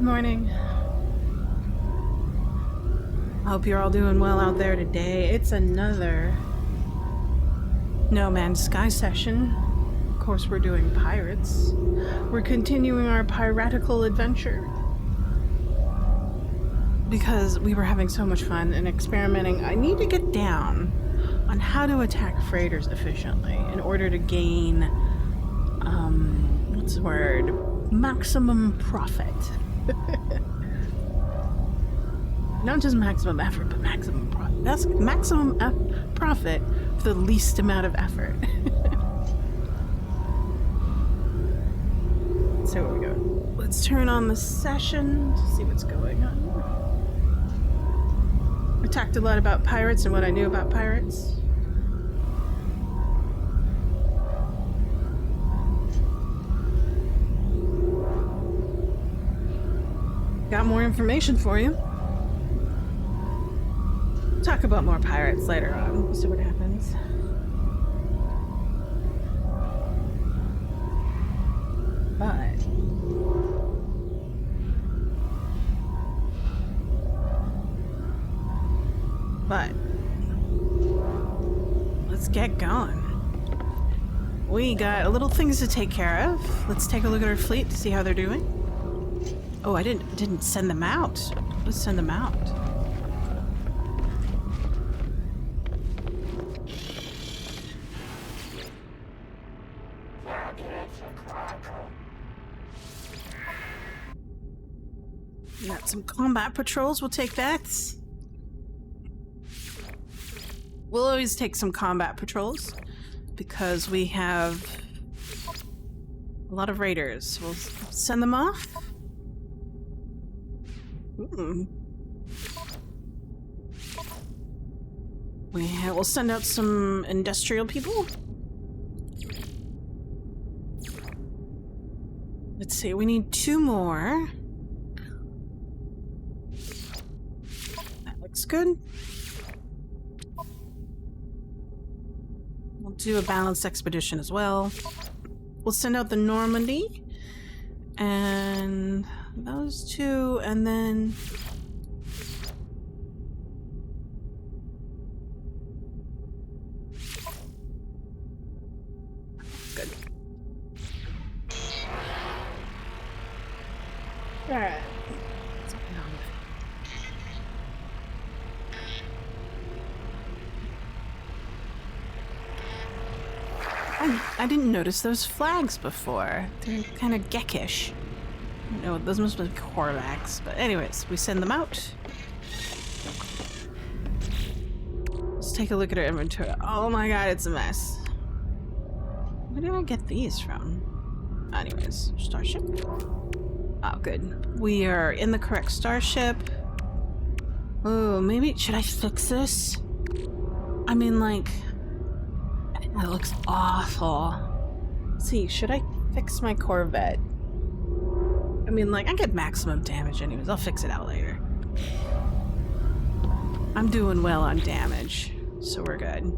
Good morning. I hope you're all doing well out there today. It's another No Man's Sky session. Of course, we're doing pirates. We're continuing our piratical adventure because we were having so much fun and experimenting. I need to get down on how to attack freighters efficiently in order to gain, what's the word? Maximum profit. Not just maximum effort, but maximum profit. That's maximum profit for the least amount of effort. So here we go. Let's turn on the session to see what's going on. I talked a lot about pirates and what I knew about pirates. Got more information for you. Talk about more pirates later on. We'll see what happens. But let's get going. We got little things to take care of. Let's take a look at our fleet to see how they're doing. Oh, I didn't send them out. Let's send them out. Got some combat patrols. We'll take that. We'll always take some combat patrols because we have a lot of raiders. We'll send them off. We'll send out some industrial people. Let's see, we need 2 more. That looks good. We'll do a balanced expedition as well. We'll send out the Normandy and those 2, and then good. All right. I didn't notice those flags before. They're kind of geckish. No, those must be Korvax. But anyways, we send them out. Let's take a look at our inventory. Oh my god, it's a mess. Where did I get these from? Anyways, starship. Oh, good. We are in the correct starship. Oh, maybe... Should I fix this? I mean, like... That looks awful. Let's see, should I fix my Corvette? I mean, like, I get maximum damage anyways. I'll fix it out later. I'm doing well on damage, so we're good.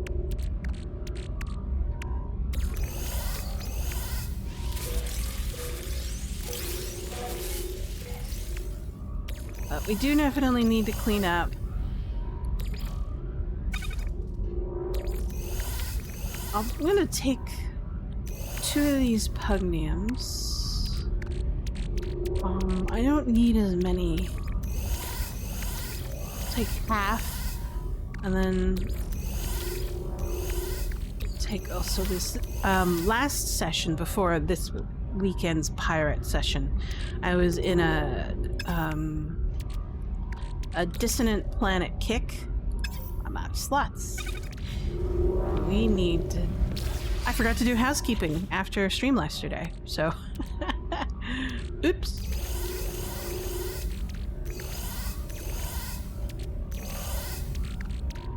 But we do definitely need to clean up. I'm gonna take 2 of these pugniums. I don't need as many. Take half, and then take also this. Last session before this weekend's pirate session, I was in a dissonant planet kick. I'm out of slots. We need to... I forgot to do housekeeping after stream yesterday, so... Oops.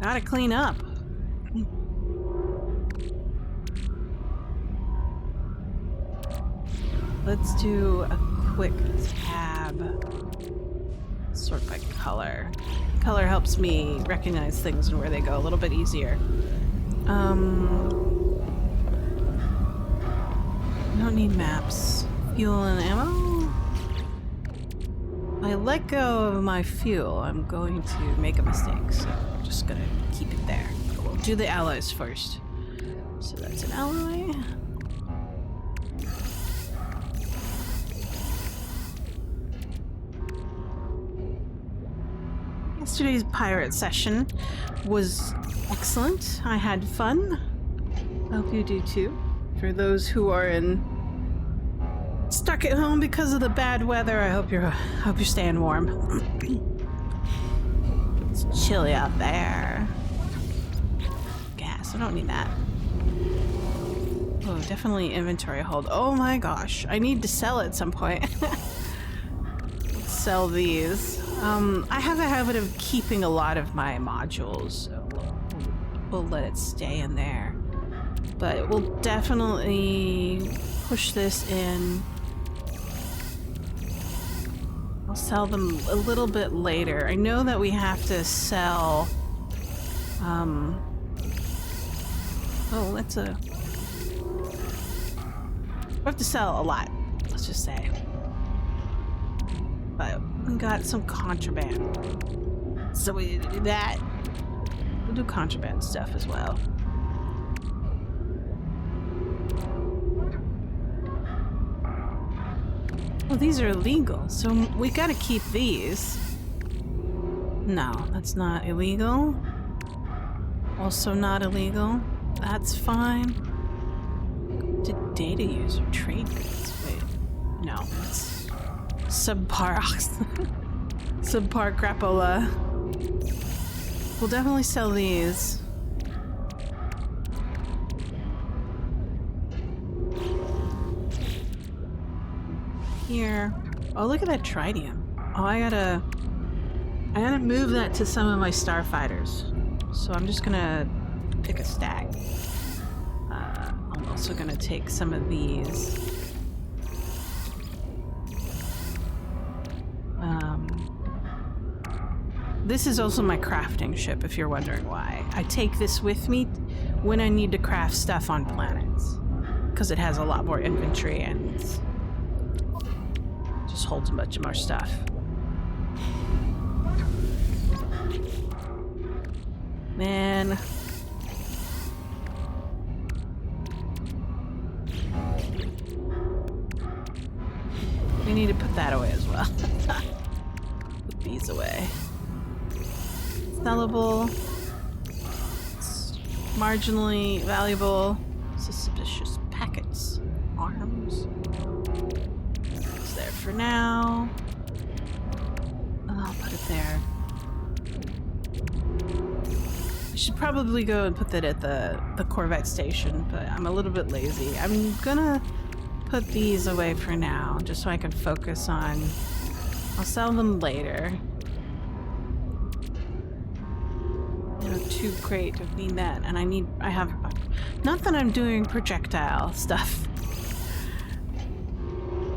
Gotta clean up. Let's do a quick tab. Sort by color. Color helps me recognize things and where they go a little bit easier. Don't need maps. Fuel and ammo? let go of my fuel, I'm going to make a mistake, so I'm just gonna keep it there. But we'll do the alloys first. So that's an alloy. Yesterday's pirate session was excellent. I had fun. I hope you do too. For those who are stuck at home because of the bad weather, I hope you're staying warm. It's chilly out there. Gas, I don't need that. Oh, definitely inventory hold. Oh my gosh, I need to sell at some point. Let's sell these. I have a habit of keeping a lot of my modules, so we'll let it stay in there. But we'll definitely push this in. I'll sell them a little bit later. I know that we have to sell, oh, that's a... we have to sell a lot, let's just say. But we got some contraband. So we do that. We'll do contraband stuff as well. Well, these are illegal, so we gotta keep these. No, that's not illegal. Also not illegal. That's fine. Did data user trade goods? Wait, no, that's subpar subpar crapola. We'll definitely sell these. Here. Oh, look at that tritium. Oh, I gotta move that to some of my starfighters. So I'm just gonna pick a stack. I'm also gonna take some of these. This is also my crafting ship, if you're wondering why. I take this with me when I need to craft stuff on planets. Because it has a lot more inventory and just holds a bunch more stuff. Man. We need to put that away as well. Put these away. Sellable. It's marginally valuable. Suspicious packets. Arms. It's there for now. I'll put it there. I should probably go and put that at the Corvette station, but I'm a little bit lazy. I'm gonna put these away for now, just so I can focus on... I'll sell them later. Too great to need that, and I have... Not that I'm doing projectile stuff.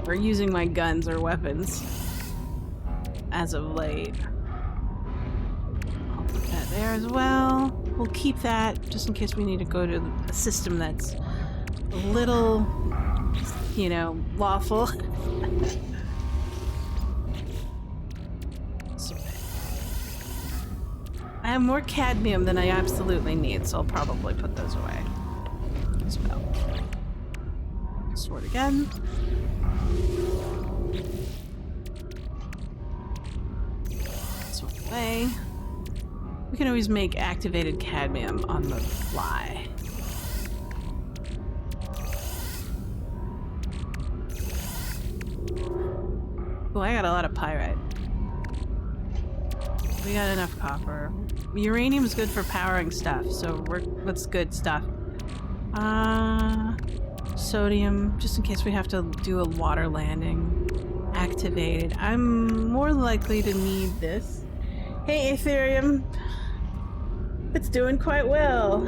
Or using my guns or weapons. As of late. I'll put that there as well. We'll keep that, just in case we need to go to a system that's a little... you know, lawful. I have more cadmium than I absolutely need, so I'll probably put those away as well. Sword again. Sword away. We can always make activated cadmium on the fly. Oh, I got a lot of pyrite. We got enough copper. Uranium is good for powering stuff, so that's good stuff. Sodium, just in case we have to do a water landing. Activated. I'm more likely to need this. Hey, Ethereum. It's doing quite well.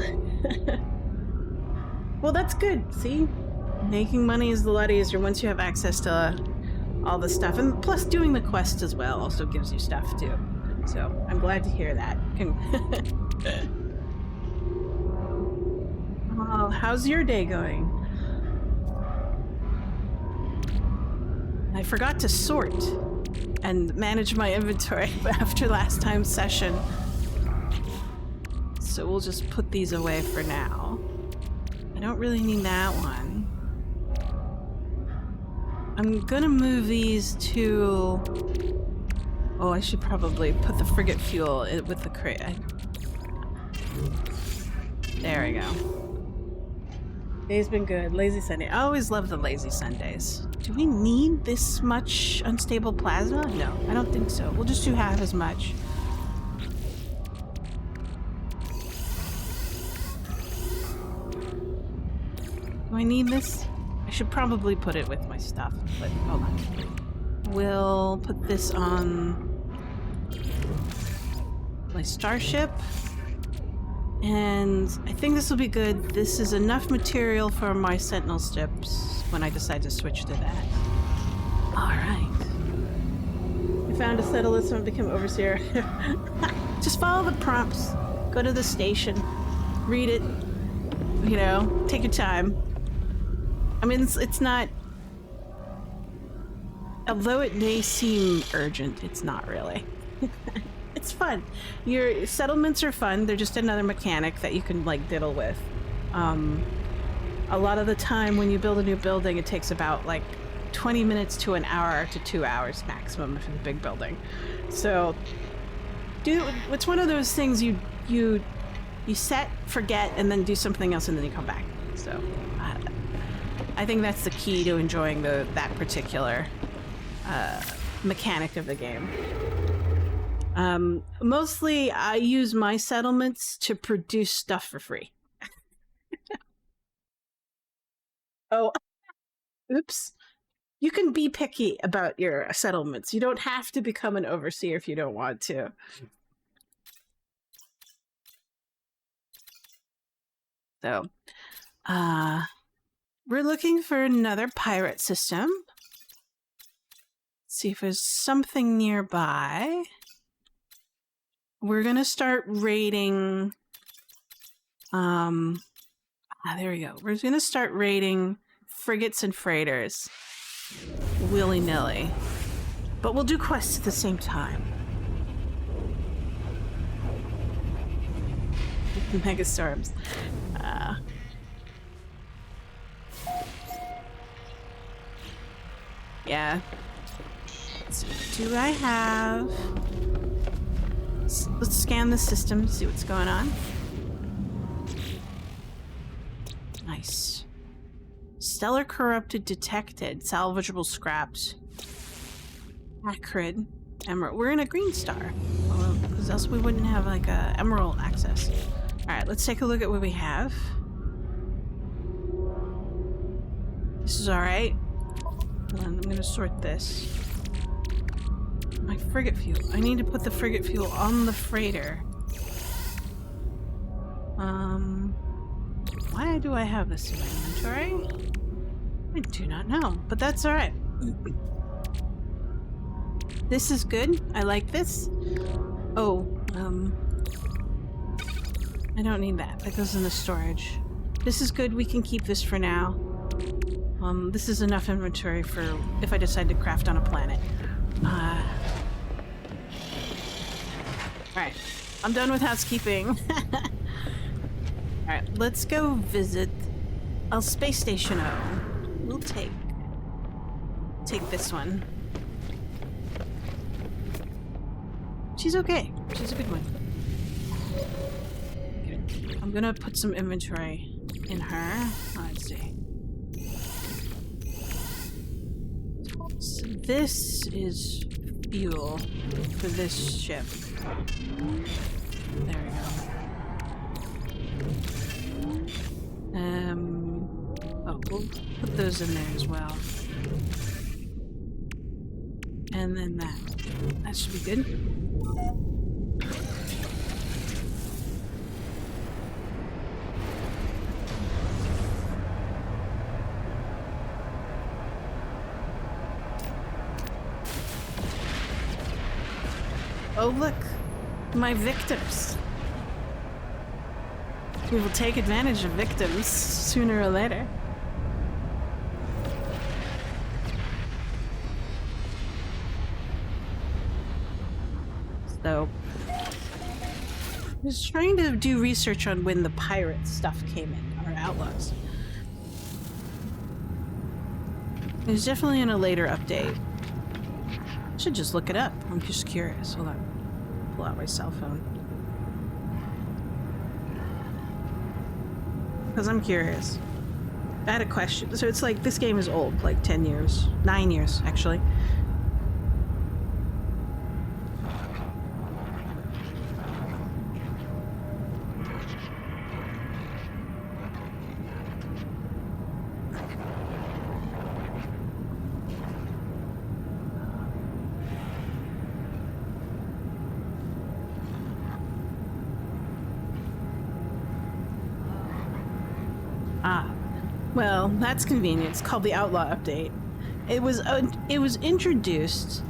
Well, that's good. See? Making money is a lot easier once you have access to all the stuff. And plus doing the quest as well also gives you stuff too. So I'm glad to hear that. Oh, how's your day going? I forgot to sort. and manage my inventory after last time's session. So we'll just put these away for now. I don't really need that one. I'm gonna move these to... Oh, I should probably put the frigate fuel with the crate. There we go. Day's been good. Lazy Sunday. I always love the lazy Sundays. Do we need this much unstable plasma? No, I don't think so. We'll just do half as much. Do I need this? I should probably put it with my stuff, but hold on. We'll put this on my starship. And I think this will be good. This is enough material for my sentinel ships when I decide to switch to that. Alright. We found a settler, so I've become overseer. Just follow the prompts. Go to the station. Read it. You know, take your time. I mean, it's not... Although it may seem urgent, it's not really. It's fun. Your settlements are fun. They're just another mechanic that you can, like, diddle with. A lot of the time when you build a new building, it takes about, like, 20 minutes to an hour to 2 hours maximum if it's a big building. So, it's one of those things you set, forget, and then do something else, and then you come back. So, I think that's the key to enjoying that particular mechanic of the game. Mostly I use my settlements to produce stuff for free. Oh, oops. You can be picky about your settlements. You don't have to become an overseer if you don't want to. So, we're looking for another pirate system. Let's see if there's something nearby. We're gonna start raiding, there we go. We're gonna start raiding frigates and freighters willy-nilly. But we'll do quests at the same time. Megastorms. Yeah. So, do I have... Let's scan the system, see what's going on. Nice. Stellar corrupted detected. Salvageable scraps. Acrid. Emerald. We're in a green star. Because else we wouldn't have like a emerald access. Alright, let's take a look at what we have. This is alright. I'm gonna sort this. My frigate fuel. I need to put the frigate fuel on the freighter. Why do I have this in my inventory? I do not know, but that's alright. This is good. I like this. Oh, I don't need that. That goes in the storage. This is good. We can keep this for now. This is enough inventory for if I decide to craft on a planet. Alright, I'm done with housekeeping. Alright, let's go visit a space station. We'll take this one. She's okay. She's a good one. Okay. I'm gonna put some inventory in her. Let's see. So this is fuel for this ship. There we go. Oh, we'll put those in there as well. And then that should be good. Oh look, my victims. We will take advantage of victims sooner or later. So I was trying to do research on when the pirate stuff came in, or Outlaws. It was definitely in a later update. I should just look it up. I'm just curious. Hold on. Pull out my cell phone. Because I'm curious. I had a question. So it's like, this game is old, like 10 years. 9 years, actually. Well, that's convenient. It's called the Outlaw Update. It was introduced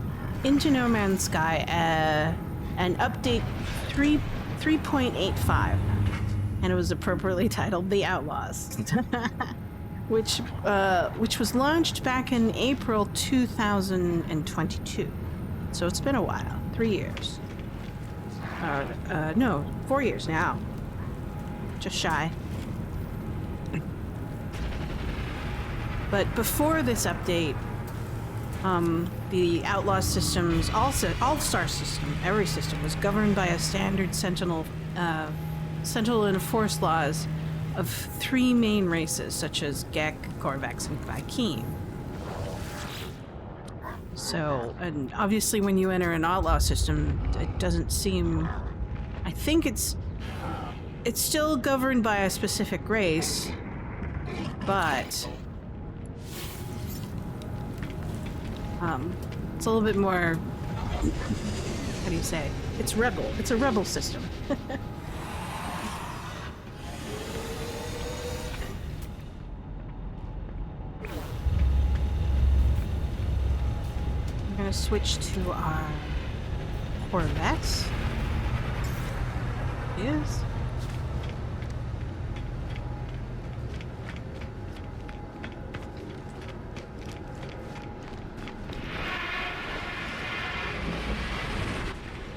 into No Man's Sky an update 3.85, and it was appropriately titled The Outlaws, which was launched back in April 2022. So it's been a while, 3 years. No, 4 years now. Just shy. But before this update, the Outlaw system's all-star system, every system, was governed by a standard Sentinel and Force laws of 3 main races, such as Gek, Korvax, and Vy'keen. So, and obviously when you enter an Outlaw system, it doesn't seem... I think it's still governed by a specific race, but... it's a little bit more, how do you say? It's rebel. It's a rebel system. We're gonna switch to our Corvettes. Yes.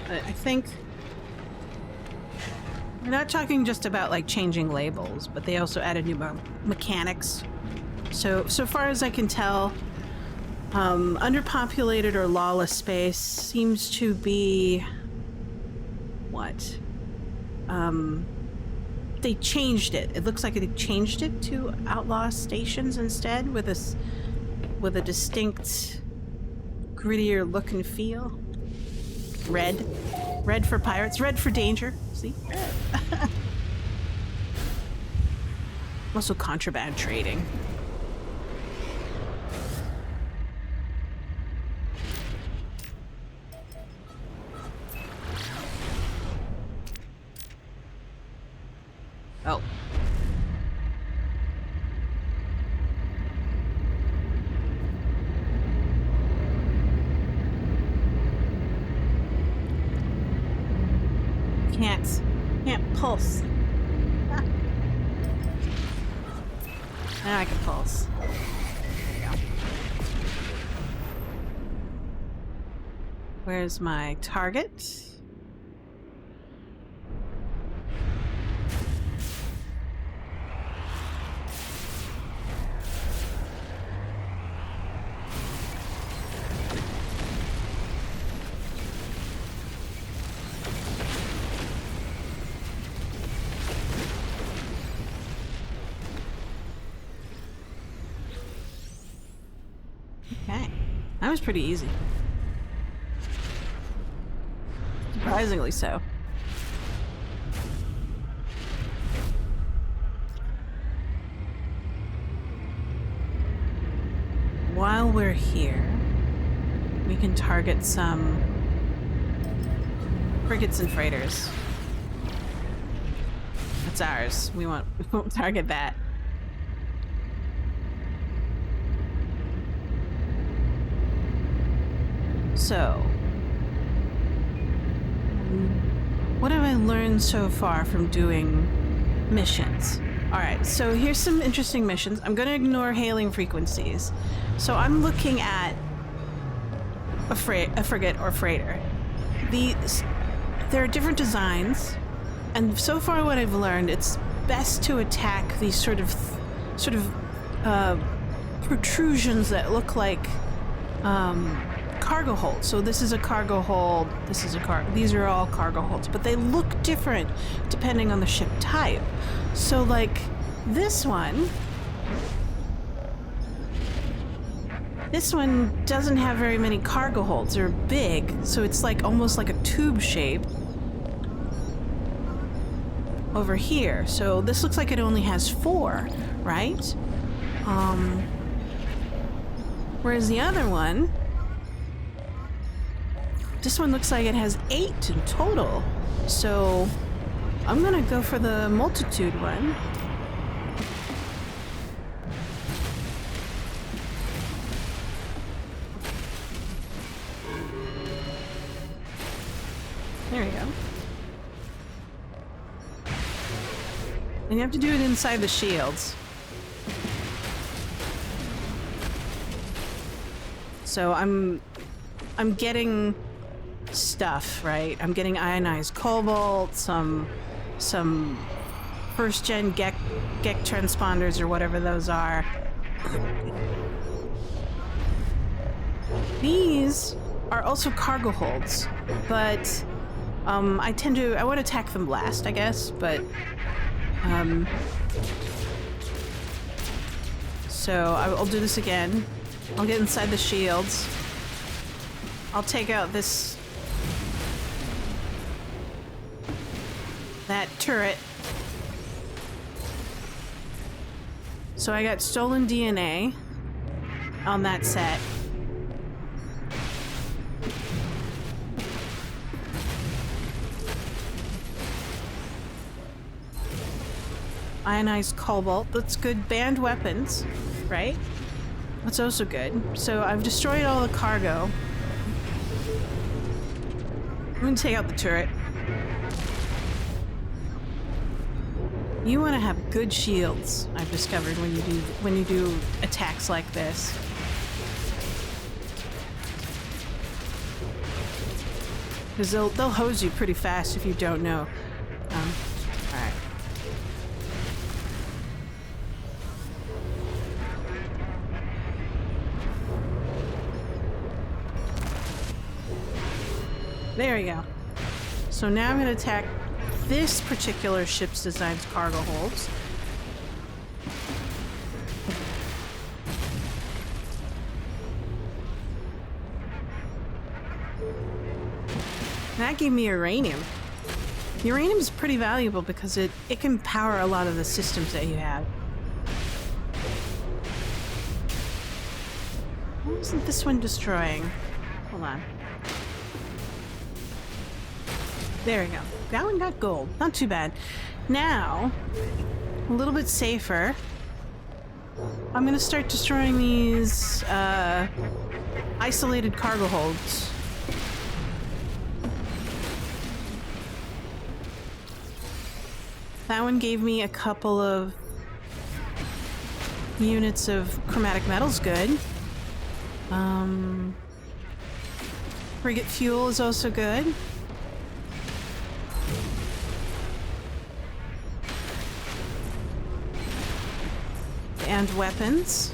I think we're not talking just about like changing labels, but they also added new mechanics. So far as I can tell, underpopulated or lawless space seems to be what? They changed it. It looks like they changed it to outlaw stations instead, with a distinct, grittier look and feel. Red for pirates, red for danger. See? Also contraband trading. Oh. Can't pulse. Now I can pulse. There you go. Where's my target? That was pretty easy. Surprisingly so. While we're here, we can target some frigates and freighters. That's ours. We won't target that. So, what have I learned so far from doing missions? Alright, so here's some interesting missions. I'm going to ignore hailing frequencies. So I'm looking at a frigate or freighter. there are different designs, and so far what I've learned, it's best to attack these sort of protrusions that look like cargo holds. So this is a cargo hold, this is a these are all cargo holds, but they look different depending on the ship type. So like this one doesn't have very many cargo holds. They're big, so it's like almost like a tube shape over here. So this looks like it only has 4, right? Whereas the other one, this one looks like it has 8 in total. So I'm gonna go for the multitude one. There we go. And you have to do it inside the shields. So I'm getting stuff, right? I'm getting ionized cobalt, some first gen Gek transponders or whatever those are. These are also cargo holds, but I want to attack them last, I guess, but so I'll do this again. I'll get inside the shields. I'll take out that turret. So I got stolen DNA on that set. Ionized cobalt, that's good. Banned weapons, right? That's also good. So I've destroyed all the cargo. I'm gonna take out the turret. You want to have good shields, I've discovered, when you do attacks like this. Because they'll hose you pretty fast if you don't know. Alright. There you go. So now I'm going to attack this particular ship's design's cargo holds. That gave me uranium. Uranium is pretty valuable because it can power a lot of the systems that you have. Why isn't this one destroying? Hold on. There we go. That one got gold. Not too bad. Now, a little bit safer. I'm gonna start destroying these isolated cargo holds. That one gave me a couple of units of chromatic metals, good. Frigate fuel is also good. And weapons.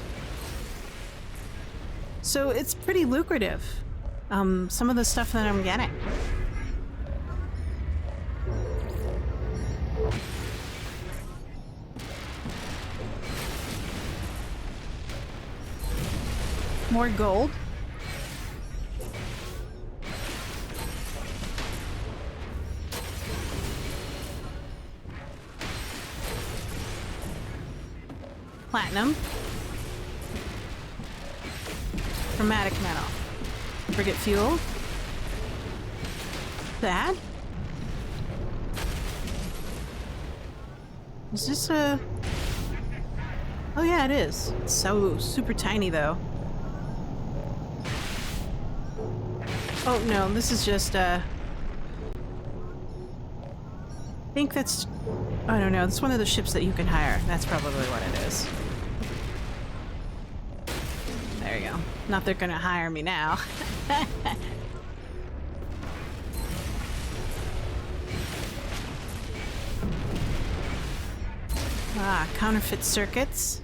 So it's pretty lucrative, some of the stuff that I'm getting. More gold. Platinum. Chromatic metal. Frigate fuel. That. Is this a... Oh yeah, it is. It's so super tiny though. Oh no, this is just I think that's... I don't know, it's one of the ships that you can hire. That's probably what it is. There you go. Not they're gonna hire me now. Ah, counterfeit circuits.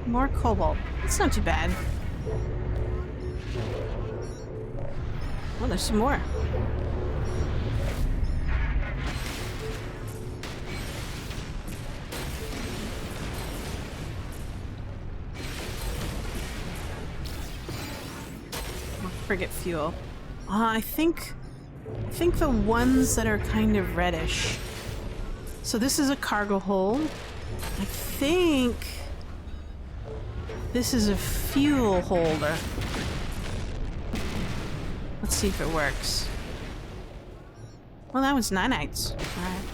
More cobalt. It's not too bad. Oh, there's some more. Frigate fuel. I think the ones that are kind of reddish. So this is a cargo hold. I think this is a fuel holder. Let's see if it works. Well, that was nanites. Alright.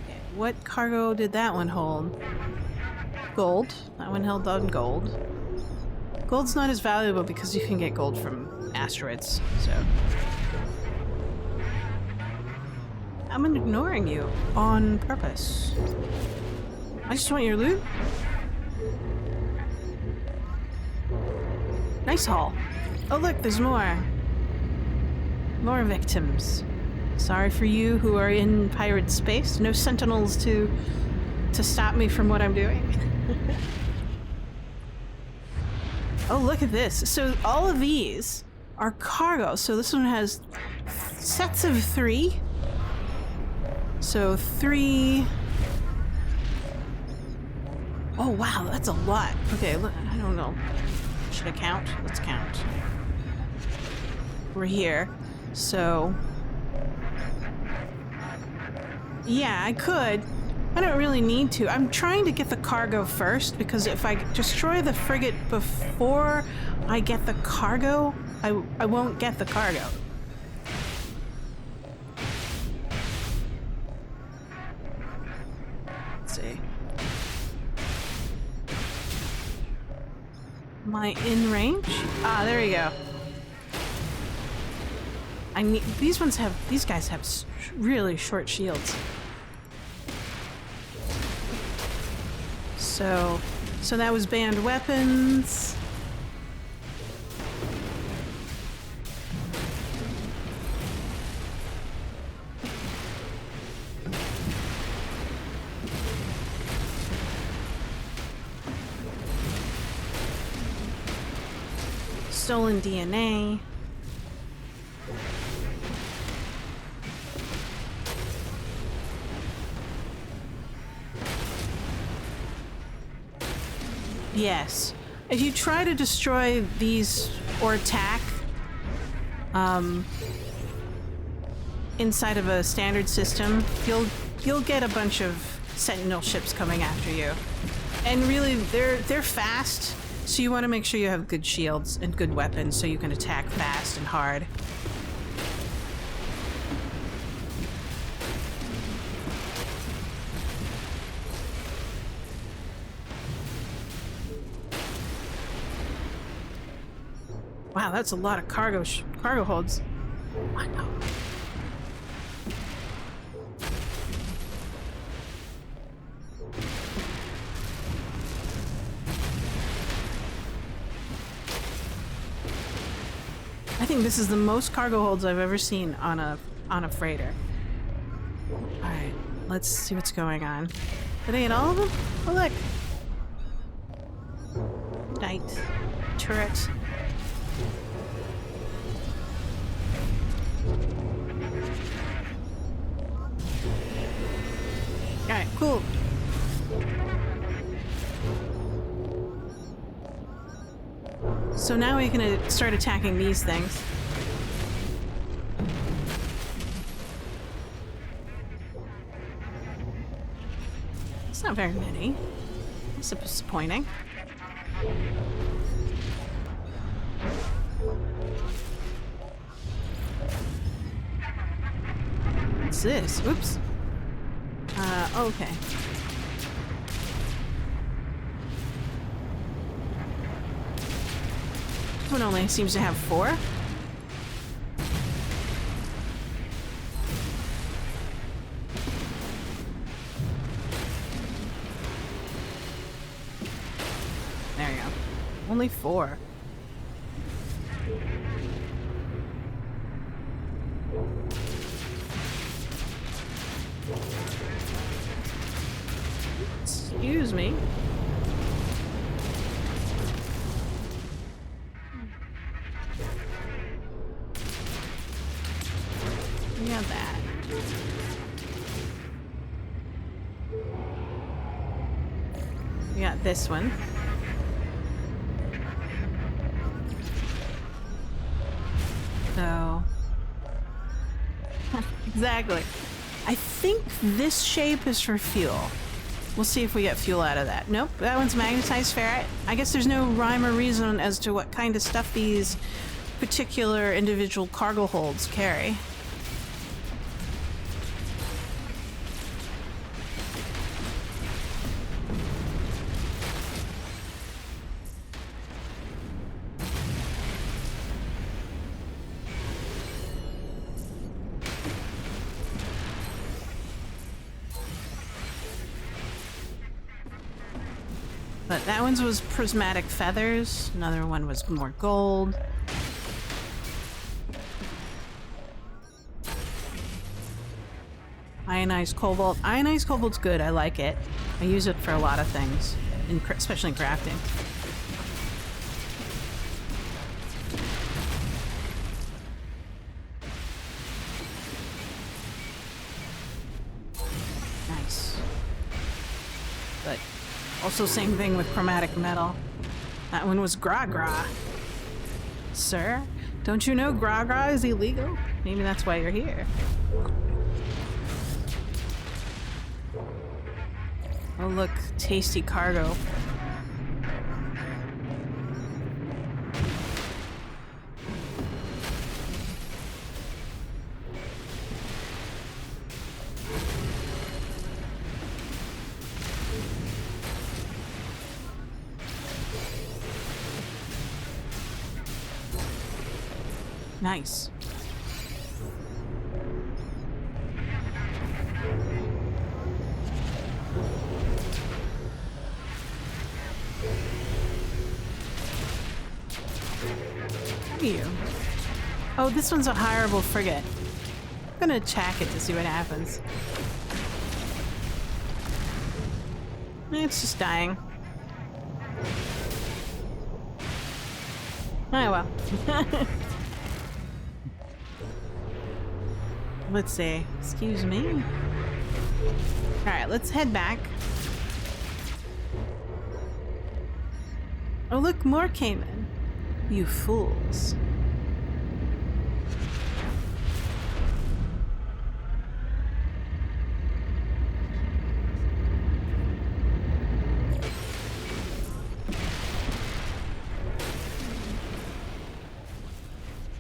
Okay, what cargo did that one hold? Gold. That one held on gold. Gold's not as valuable because you can get gold from asteroids, so. I'm ignoring you on purpose. I just want your loot. Nice haul. Oh look, there's more. More victims. Sorry for you who are in pirate space. No sentinels to stop me from what I'm doing. Oh, look at this. So all of these are cargo. So this one has sets of 3. So 3. Oh, wow, that's a lot. Okay, look, I don't know. Should I count? Let's count. We're here. So yeah, I could. I don't really need to. I'm trying to get the cargo first because if I destroy the frigate before I get the cargo, I won't get the cargo. Let's see. Am I in range? Ah, there we go. I need these guys have really short shields. So that was banned weapons. Stolen DNA. Yes. If you try to destroy these or attack inside of a standard system, you'll get a bunch of sentinel ships coming after you. And really, they're fast, so you want to make sure you have good shields and good weapons so you can attack fast and hard. Wow, that's a lot of cargo holds. Wow. I think this is the most cargo holds I've ever seen on a freighter. All right, let's see what's going on. Did I get all of them? Oh look. Knight. Turret. Alright, cool. So now we can start attacking these things. It's not very many. It's disappointing. What's this? Oops. Okay. This one only seems to have 4. There you go. Only 4. Excuse me. We got that. We got this one. So... exactly. I think this shape is for fuel. We'll see if we get fuel out of that. Nope, that one's magnetized ferret. I guess there's no rhyme or reason as to what kind of stuff these particular individual cargo holds carry. But that one's was prismatic feathers. Another one was more gold. Ionized cobalt. Ionized cobalt's good. I like it. I use it for a lot of things, especially in crafting. Nice. But also same thing with chromatic metal. That one was gra-gra. Sir, don't you know gra-gra is illegal? Maybe that's why you're here. Oh look, tasty cargo. Nice. You. Oh, this one's a hireable frigate. I'm gonna attack it to see what happens. It's just dying. Oh well. Let's see. Excuse me. Alright, let's head back. Oh look, more came in. You fools.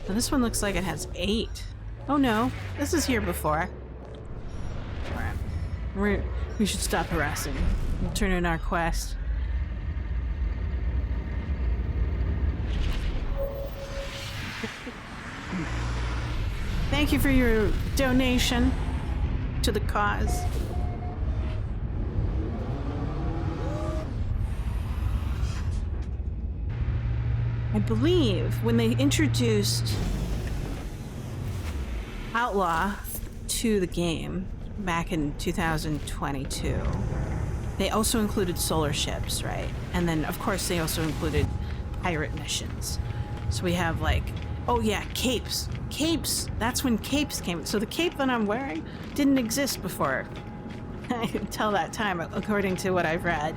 Well, this one looks like it has 8. Oh no, this is here before. Alright. We should stop harassing. We'll turn in our quest. Thank you for your donation to the cause. I believe when they introduced Outlaw to the game back in 2022, they also included solar ships, right? And then of course they also included pirate missions. So we have like, oh yeah, capes. Capes! That's when capes came. So the cape that I'm wearing didn't exist before until that time, according to what I've read.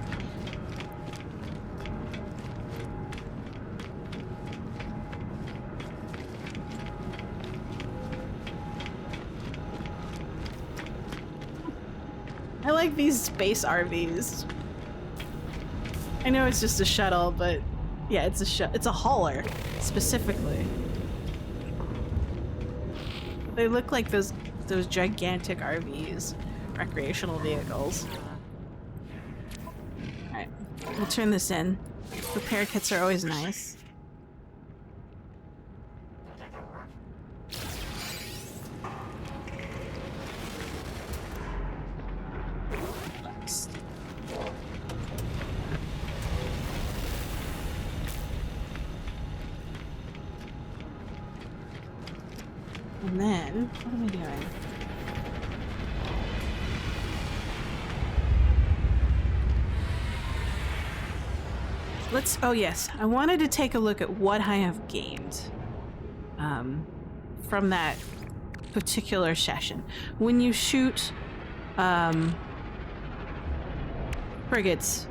I like these space RVs. I know it's just a shuttle, but yeah, it's a hauler specifically. They look like those gigantic RVs, recreational vehicles. Alright, we'll turn this in. Repair kits are always nice. And then, what am I doing? Oh yes, I wanted to take a look at what I have gained from that particular session. When you shoot frigates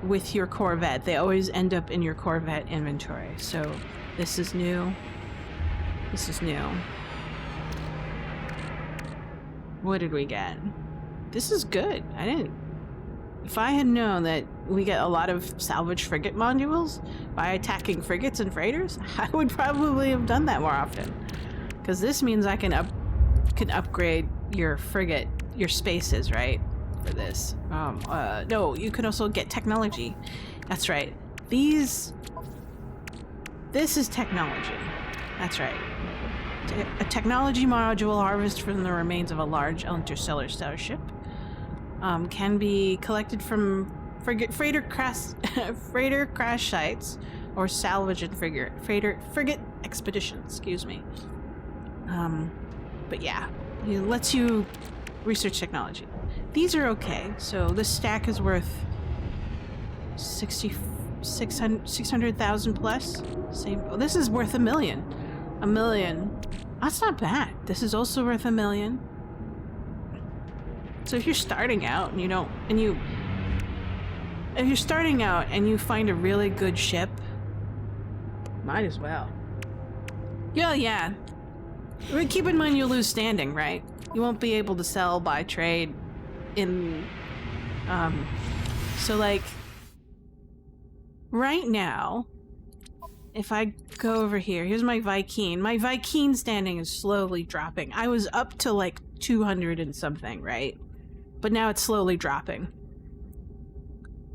with your Corvette, they always end up in your Corvette inventory. So this is new. This is new. What did we get? This is good. If I had known that we get a lot of salvage frigate modules by attacking frigates and freighters, I would probably have done that more often. Because this means I can upgrade your frigate, your spaces, right? For this. No, you can also get technology. That's right. This is technology. That's right. A technology module harvested from the remains of a large interstellar starship. Can be collected from freighter crash sites or salvage and frigate expeditions, excuse me. But yeah, it lets you research technology. These are okay. So this stack is worth 600,000 plus. Same. Oh, this is worth $1 million. $1 million. That's not bad. This is also worth $1 million. So if you're starting out and if you're starting out and you find a really good ship, might as well. Yeah. Keep in mind you'll lose standing, right? You won't be able to sell, buy, trade in, so like, right now, if I go over here, here's my Viking. My Viking standing is slowly dropping. I was up to like 200 and something, right? But now it's slowly dropping.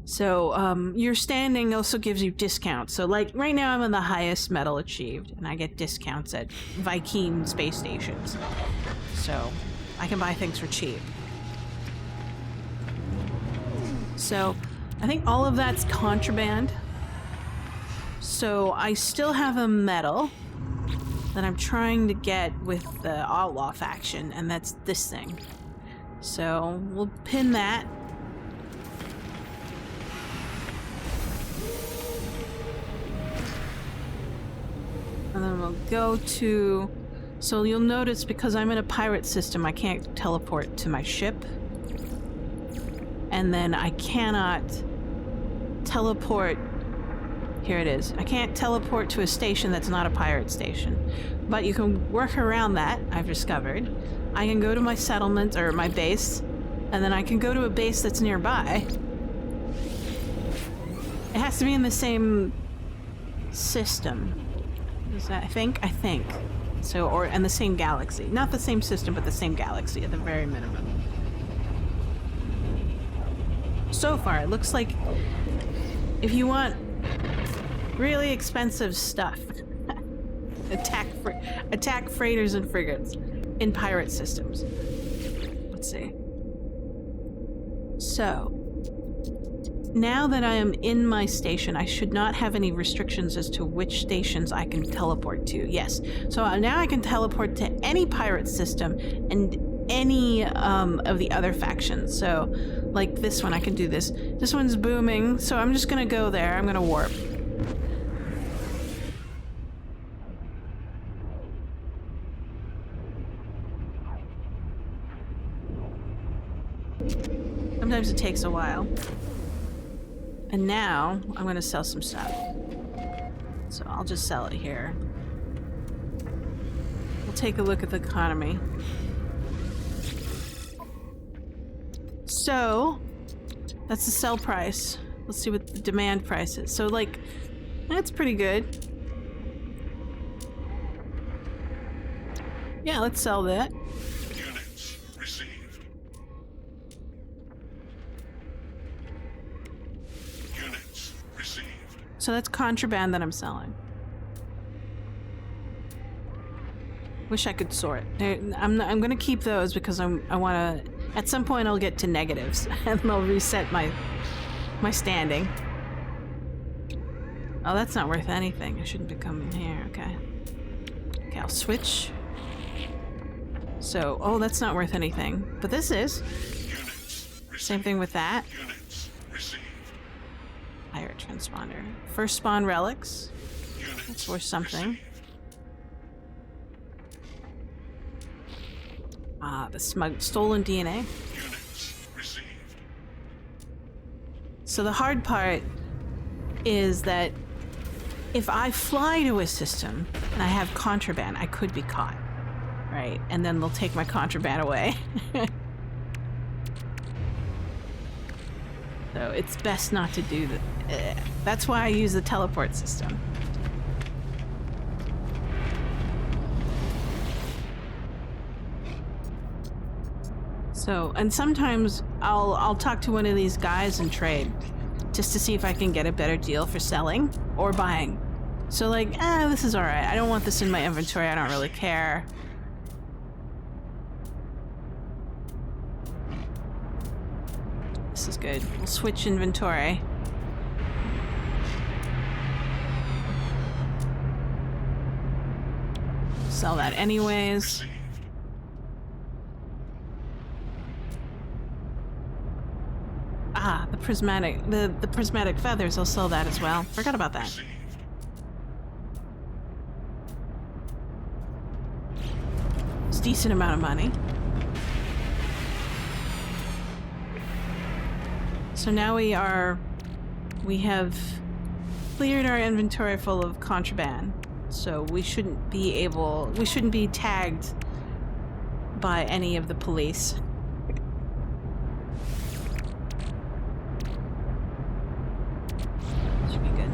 So, your standing also gives you discounts. So, like, right now I'm on the highest medal achieved, and I get discounts at Viking space stations. So, I can buy things for cheap. So, I think all of that's contraband. So, I still have a medal that I'm trying to get with the Outlaw faction, and that's this thing. So, we'll pin that. And then we'll go to... So you'll notice because I'm in a pirate system, I can't teleport to my ship. And then I cannot teleport... Here it is. I can't teleport to a station that's not a pirate station. But you can work around that, I've discovered. I can go to my settlement, or my base, and then I can go to a base that's nearby. It has to be in the same system. Is that, I think. So, and the same galaxy. Not the same system, but the same galaxy at the very minimum. So far, it looks like if you want really expensive stuff, attack freighters and frigates in pirate systems. Let's see. So, now that I am in my station, I should not have any restrictions as to which stations I can teleport to. Yes. So now I can teleport to any pirate system and any of the other factions. So, like this one, I can do this. This one's booming, so I'm just gonna go there. I'm gonna warp. Sometimes it takes a while. And now, I'm gonna sell some stuff. So I'll just sell it here. We'll take a look at the economy. So, that's the sell price. Let's see what the demand price is. So, like, that's pretty good. Yeah, let's sell that. Units received. Units received. So that's contraband that I'm selling. Wish I could sort. I'm gonna keep those because I want to. At some point, I'll get to negatives, and they'll reset my standing. Oh, that's not worth anything. I shouldn't be coming here. Okay. Okay, I'll switch. So, oh, that's not worth anything. But this is. Units received. Same thing with that. Units received. Pirate transponder. First spawn relics. Units That's worth something. received. Ah, the stolen DNA. Units received. So the hard part is that if I fly to a system and I have contraband, I could be caught, right? And then they'll take my contraband away. So it's best not to do that. That's why I use the teleport system. So, and sometimes I'll talk to one of these guys and trade just to see if I can get a better deal for selling or buying. So like, this is alright. I don't want this in my inventory. I don't really care. This is good. We'll switch inventory. Sell that anyways. Received. Ah, the prismatic feathers. I'll sell that as well. Forgot about that. Received. It's a decent amount of money. So now we have cleared our inventory full of contraband. So we shouldn't be tagged by any of the police. Should be good.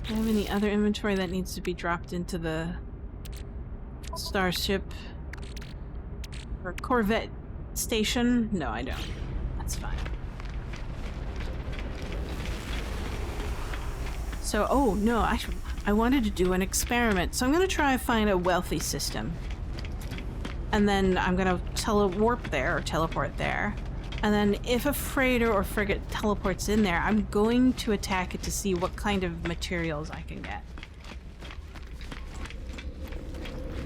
Do I have any other inventory that needs to be dropped into the starship or Corvette station? No, I don't. That's fine. So, oh no, I wanted to do an experiment. So I'm gonna try and find a wealthy system. And then I'm gonna warp there or teleport there. And then if a freighter or frigate teleports in there, I'm going to attack it to see what kind of materials I can get.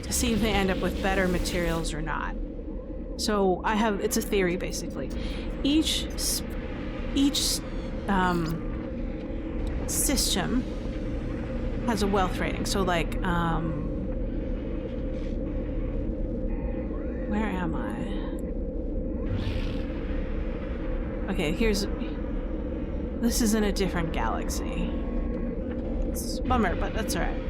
To see if they end up with better materials or not. So it's a theory basically. Each system has a wealth rating. So like, where am I? Okay, this is in a different galaxy. It's a bummer, but that's alright.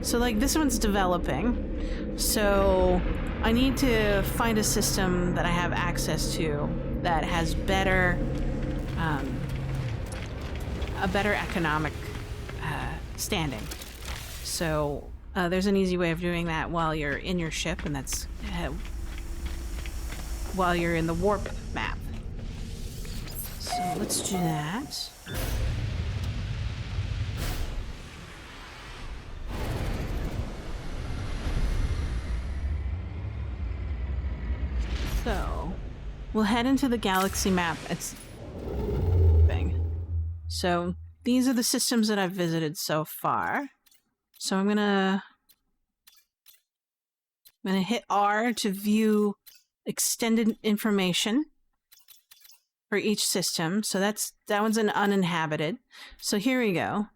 So like this one's developing, so I need to find a system that I have access to that has better, a better economic standing. So there's an easy way of doing that while you're in your ship, and that's while you're in the warp map. So let's do that. So we'll head into the galaxy map. So these are the systems that I've visited so far. So I'm gonna hit R to view extended information for each system. So that one's an uninhabited. So here we go.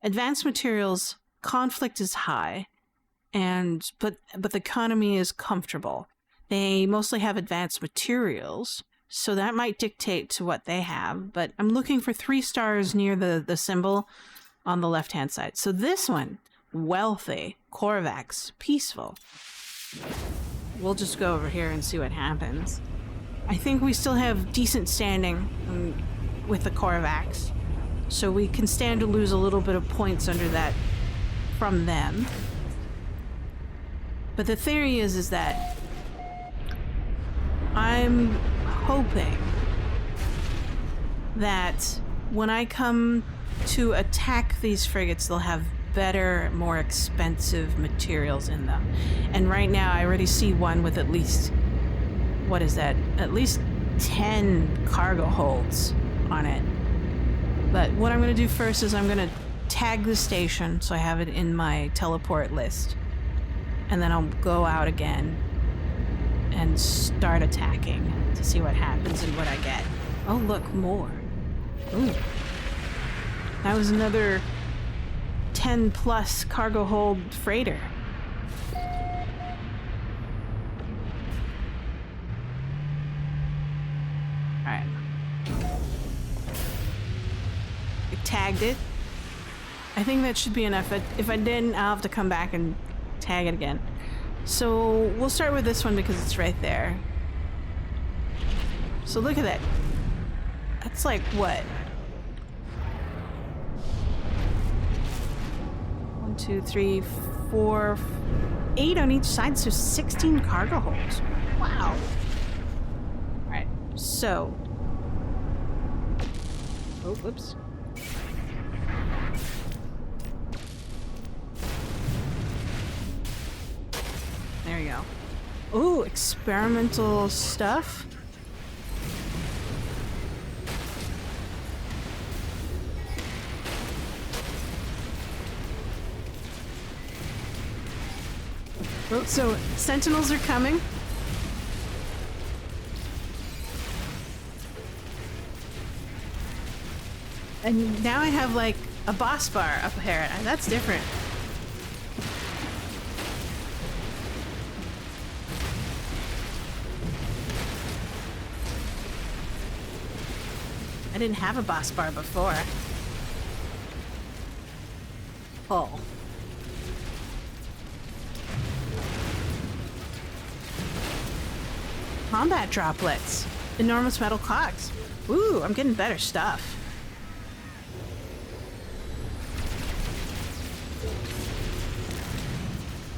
Advanced materials, conflict is high, but the economy is comfortable. They mostly have advanced materials, so that might dictate to what they have, but I'm looking for 3 stars near the symbol on the left-hand side. So this one, wealthy, Corvax, peaceful. We'll just go over here and see what happens. I think we still have decent standing with the Corvax, so we can stand to lose a little bit of points under that from them. But the theory is that I'm hoping that when I come to attack these frigates, they'll have better, more expensive materials in them. And right now I already see one with at least, what is that? At least 10 cargo holds on it. But what I'm going to do first is I'm going to tag the station so I have it in my teleport list. And then I'll go out again and start attacking to see what happens and what I get. Oh, look, more. Ooh. That was another 10 plus cargo hold freighter. Alright. I tagged it. I think that should be enough. If I didn't, I'll have to come back and tag it again. So we'll start with this one because it's right there. So look at that. That's like what? 1, 2, 3, 4, 8 on each side, so 16 cargo holds. Wow. Alright, so. Oh, whoops. There you go. Ooh, experimental stuff. Oh, so sentinels are coming. And now I have like a boss bar up here. That's different. I didn't have a boss bar before. Oh. Combat droplets. Enormous metal cogs. Ooh, I'm getting better stuff.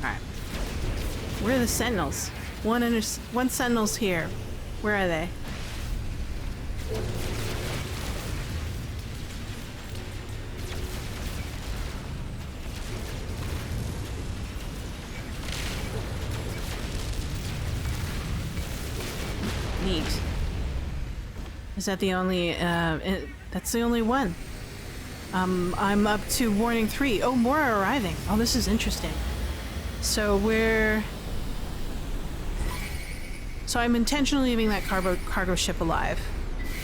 Alright. Where are the sentinels? One sentinel's here. Where are they? Neat. Is that the only, that's the only one. I'm up to warning 3. Oh, more are arriving. Oh, this is interesting. So I'm intentionally leaving that cargo ship alive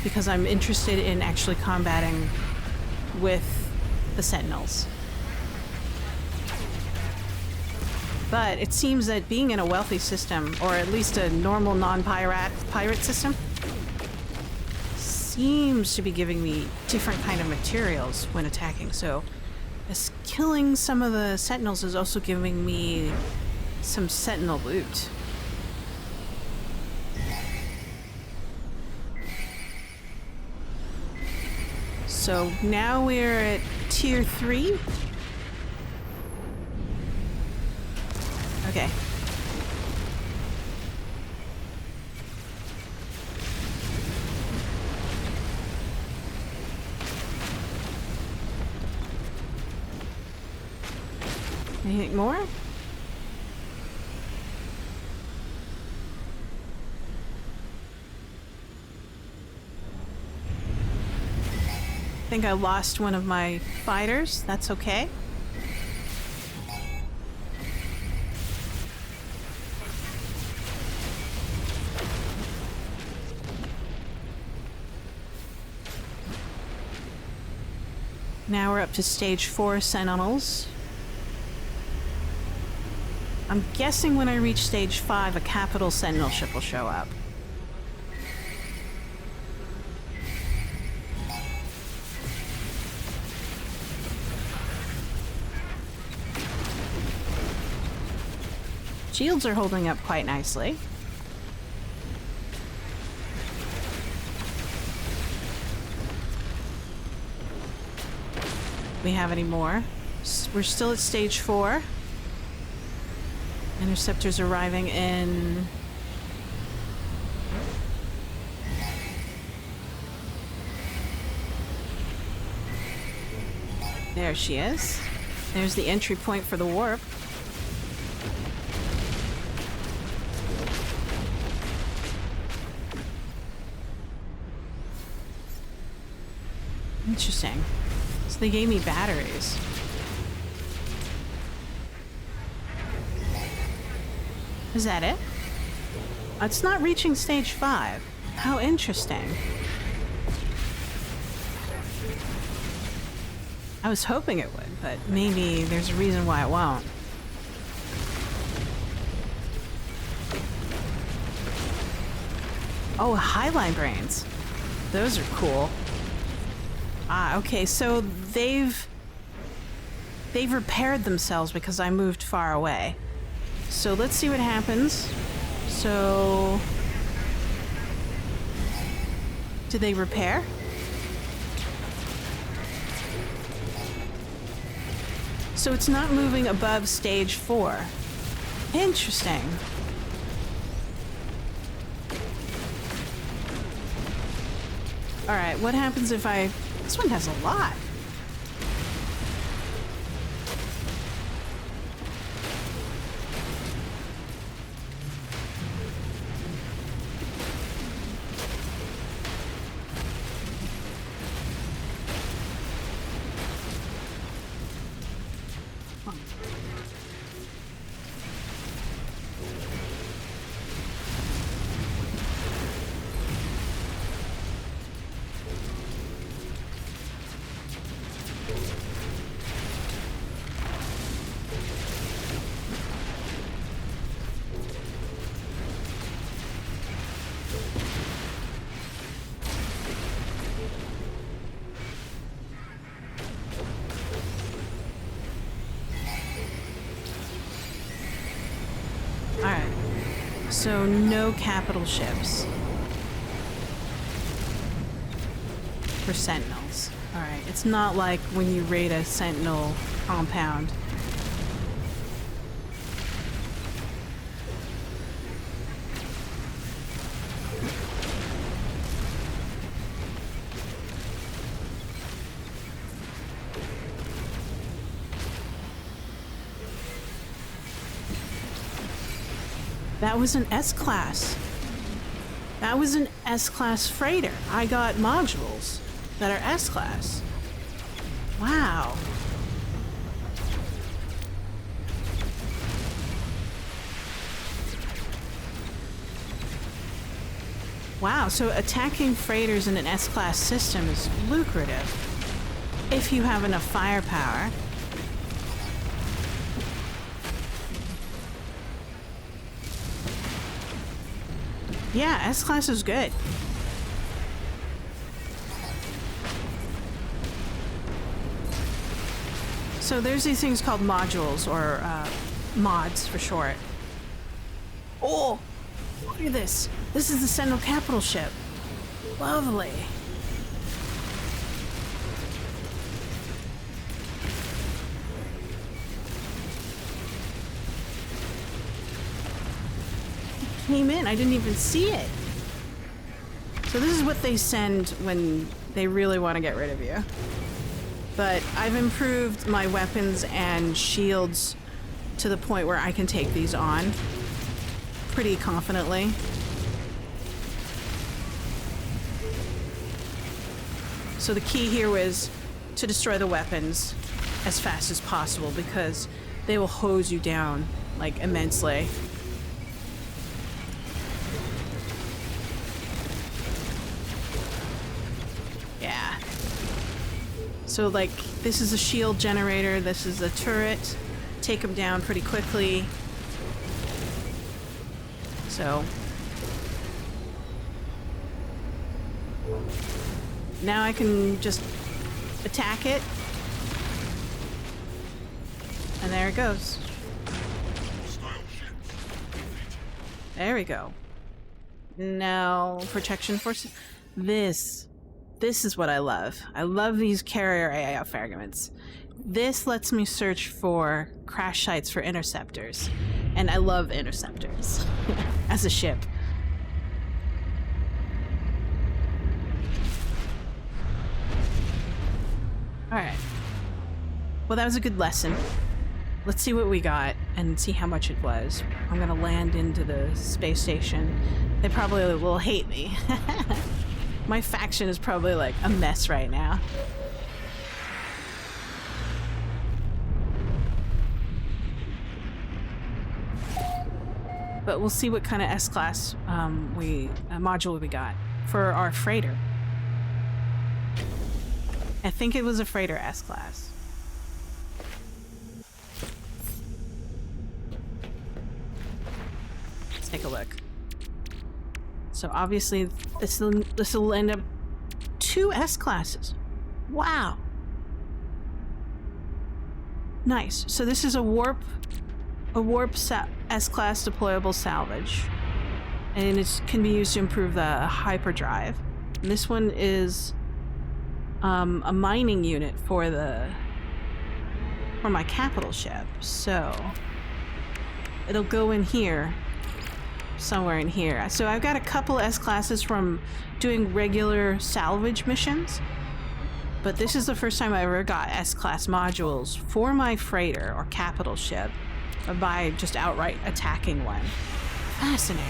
because I'm interested in actually combating with the sentinels. But it seems that being in a wealthy system, or at least a normal non-pirate system, seems to be giving me different kind of materials when attacking. So killing some of the sentinels is also giving me some sentinel loot. So now we're at tier 3. Okay. Anything more? I think I lost one of my fighters. That's okay. Now we're up to stage 4 sentinels. I'm guessing when I reach stage 5, a capital sentinel ship will show up. Shields are holding up quite nicely. We have any more? We're still at stage 4. Interceptors arriving in... There she is. There's the entry point for the warp. Interesting. So they gave me batteries. Is that it? It's not reaching stage 5. How interesting. I was hoping it would, but maybe there's a reason why it won't. Oh, highline brains. Those are cool. Ah, okay, so they've repaired themselves because I moved far away. So let's see what happens. So... did they repair? So it's not moving above stage 4. Interesting. Alright, what happens if I... this one has a lot. Alright, so no capital ships for sentinels. Alright, it's not like when you raid a sentinel compound. That was an S-Class. That was an S-Class freighter. I got modules that are S-Class. Wow. Wow, so attacking freighters in an S-Class system is lucrative if you have enough firepower. Yeah, S-Class is good. So there's these things called modules, or mods for short. Oh, look at this. This is the Sentinel capital ship. Lovely. Came in, I didn't even see it. So this is what they send when they really want to get rid of you. But I've improved my weapons and shields to the point where I can take these on pretty confidently. So the key here was to destroy the weapons as fast as possible because they will hose you down like immensely. So like, this is a shield generator, this is a turret. Take them down pretty quickly. So. Now I can just attack it. And there it goes. There we go. Now, protection force. This is what I love. I love these carrier AI fragments. This lets me search for crash sites for interceptors. And I love interceptors as a ship. Alright. Well, that was a good lesson. Let's see what we got and see how much it was. I'm gonna land into the space station. They probably will hate me. My faction is probably like a mess right now. but we'll see what kind of S-class module we got for our freighter. I think it was a freighter S-class. Let's take a look. So obviously this will end up 2 S-classes. Wow. Nice. So this is a warp S-class deployable salvage, and it can be used to improve the hyperdrive. And this one is a mining unit for my capital ship. So it'll go in here, somewhere in here. So I've got a couple S-classes from doing regular salvage missions, but this is the first time I ever got S-class modules for my freighter or capital ship by just outright attacking one. Fascinating.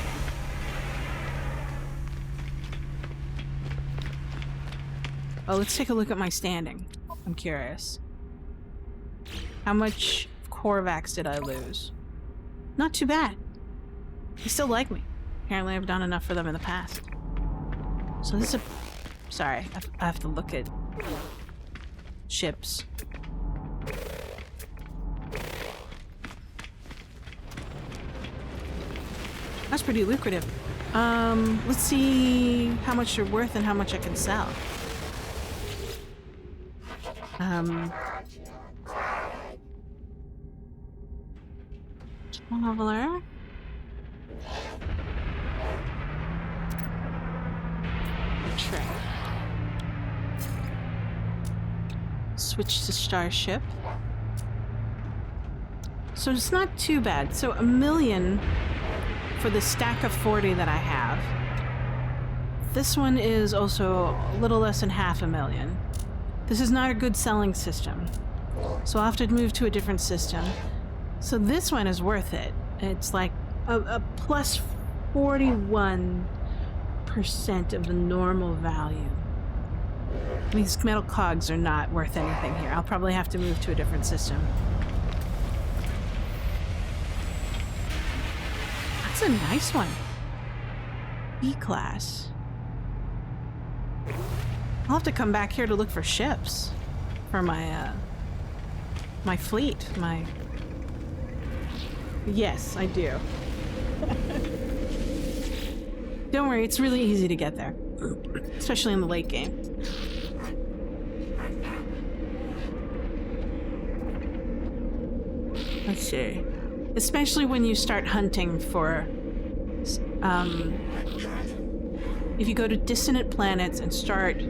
Oh, let's take a look at my standing. I'm curious. How much Corvax did I lose? Not too bad. They still like me. Apparently I've done enough for them in the past. So this is a... Sorry, I have to look at ships. That's pretty lucrative. Let's see how much they're worth and how much I can sell. Traveler. Trade. Switch to Starship. So it's not too bad. So 1 million for the stack of 40 that I have. This one is also a little less than 500,000. This is not a good selling system, so I'll have to move to a different system. So this one is worth it. It's like a plus 41% of the normal value. These metal cogs are not worth anything here. I'll probably have to move to a different system. That's a nice one. B-class. I'll have to come back here to look for ships for my my fleet. Yes, I do. Don't worry, it's really easy to get there, especially in the late game. Let's see. Especially when you start hunting for if you go to dissonant planets and start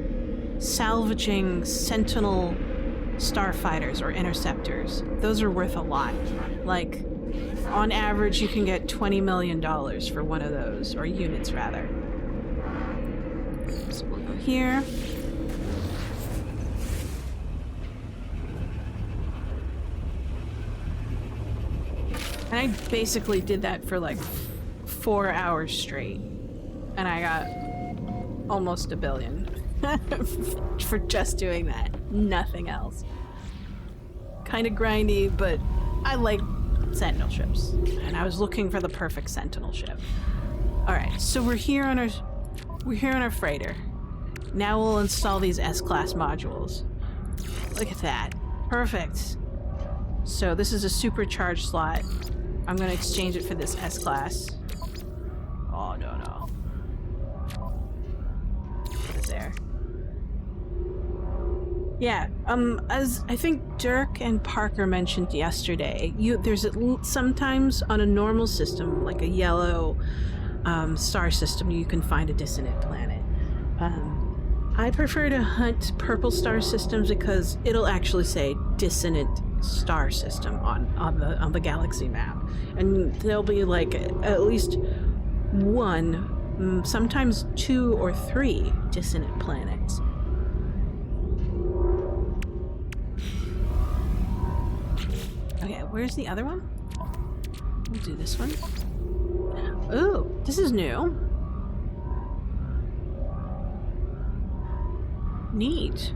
salvaging Sentinel starfighters or interceptors, those are worth a lot. Like, on average, you can get $20 million for one of those, or units rather. So we'll go here. And I basically did that for like 4 hours straight, and I got almost $1 billion for just doing that. Nothing else. Kind of grindy, but I like Sentinel ships, and I was looking for the perfect Sentinel ship. All right, so we're here on our freighter. Now we'll install these S-class modules. Look at that, perfect. So this is a supercharged slot. I'm gonna exchange it for this S-class. Oh no. Put it there. Yeah, as I think Dirk and Parker mentioned yesterday, there's sometimes on a normal system, like a yellow star system, you can find a dissonant planet. I prefer to hunt purple star systems because it'll actually say dissonant star system on the galaxy map, and there'll be like at least one, sometimes 2 or 3 dissonant planets. Okay, where's the other one? We'll do this one. Ooh, this is new. Neat.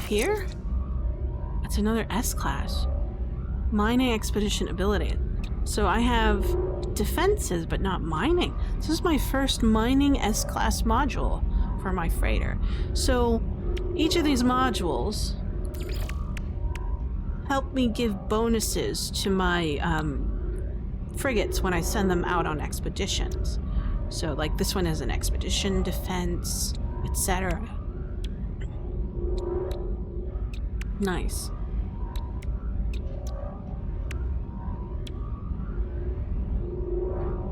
Here? That's another S-class. Mining expedition ability. So I have defenses, but not mining. This is my first mining S-class module for my freighter. So each of these modules help me give bonuses to my frigates when I send them out on expeditions. So like this one is an expedition defense, etc. Nice.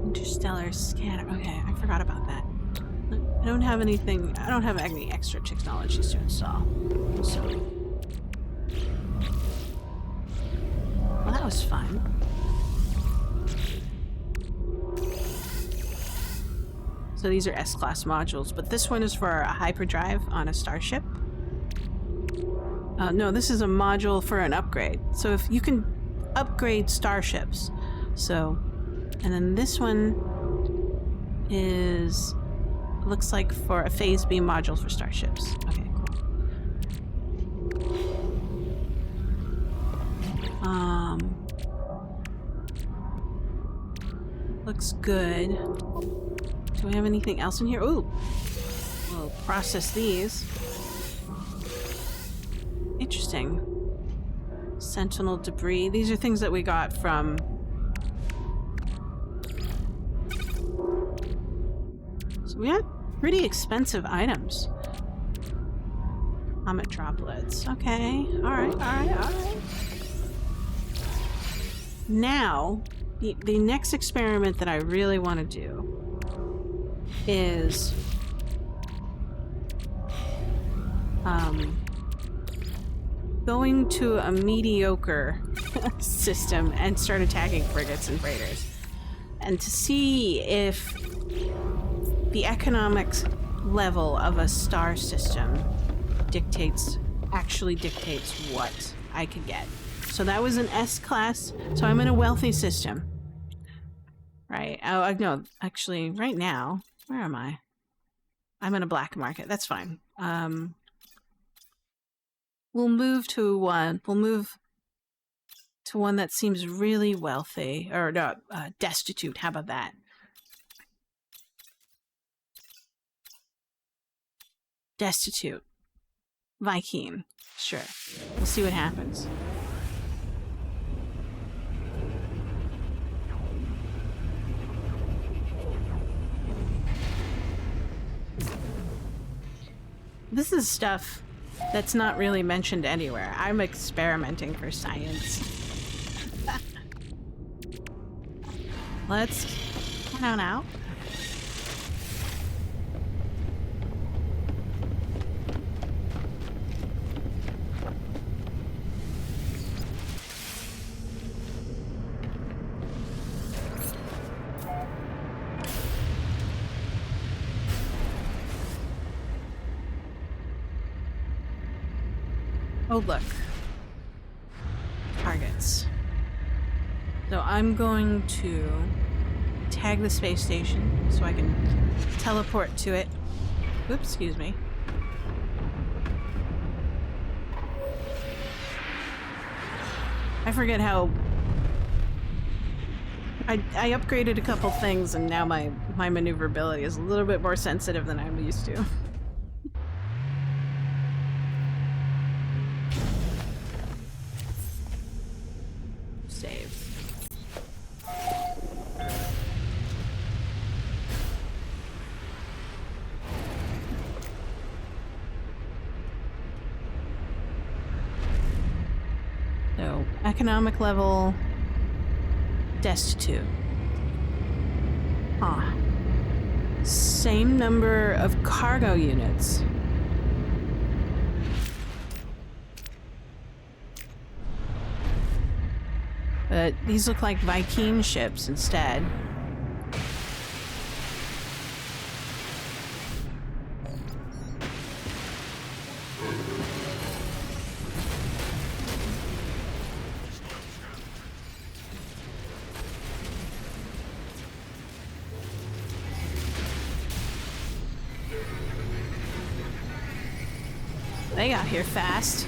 Interstellar scanner. Okay, I forgot about that. I don't have anything. I don't have any extra technologies to install. So, well, that was fun. So these are S-class modules, but this one is for a hyperdrive on a starship. No, this is a module for an upgrade. So if you can upgrade starships. So, and then this one is, looks like for a phase B module for starships. Okay, cool. Looks good. Do we have anything else in here? Ooh, we'll process these. Interesting. Sentinel debris. These are things that we got from... So we had pretty expensive items. Comet droplets. Okay. Alright, alright, alright. Now, the next experiment that I really want to do is... going to a mediocre system and start attacking frigates and freighters. And to see if the economics level of a star system actually dictates what I could get. So that was an S-class, so I'm in a wealthy system. Right, oh, no, actually, right now, where am I? I'm in a black market, that's fine. We'll move to one that seems really wealthy, or no, destitute, how about that? Destitute. Viking. Sure. We'll see what happens. This is stuff that's not really mentioned anywhere. I'm experimenting for science. Let's head on out. Oh, look. Targets. So I'm going to tag the space station so I can teleport to it. Oops, excuse me. I forget how... I upgraded a couple things and now my maneuverability is a little bit more sensitive than I'm used to. Economic level, destitute. Ah. Same number of cargo units. But these look like Viking ships instead. They got here fast.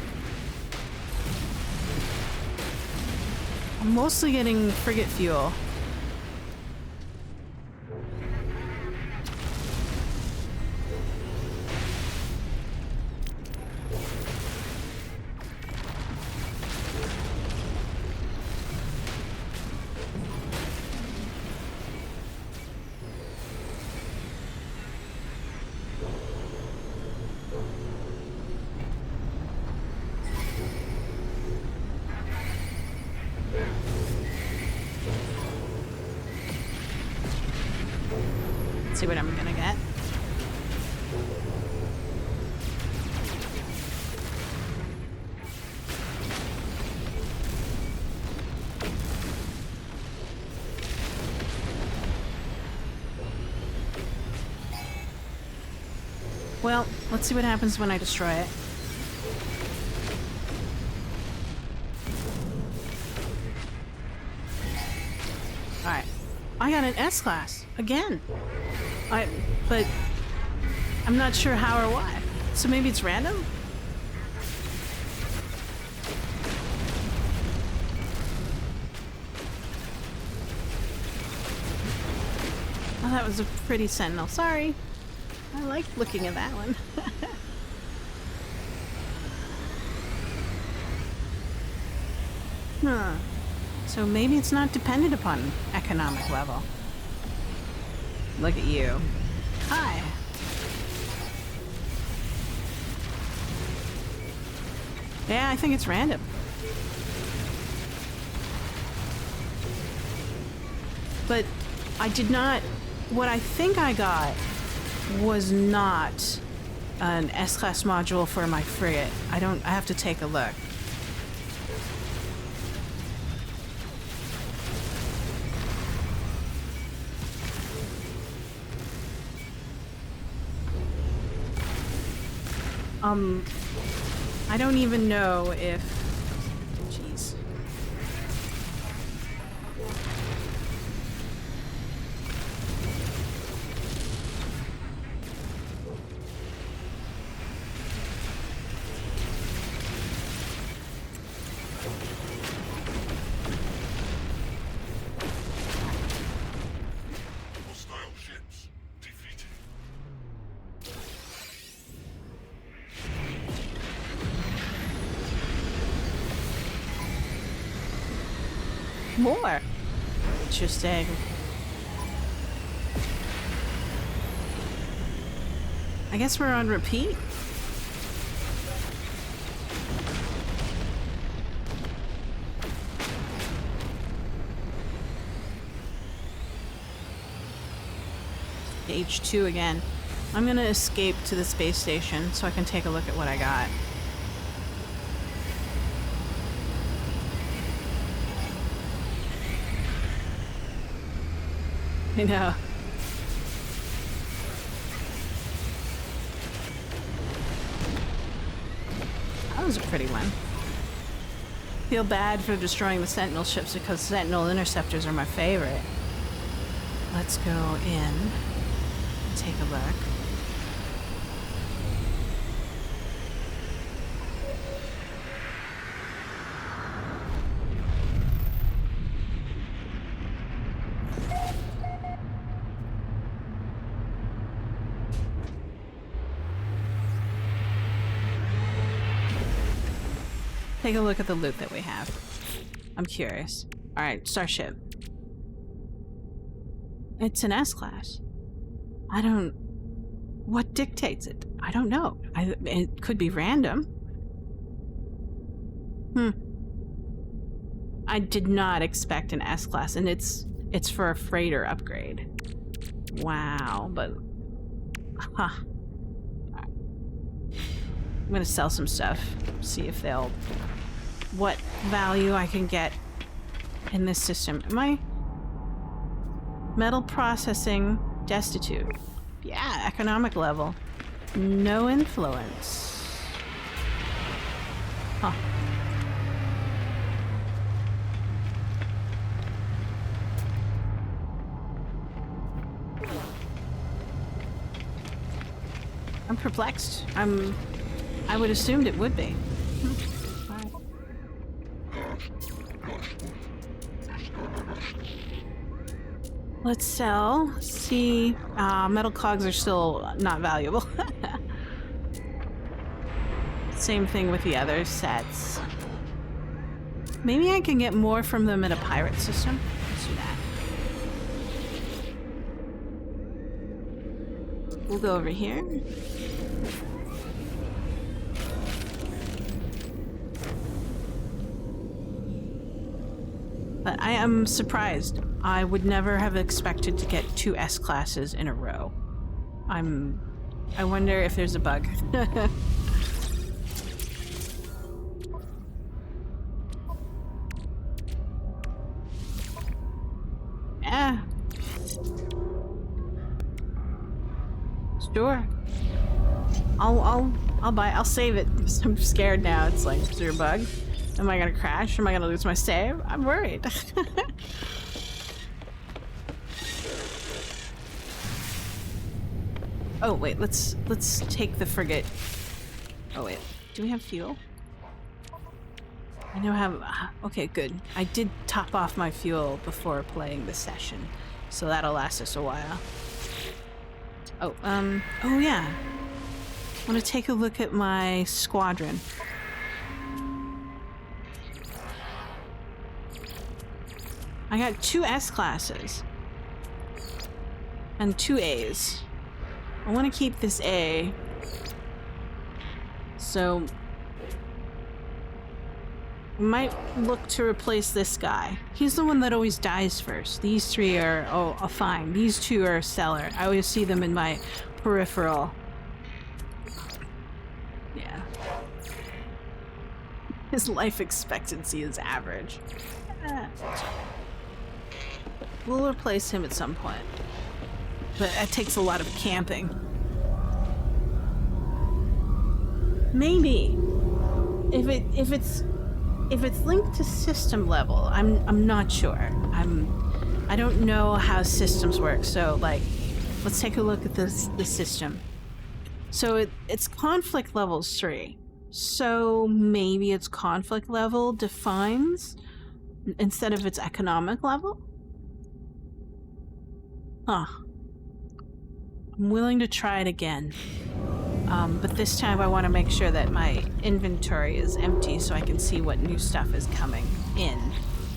I'm mostly getting frigate fuel. Let's see what I'm gonna get. Well, let's see what happens when I destroy it. Alright. I got an S-class. Again. But I'm not sure how or why. So maybe it's random? Oh, that was a pretty sentinel. Sorry. I like looking at that one. Huh. So maybe it's not dependent upon economic level. Look at you. Hi. Yeah, I think it's random. But I did not... What I think I got was not an S-class module for my frigate. I have to take a look. I don't even know if... Jeez. Hostile ships defeated. More. Interesting. I guess we're on repeat. Stage 2 again. I'm gonna escape to the space station so I can take a look at what I got. I know. That was a pretty one. Feel bad for destroying the Sentinel ships because Sentinel interceptors are my favorite. Let's go in and take a look. Take a look at the loot that we have. I'm curious. Alright, Starship. It's an S-class. I don't... What dictates it? I don't know. It could be random. I did not expect an S-class, and it's for a freighter upgrade. Wow, but... Huh. I'm gonna sell some stuff. See if they'll... What value I can get in this system. Am I... Metal processing destitute. Yeah, economic level. No influence. Huh. I'm perplexed. I would assumed it would be. Let's sell. See, metal cogs are still not valuable. Same thing with the other sets. Maybe I can get more from them in a pirate system. Let's do that. We'll go over here. But I am surprised. I would never have expected to get 2 S classes in a row. I wonder if there's a bug. Yeah. Sure. I'll buy. I'll save it. I'm scared now. It's like, is there a bug? Am I gonna crash? Am I gonna lose my save? I'm worried. Oh wait, let's take the frigate. Oh wait, do we have fuel? I now have. Okay, good. I did top off my fuel before playing the session, so that'll last us a while. Oh, oh yeah. I want to take a look at my squadron. I got 2 S classes and 2 A's. I want to keep this A, so I might look to replace this guy. He's the one that always dies first. These 3 are fine. These 2 are stellar. I always see them in my peripheral. Yeah. His life expectancy is average. We'll replace him at some point. But that takes a lot of camping. Maybe. If it's linked to system level, I'm not sure. I don't know how systems work, so like let's take a look at the system. So it's conflict levels 3. So maybe its conflict level defines instead of its economic level? Huh. I'm willing to try it again. But this time I want to make sure that my inventory is empty so I can see what new stuff is coming in.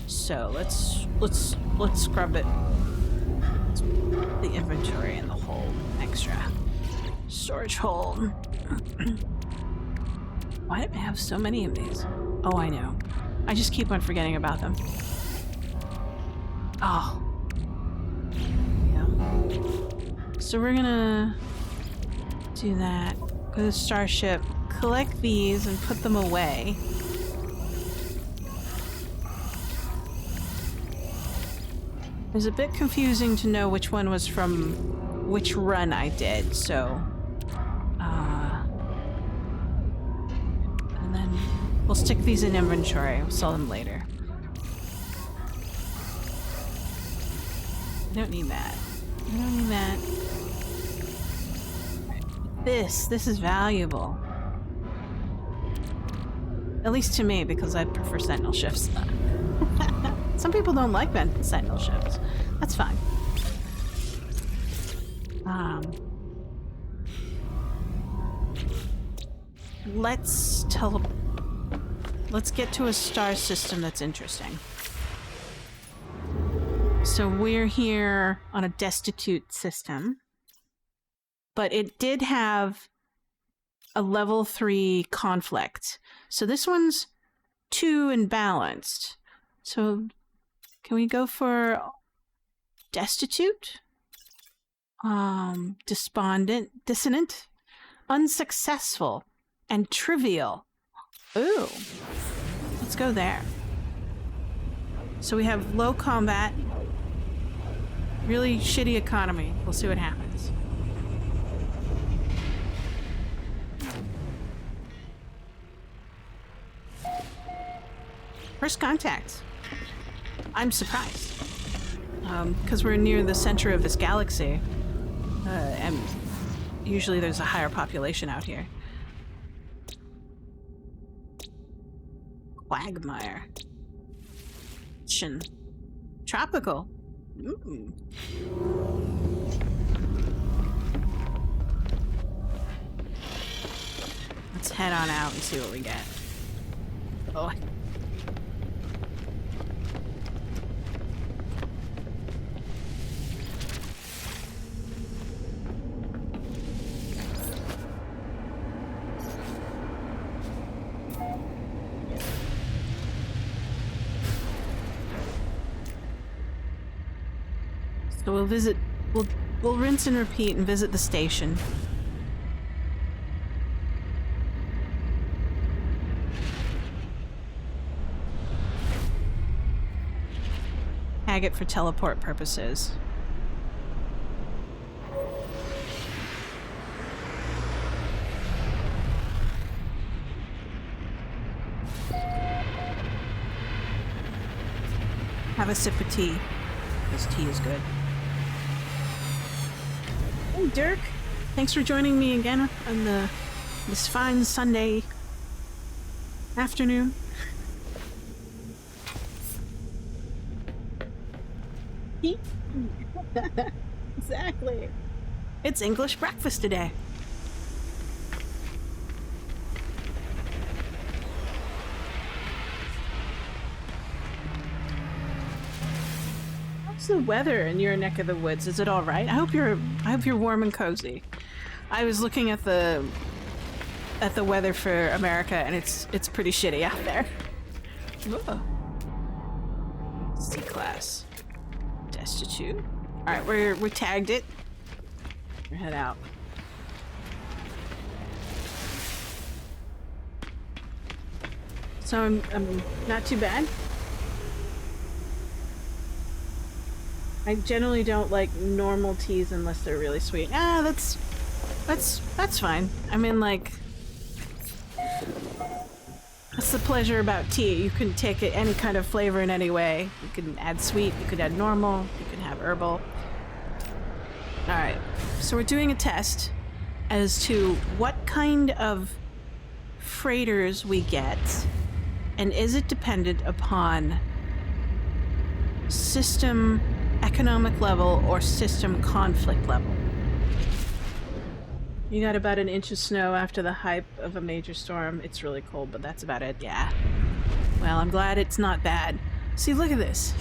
So let's scrub it. The inventory and the hold extra. Storage hold. Why do I have so many of these? Oh, I know. I just keep on forgetting about them. Oh. Yeah. So we're gonna do that. Go to the starship, collect these, and put them away. It was a bit confusing to know which one was from which run I did, so... and then we'll stick these in inventory. We'll sell them later. I don't need that. I don't need that. This is valuable. At least to me, because I prefer sentinel shifts. Some people don't like sentinel shifts. That's fine. Let's get to a star system that's interesting. So we're here on a destitute system. But it did have a level 3 conflict. So this one's 2 and balanced. So can we go for destitute? Despondent, dissonant, unsuccessful, and trivial. Ooh. Let's go there. So we have low combat, really shitty economy. We'll see what happens. First contact. I'm surprised. Because we're near the center of this galaxy. And usually there's a higher population out here. Quagmire. Tropical. Ooh. Let's head on out and see what we get. Oh. So we'll rinse and repeat and visit the station. Tag it for teleport purposes. Have a sip of tea, because tea is good. Hey Dirk, thanks for joining me again on this fine Sunday afternoon. Exactly. It's English breakfast today. How's the weather in your neck of the woods? Is it all right? I hope you're warm and cozy. I was looking at the weather for America, and it's pretty shitty out there. Whoa. C-class. Destitute. Alright, we're tagged it. We're head out. So I'm not too bad. I generally don't like normal teas unless they're really sweet. Ah, that's fine. I mean, like, that's the pleasure about tea. You can take it any kind of flavor in any way. You can add sweet, you could add normal, you can have herbal. Alright, so we're doing a test as to what kind of freighters we get, and is it dependent upon system economic level or system conflict level. You got about an inch of snow after the hype of a major storm. It's really cold, but that's about it. Yeah. Well, I'm glad it's not bad. See, look at this.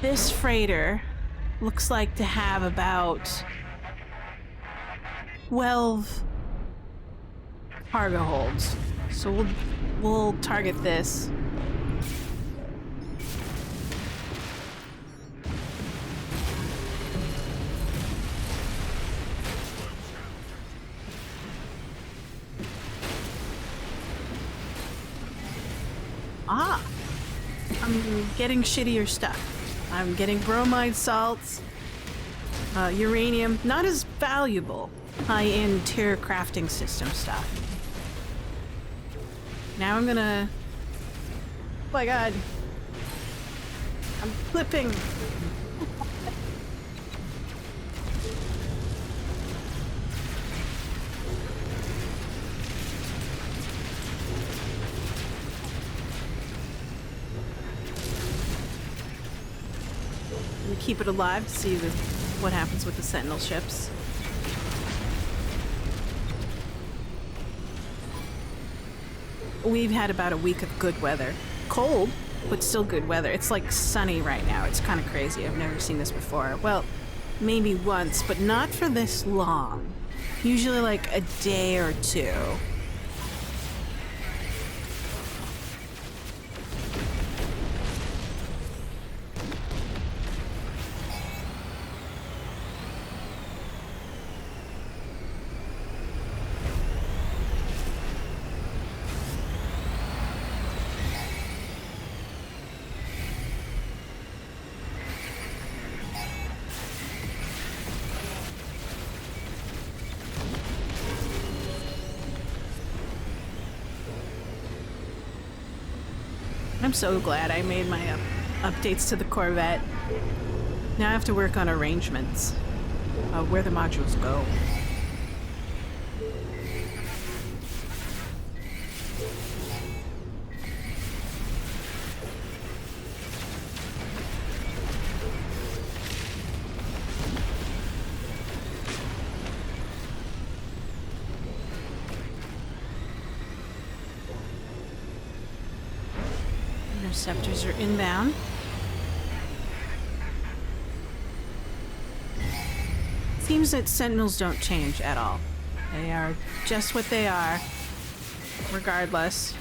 This freighter looks like to have about 12 cargo holds. So we'll target this. Ah, I'm getting shittier stuff. I'm getting bromide salts, uranium, not as valuable, high-end tier crafting system stuff. Now I'm gonna... Oh my god. I'm flipping. Keep it alive to see what happens with the Sentinel ships. We've had about a week of good weather. Cold, but still good weather. It's like sunny right now. It's kind of crazy. I've never seen this before. Well, maybe once, but not for this long. Usually like a day or two. I'm so glad I made my updates to the Corvette. Now I have to work on arrangements of where the modules go. Interceptors are inbound. Seems that Sentinels don't change at all. They are just what they are, regardless.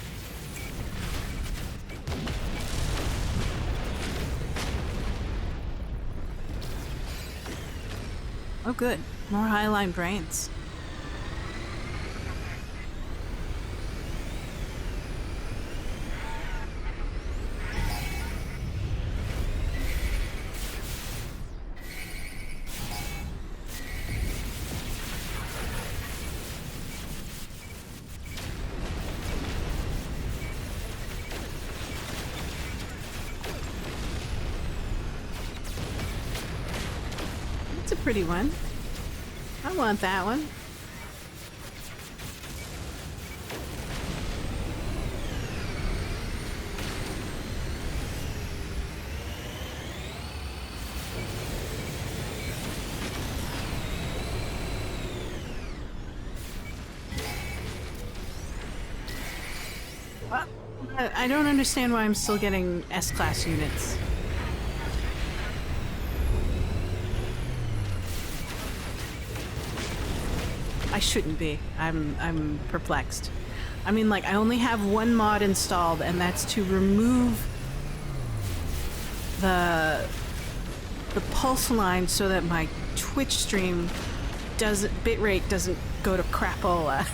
Oh good, more Highline brains. That's a pretty one. I want that one. I don't understand why I'm still getting S-class units. I shouldn't be. I'm perplexed. I mean, like, I only have one mod installed, and that's to remove the pulse line so that my Twitch stream bitrate doesn't go to crapola.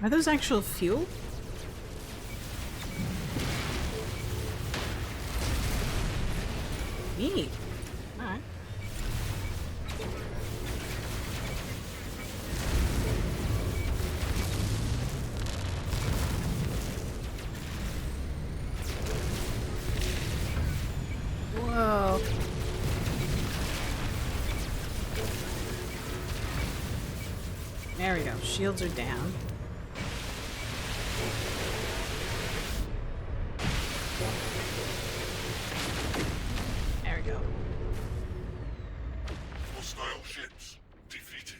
Are those actual fuel? Neat. Alright. Whoa. There we go. Shields are down. There we go. Hostile ships defeated.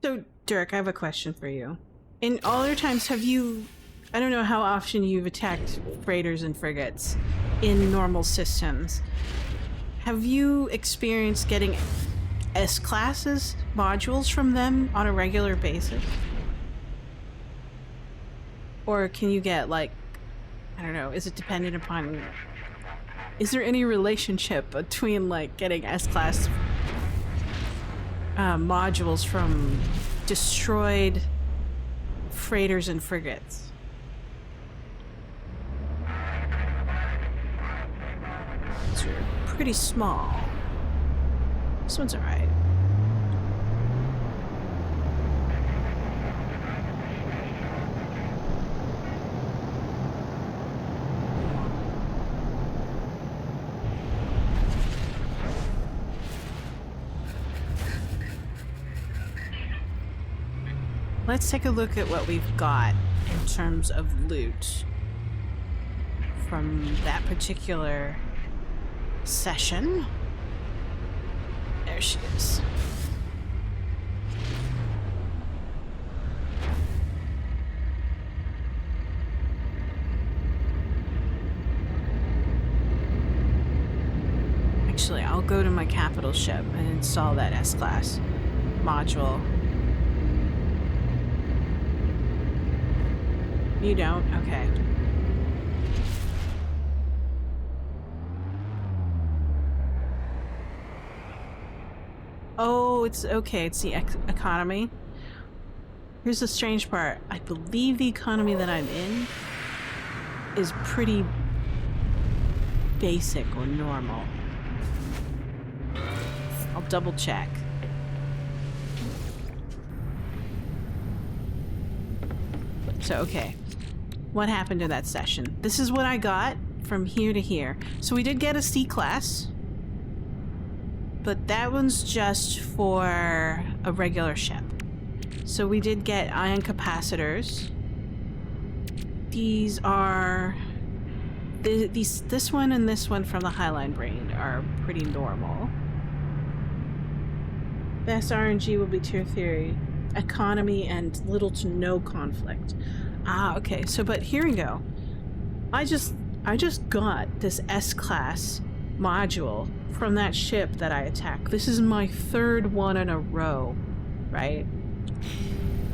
So, Dirk, I have a question for you. In all your times, have you... I don't know how often you've attacked freighters and frigates in normal systems. Have you experienced getting S-classes modules from them on a regular basis? Or can you get, like... I don't know, is it dependent upon... Is there any relationship between, like, getting S-class modules from destroyed freighters and frigates? These are pretty small. This one's alright. Let's take a look at what we've got in terms of loot from that particular session. There she is. Actually, I'll go to my capital ship and install that S-Class module. You don't? Okay. Oh, it's okay. It's the economy. Here's the strange part. I believe the economy that I'm in is pretty basic or normal. I'll double check. So, okay. What happened to that session? This is what I got from here to here. So we did get a C-Class. But that one's just for a regular ship. So we did get ion capacitors. These are... This one and this one from the Highline Brain are pretty normal. Best RNG will be tier theory, economy, and little to no conflict. Ah, okay. So, but here we go. I just got this S-Class module from that ship that I attacked. This is my third one in a row, right?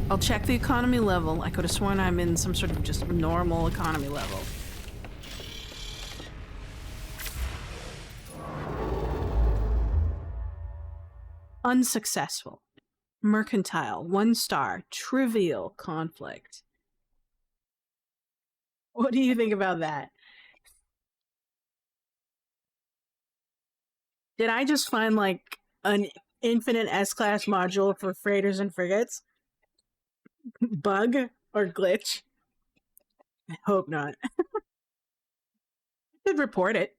I'll check the economy level. I could have sworn I'm in some sort of just normal economy level. Unsuccessful. Mercantile. 1 star. Trivial conflict. What do you think about that? Did I just find like an infinite S-Class module for freighters and frigates? Bug or glitch? I hope not. I did report it.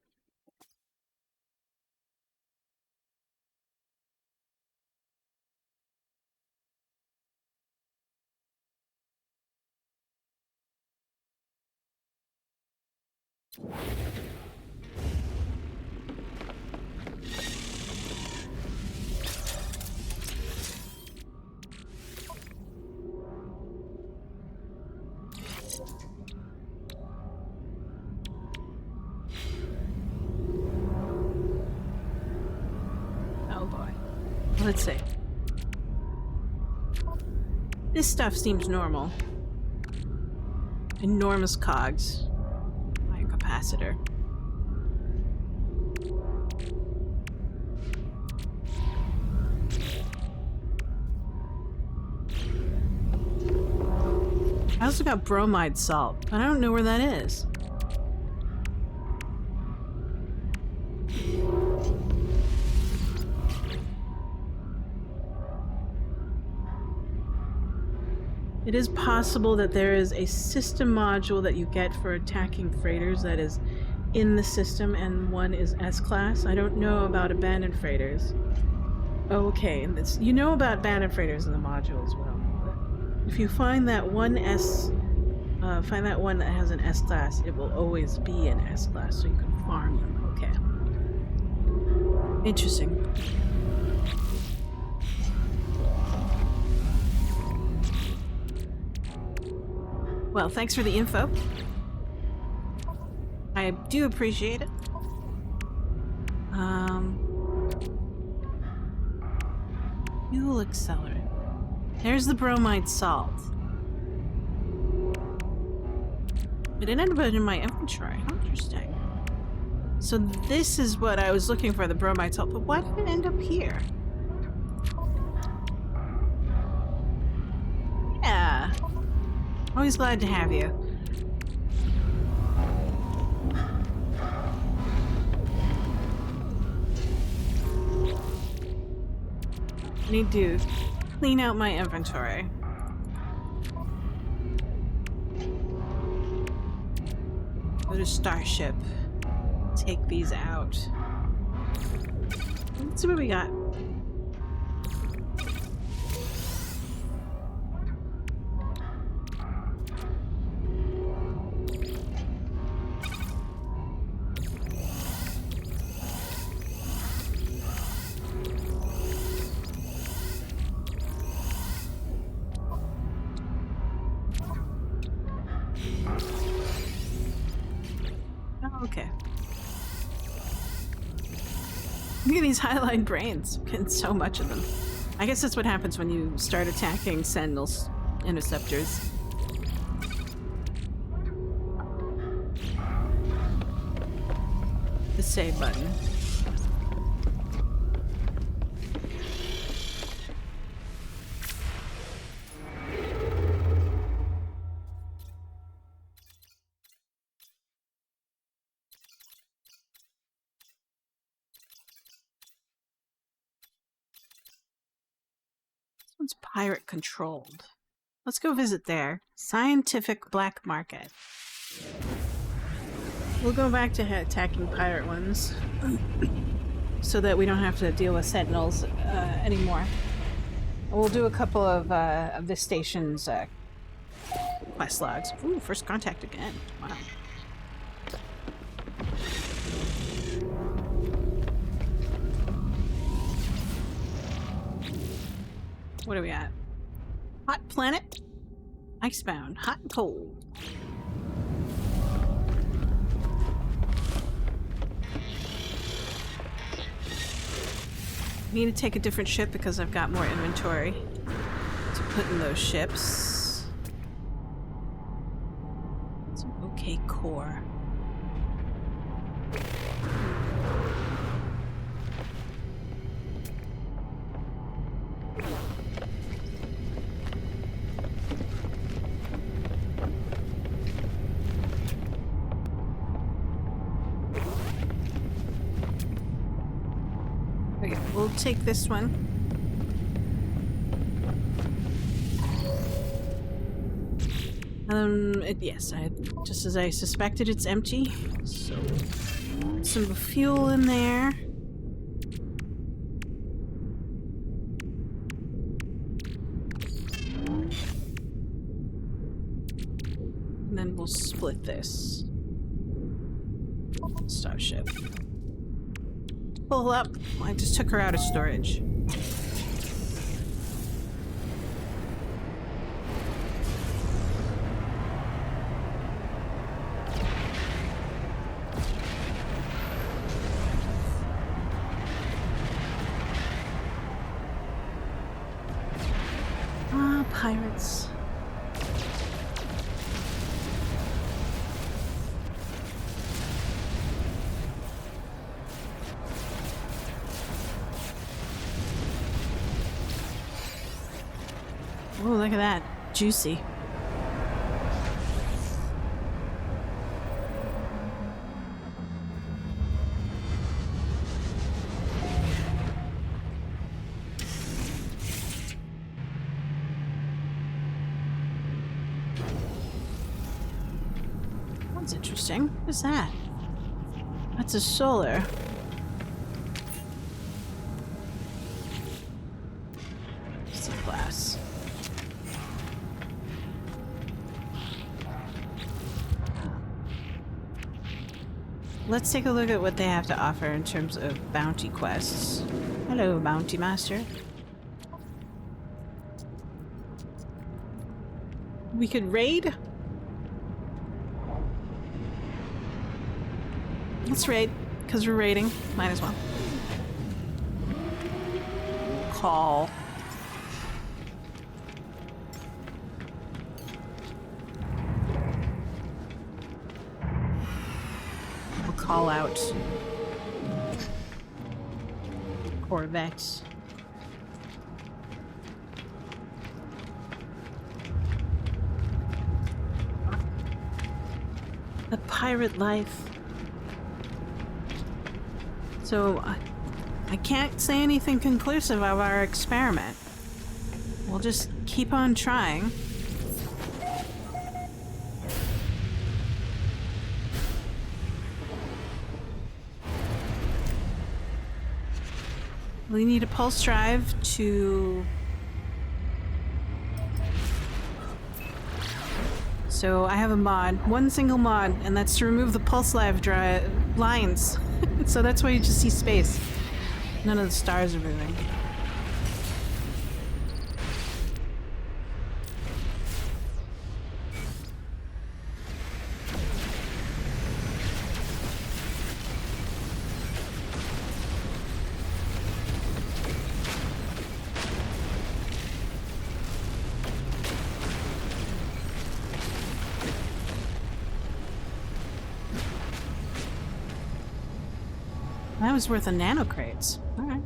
Oh boy. Let's see. This stuff seems normal. Enormous cogs. My capacitor. I also got bromide salt, but I don't know where that is. It is possible that there is a system module that you get for attacking freighters that is in the system, and one is S-Class. I don't know about abandoned freighters. Okay, and this, you know about abandoned freighters in the module as well. If you find that one that has an S-Class, it will always be an S-Class, so you can farm them. Okay. Interesting. Well, thanks for the info. I do appreciate it. Fuel accelerant. There's the bromide salt. It ended up in my inventory. How interesting. So this is what I was looking for, the bromide salt, but why did it end up here? Yeah. Always glad to have you. I need to clean out my inventory. Go to Starship. Take these out. Let's see what we got. Okay. Look at these highlight brains. I'm getting so much of them. I guess that's what happens when you start attacking Sentinels, interceptors. The save button. This one's pirate controlled. Let's go visit there. Scientific black market. We'll go back to attacking pirate ones so that we don't have to deal with sentinels anymore. We'll do a couple of the station's quest logs. Ooh, first contact again. Wow. What are we at? Hot planet? Icebound. Hot and cold. Need to take a different ship because I've got more inventory to put in those ships. Some okay core. Okay, we'll take this one. Yes, just as I suspected, it's empty. So, some fuel in there. And then we'll split this. Starship. Pull up. I just took her out of storage. Ah, pirates. Oh, look at that. Juicy. That's interesting. What is that? That's a solar. Some glass. Let's take a look at what they have to offer in terms of bounty quests. Hello, Bounty Master. We could raid? Let's raid, because we're raiding. Might as well. Call. We'll call out Corvettes. The pirate life. So, I can't say anything conclusive of our experiment. We'll just keep on trying. We need a pulse drive to... So I have a mod, one single mod, and that's to remove the pulse live lines. So that's why you just see space. None of the stars are moving. That was worth a nano crates. Alright.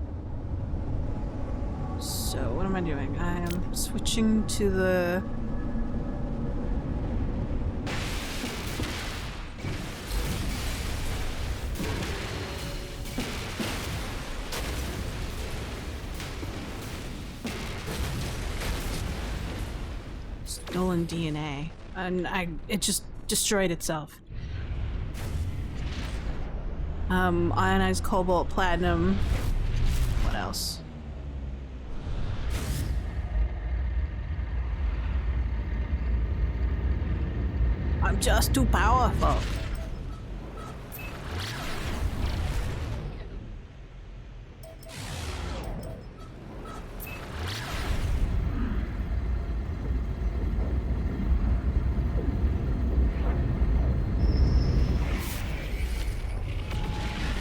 So, what am I doing? I am switching to the... stolen DNA. And it just destroyed itself. Ionized cobalt, platinum. What else? I'm just too powerful.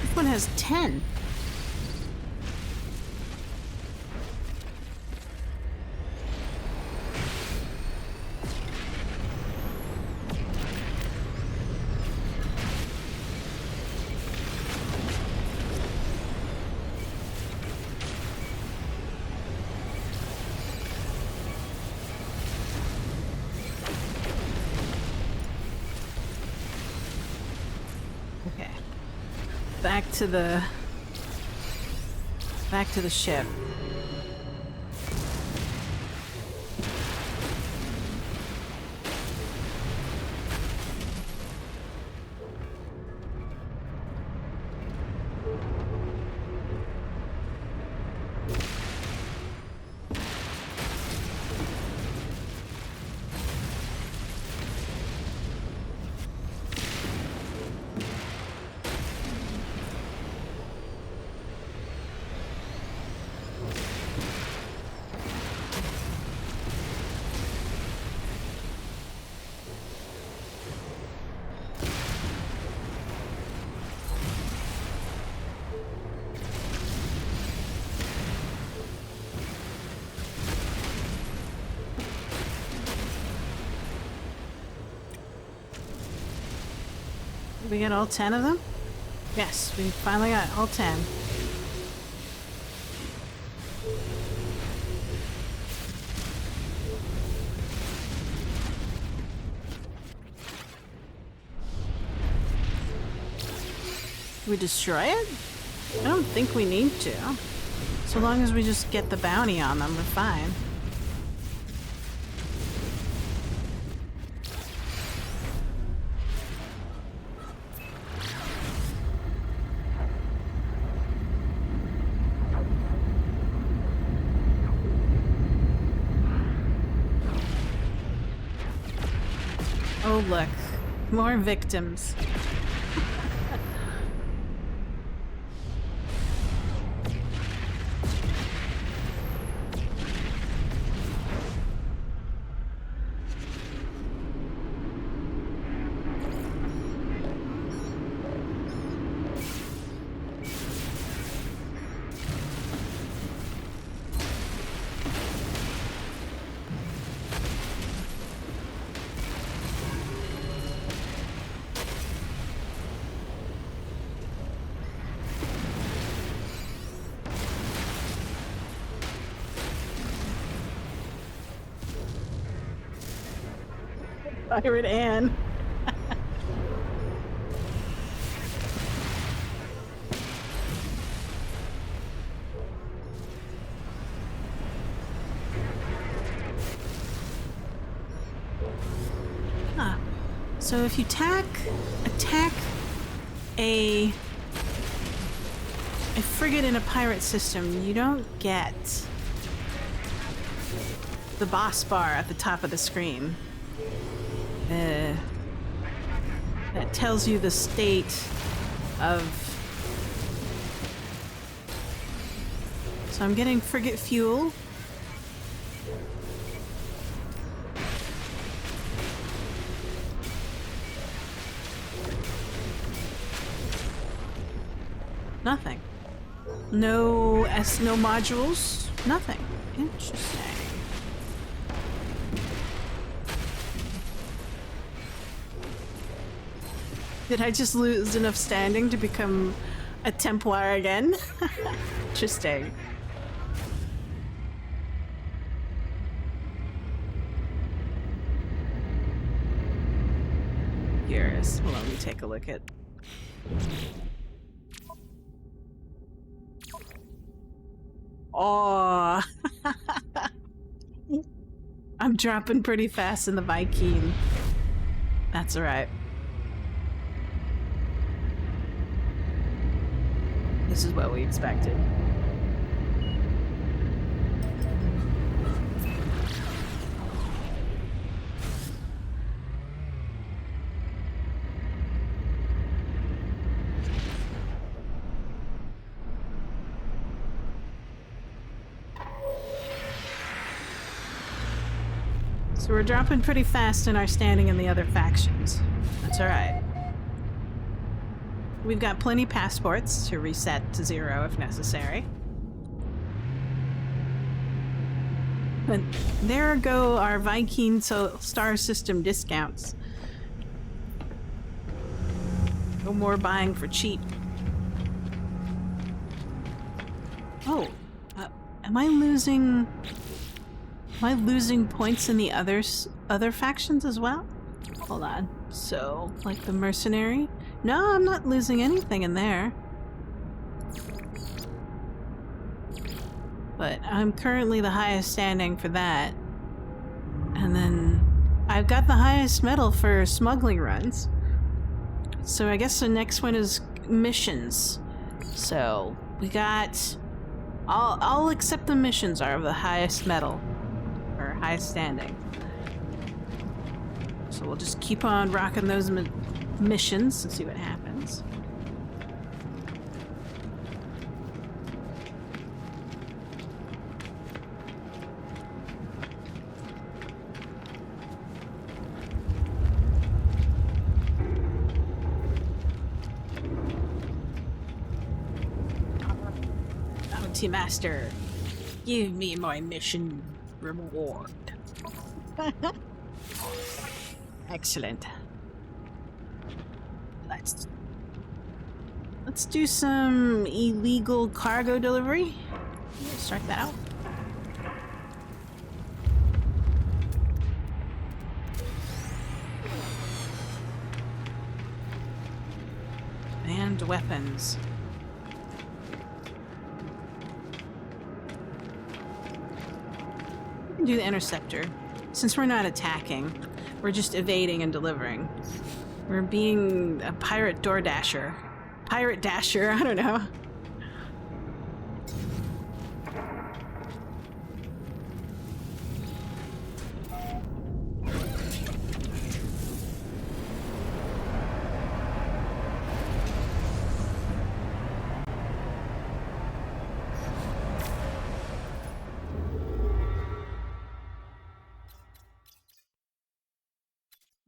This one has 10. Okay. Back to the ship. We get all 10 of them? Yes, we finally got all 10. We destroy it? I don't think we need to. So long as we just get the bounty on them, we're fine. Oh look, more victims. Pirate Anne. Huh. So if you attack a frigate in a pirate system, you don't get the boss bar at the top of the screen. That tells you the state of... So I'm getting frigate fuel. Nothing. No modules. Nothing. Interesting. Did I just lose enough standing to become A Templar again? Interesting. Curious. Well, let me take a look at. Oh, I'm dropping pretty fast in the Viking. That's alright. This is what we expected. So we're dropping pretty fast in our standing in the other factions. That's alright. We've got plenty passports to reset to 0 if necessary. But there go our Viking star system discounts. No more buying for cheap. Oh, am I losing points in the other factions as well? Hold on. So, like the mercenary? No, I'm not losing anything in there. But I'm currently the highest standing for that. And then I've got the highest medal for smuggling runs. So I guess the next one is missions. So we got... I'll accept the missions are of the highest medal. Or highest standing. So we'll just keep on rocking those missions and see what happens. Bounty Master, give me my mission reward. Excellent. Let's do some illegal cargo delivery. Start that out. And weapons. We can do the interceptor. Since we're not attacking, we're just evading and delivering. We're being a pirate door dasher. Pirate dasher, I don't know.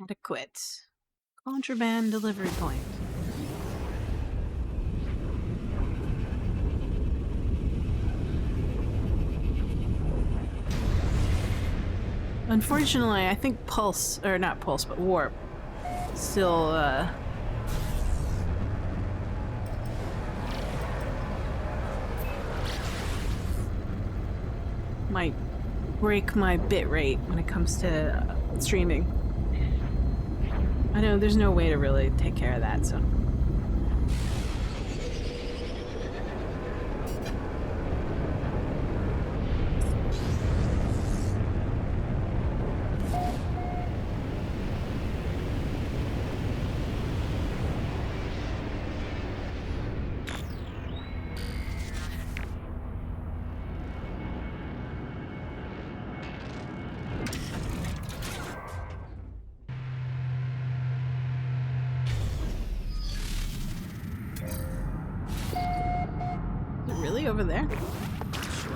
Adequate. Contraband delivery point. Unfortunately, I think Pulse, or not Pulse, but Warp, still, might break my bit rate when it comes to streaming. I know there's no way to really take care of that, so. Really? Over there? Sure.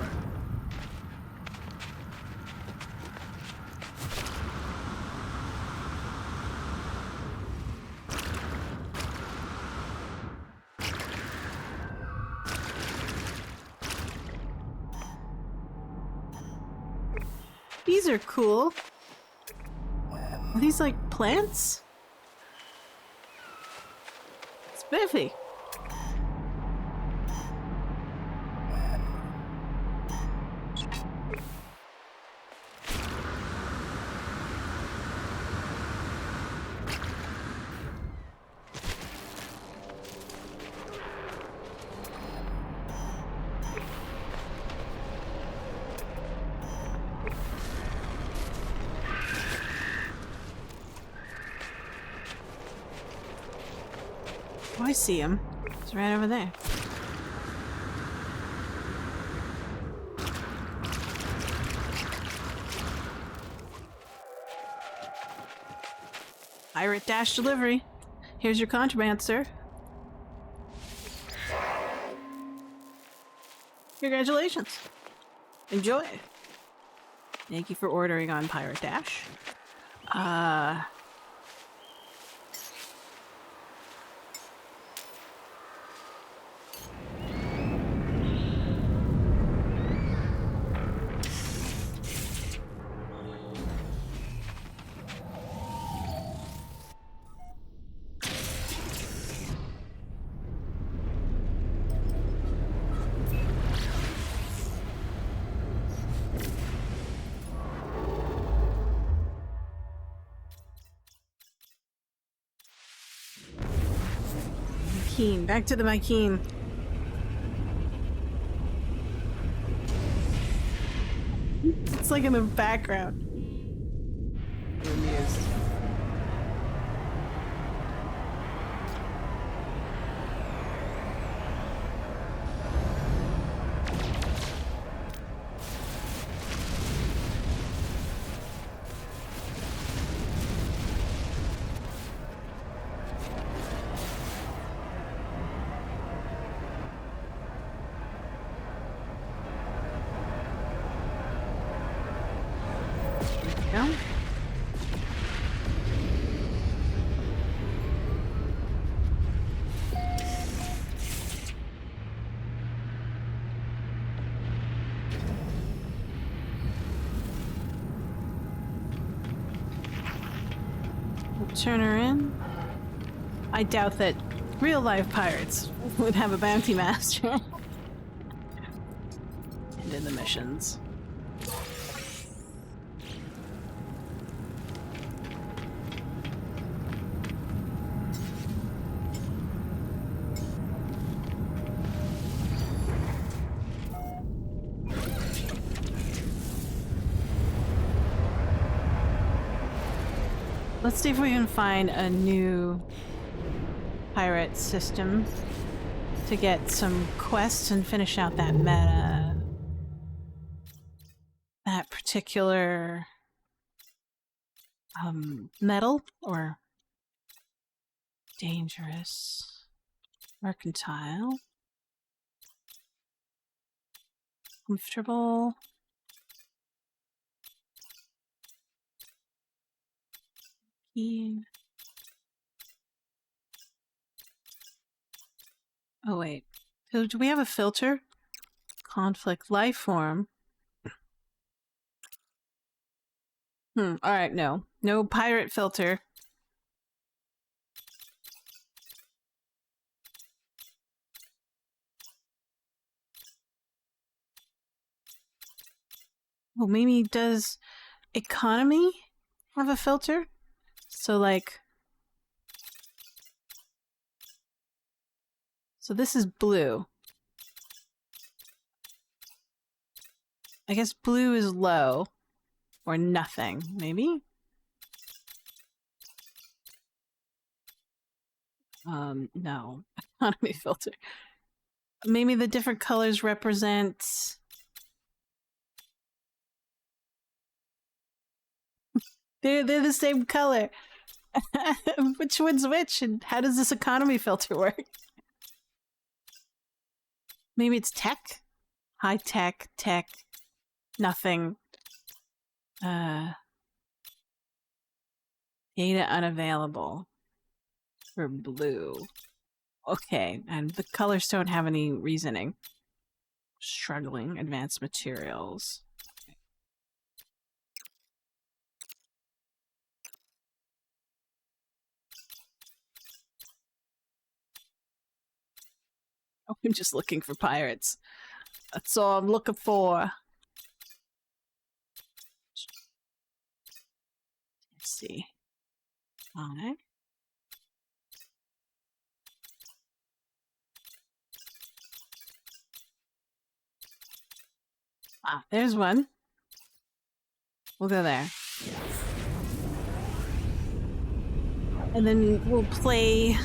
These are cool. Are these like plants? Spiffy. Oh, I see him. He's right over there. Pirate Dash delivery. Here's your contraband, sir. Congratulations. Enjoy. Thank you for ordering on Pirate Dash. Keen. Back to the Mykeen. It's like in the background. I'm amused. No? We'll turn her in. I doubt that real-life pirates would have a bounty master. And in the missions. Let's see if we can find a new pirate system to get some quests and finish out that meta. That particular metal or dangerous, mercantile, comfortable. Keen. Oh wait, so do we have a filter? Conflict life form. Alright, no. No pirate filter. Well, maybe does economy have a filter? So like... So this is blue. I guess blue is low. Or nothing, maybe? No. Economy filter. Maybe the different colors represent... They're the same color. Which one's which? And how does this economy filter work? Maybe it's tech? High tech, tech, nothing. Data unavailable for blue. Okay, and the colors don't have any reasoning. Struggling, advanced materials. Oh, I'm just looking for pirates. That's all I'm looking for. Let's see. Alright. Ah, there's one. We'll go there. And then we'll play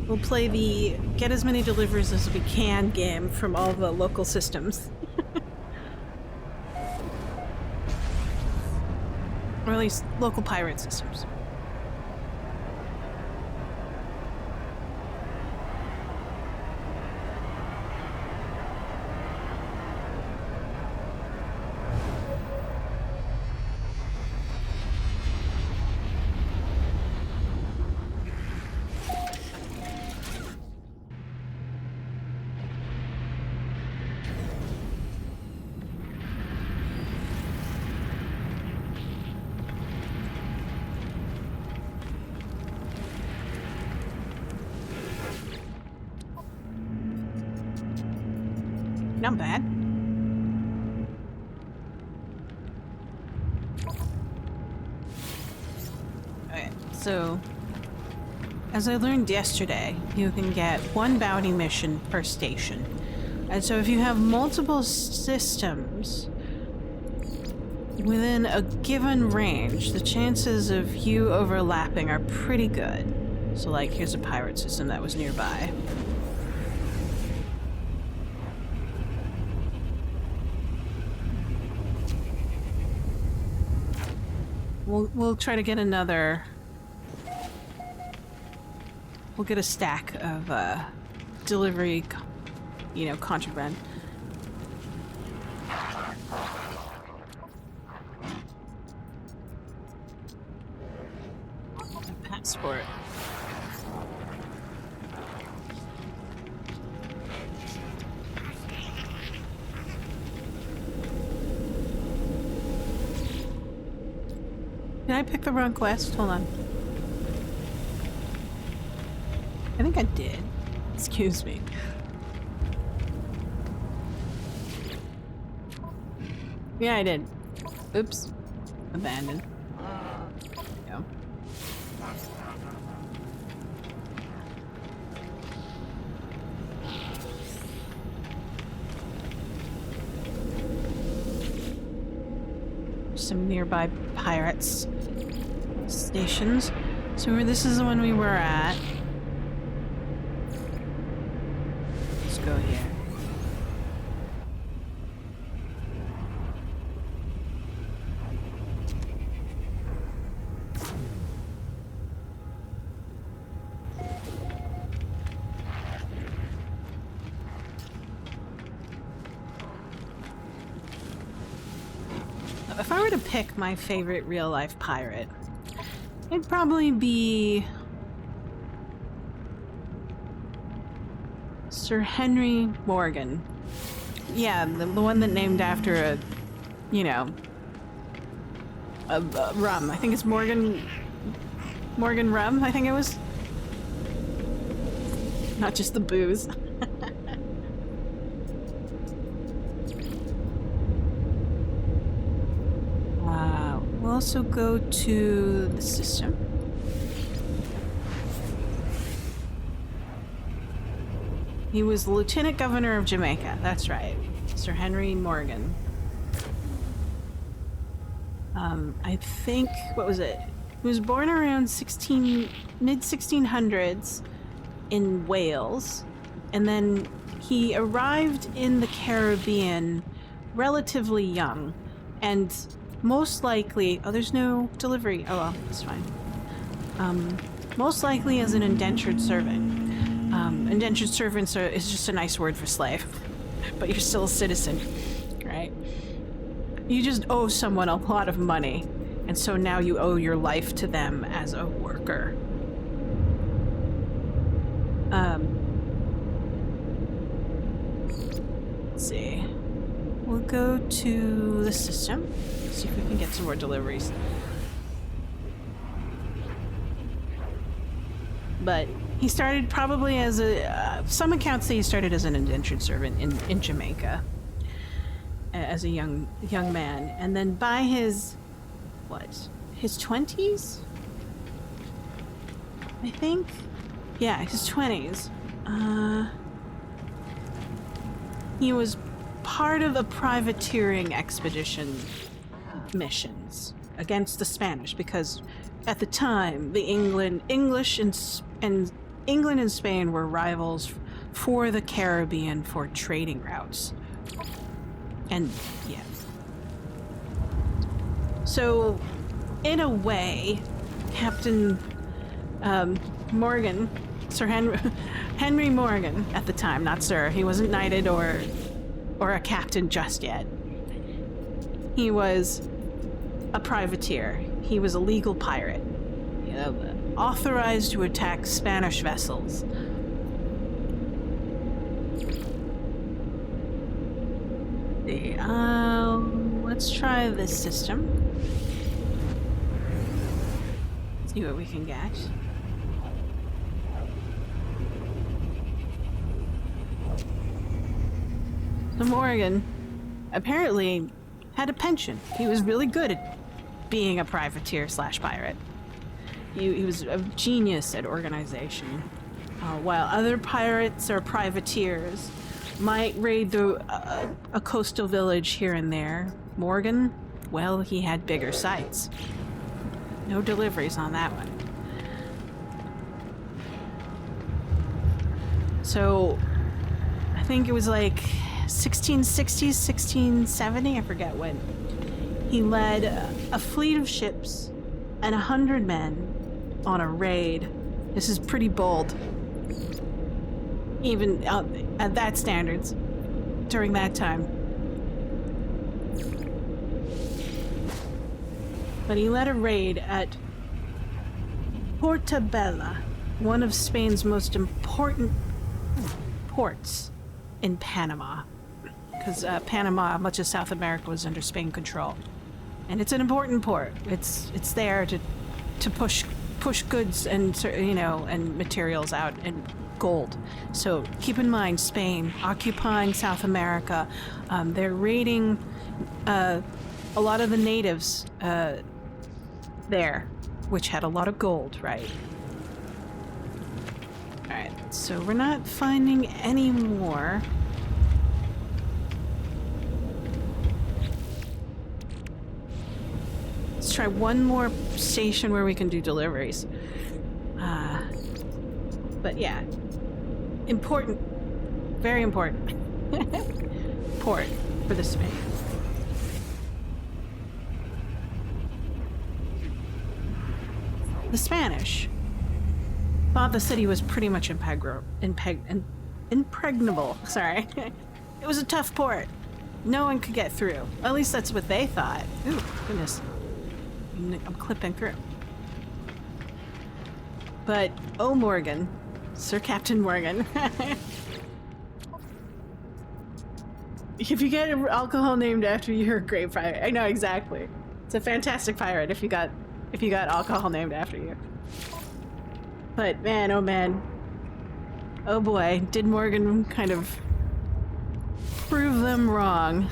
We'll play the get as many deliveries as we can game from all the local systems. Or at least local pirate systems. Not bad. Okay, so as I learned yesterday, you can get one bounty mission per station. And so if you have multiple systems within a given range, the chances of you overlapping are pretty good. So like, here's a pirate system that was nearby. We'll try to get another... We'll get a stack of, delivery, you know, contraband. A passport. Did I pick the wrong quest? Hold on. I think I did. Excuse me. Yeah, I did. Oops. Abandoned. There we go. Some nearby pirates stations. So this is the one we were at. Let's go here. If I were to pick my favorite real-life pirate, it'd probably be Sir Henry Morgan. Yeah, the one that named after a, you know, a rum. I think it's Morgan Rum, I think it was. Not just the booze. We'll also go to the system. He was Lieutenant Governor of Jamaica. That's right. Sir Henry Morgan. I think, what was it? He was born around mid-1600s in Wales. And then he arrived in the Caribbean relatively young. And most likely... Oh, there's no delivery. Oh, well, that's fine. Most likely as an indentured servant. Indentured servants is just a nice word for slave. But you're still a citizen, right? You just owe someone a lot of money. And so now you owe your life to them as a worker. Let's see. We'll go to the system. See if we can get some more deliveries. But he started probably as a... some accounts say he started as an indentured servant in Jamaica. As a young man. And then by his... what? His 20s? I think? Yeah, his 20s. He was part of a privateering expedition missions against the Spanish, because at the time the English and England and Spain were rivals for the Caribbean for trading routes. And yeah. So, in a way, Captain Morgan, Sir Henry Morgan at the time, not Sir, he wasn't knighted or a captain just yet. He was a privateer. He was a legal pirate, authorized to attack Spanish vessels. Let's try this system. See what we can get. So Morgan apparently had a penchant. He was really good at being a privateer slash pirate. He was a genius at organization. While other pirates or privateers might raid a coastal village here and there, Morgan, well, he had bigger sights. No deliveries on that one. So, I think it was like 1660s, 1670, I forget when. He led a fleet of ships and 100 men on a raid. This is pretty bold. Even at that standards, during that time. But he led a raid at Portobello, one of Spain's most important ports in Panama. Because Panama, much of South America, was under Spain control. And it's an important port. It's there to push goods and, and materials out, and gold. So keep in mind, Spain occupying South America. They're raiding a lot of the natives there, which had a lot of gold, right? Alright, so we're not finding any more. Let's try one more station where we can do deliveries. But yeah. Important. Very important. Port for the Spain. The Spanish thought the city was pretty much impregnable. Sorry. It was a tough port. No one could get through. At least that's what they thought. Ooh, goodness. I'm clipping through. But, oh Morgan. Sir Captain Morgan. If you get an alcohol named after you, you're a great pirate. I know, exactly. It's a fantastic pirate if you got alcohol named after you. But man, oh man. Oh boy, did Morgan kind of prove them wrong.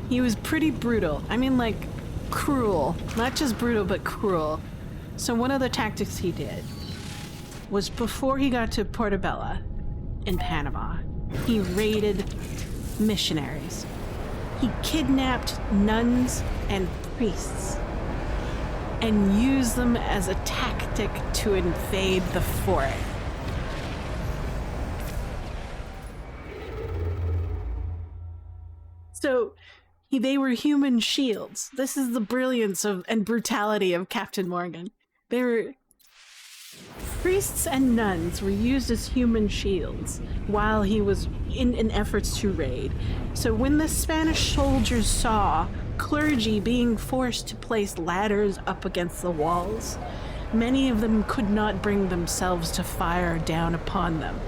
He was pretty brutal. I mean, like, cruel. Not just brutal, but cruel. So one of the tactics he did was, before he got to Portobello in Panama, he raided missionaries. He kidnapped nuns and priests and used them as a tactic to invade the fort. So they were human shields. This is the brilliance and brutality of Captain Morgan. Priests and nuns were used as human shields while he was in efforts to raid. So when the Spanish soldiers saw clergy being forced to place ladders up against the walls, many of them could not bring themselves to fire down upon them.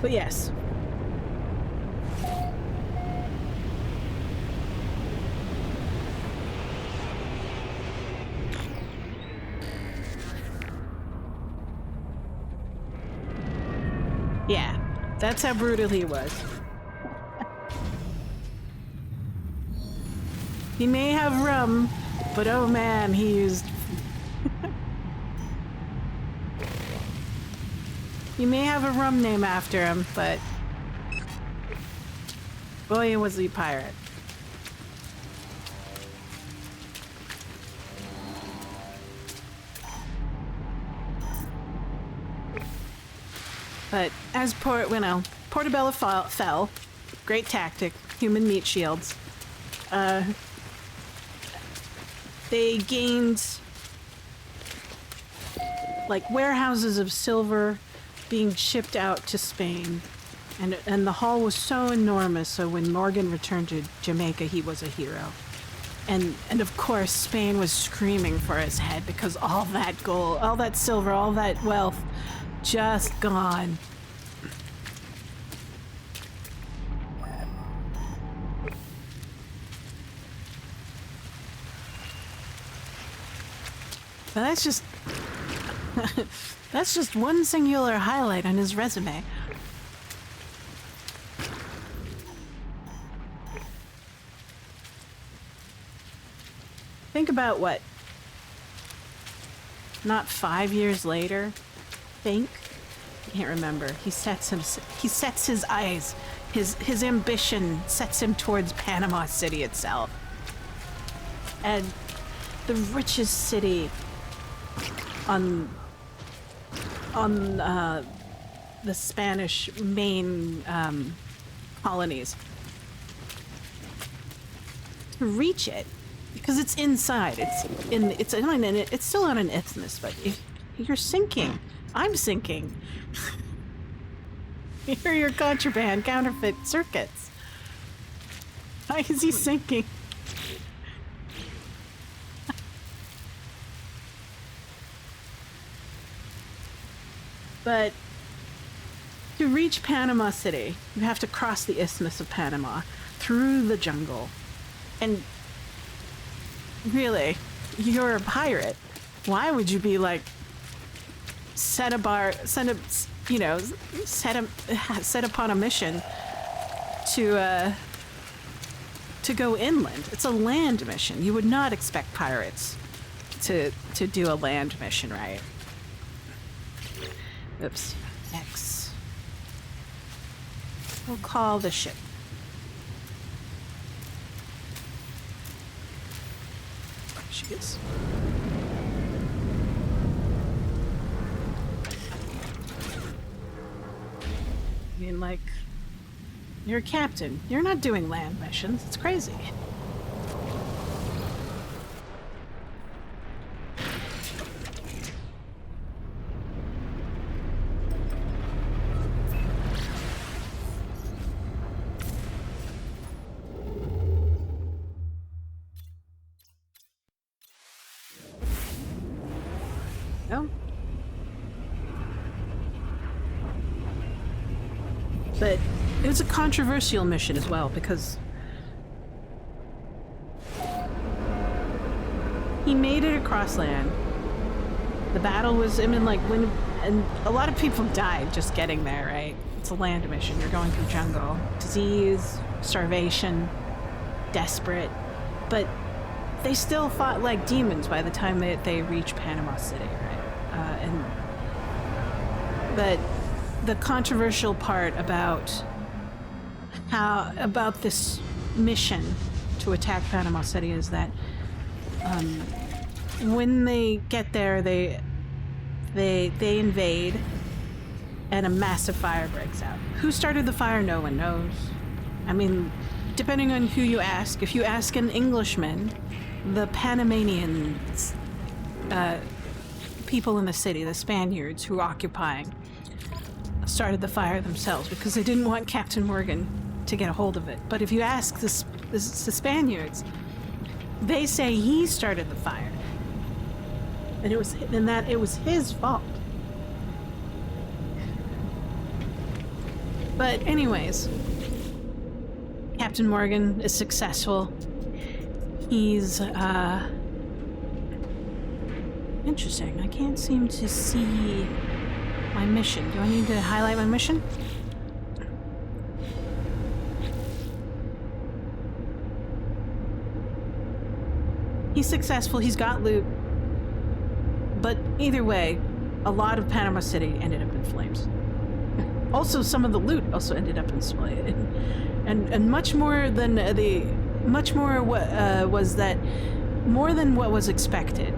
But yes. Yeah, that's how brutal he was. He may have rum, but oh man, he used... He may have a rum name after him, but... boy, was he a pirate. But as Portobello fell, great tactic, human meat shields. They gained like warehouses of silver being shipped out to Spain, and the haul was so enormous. So when Morgan returned to Jamaica, he was a hero. And of course, Spain was screaming for his head because all that gold, all that silver, all that wealth, just gone. But that's just one singular highlight on his resume. Think about what? Not 5 years later? Think? I can't remember. He sets his eyes, his ambition sets him towards Panama City itself. And the richest city on the Spanish main colonies. To reach it, because it's inside. It's still on an isthmus, but if you're sinking, I'm sinking. Here are your contraband, counterfeit circuits. Why is he sinking? But to reach Panama City, you have to cross the Isthmus of Panama through the jungle. And really, you're a pirate. Why would you be like set upon a mission to go inland? It's a land mission. You would not expect pirates to do a land mission, right? Oops. X. We'll call the ship. There she is. I mean, like, you're a captain. You're not doing land missions. It's crazy. No. But it was a controversial mission as well, because he made it across land. The battle was imminent, and a lot of people died just getting there, right? It's a land mission. You're going through jungle, disease, starvation, desperate, but they still fought like demons by the time they reached Panama City, right? But the controversial part about this mission to attack Panama City is that when they get there, they invade, and a massive fire breaks out. Who started the fire? No one knows. I mean, depending on who you ask, if you ask an Englishman, the Panamanians, people in the city, the Spaniards who were occupying, started the fire themselves because they didn't want Captain Morgan to get a hold of it. But if you ask the Spaniards, they say he started the fire, and it was his fault. But anyways, Captain Morgan is successful. He's interesting. I can't seem to see my my mission. Do I need to highlight my mission? He's successful, he's got loot. But either way, a lot of Panama City ended up in flames. Also, some of the loot also ended up in flames. And much more than was that more than what was expected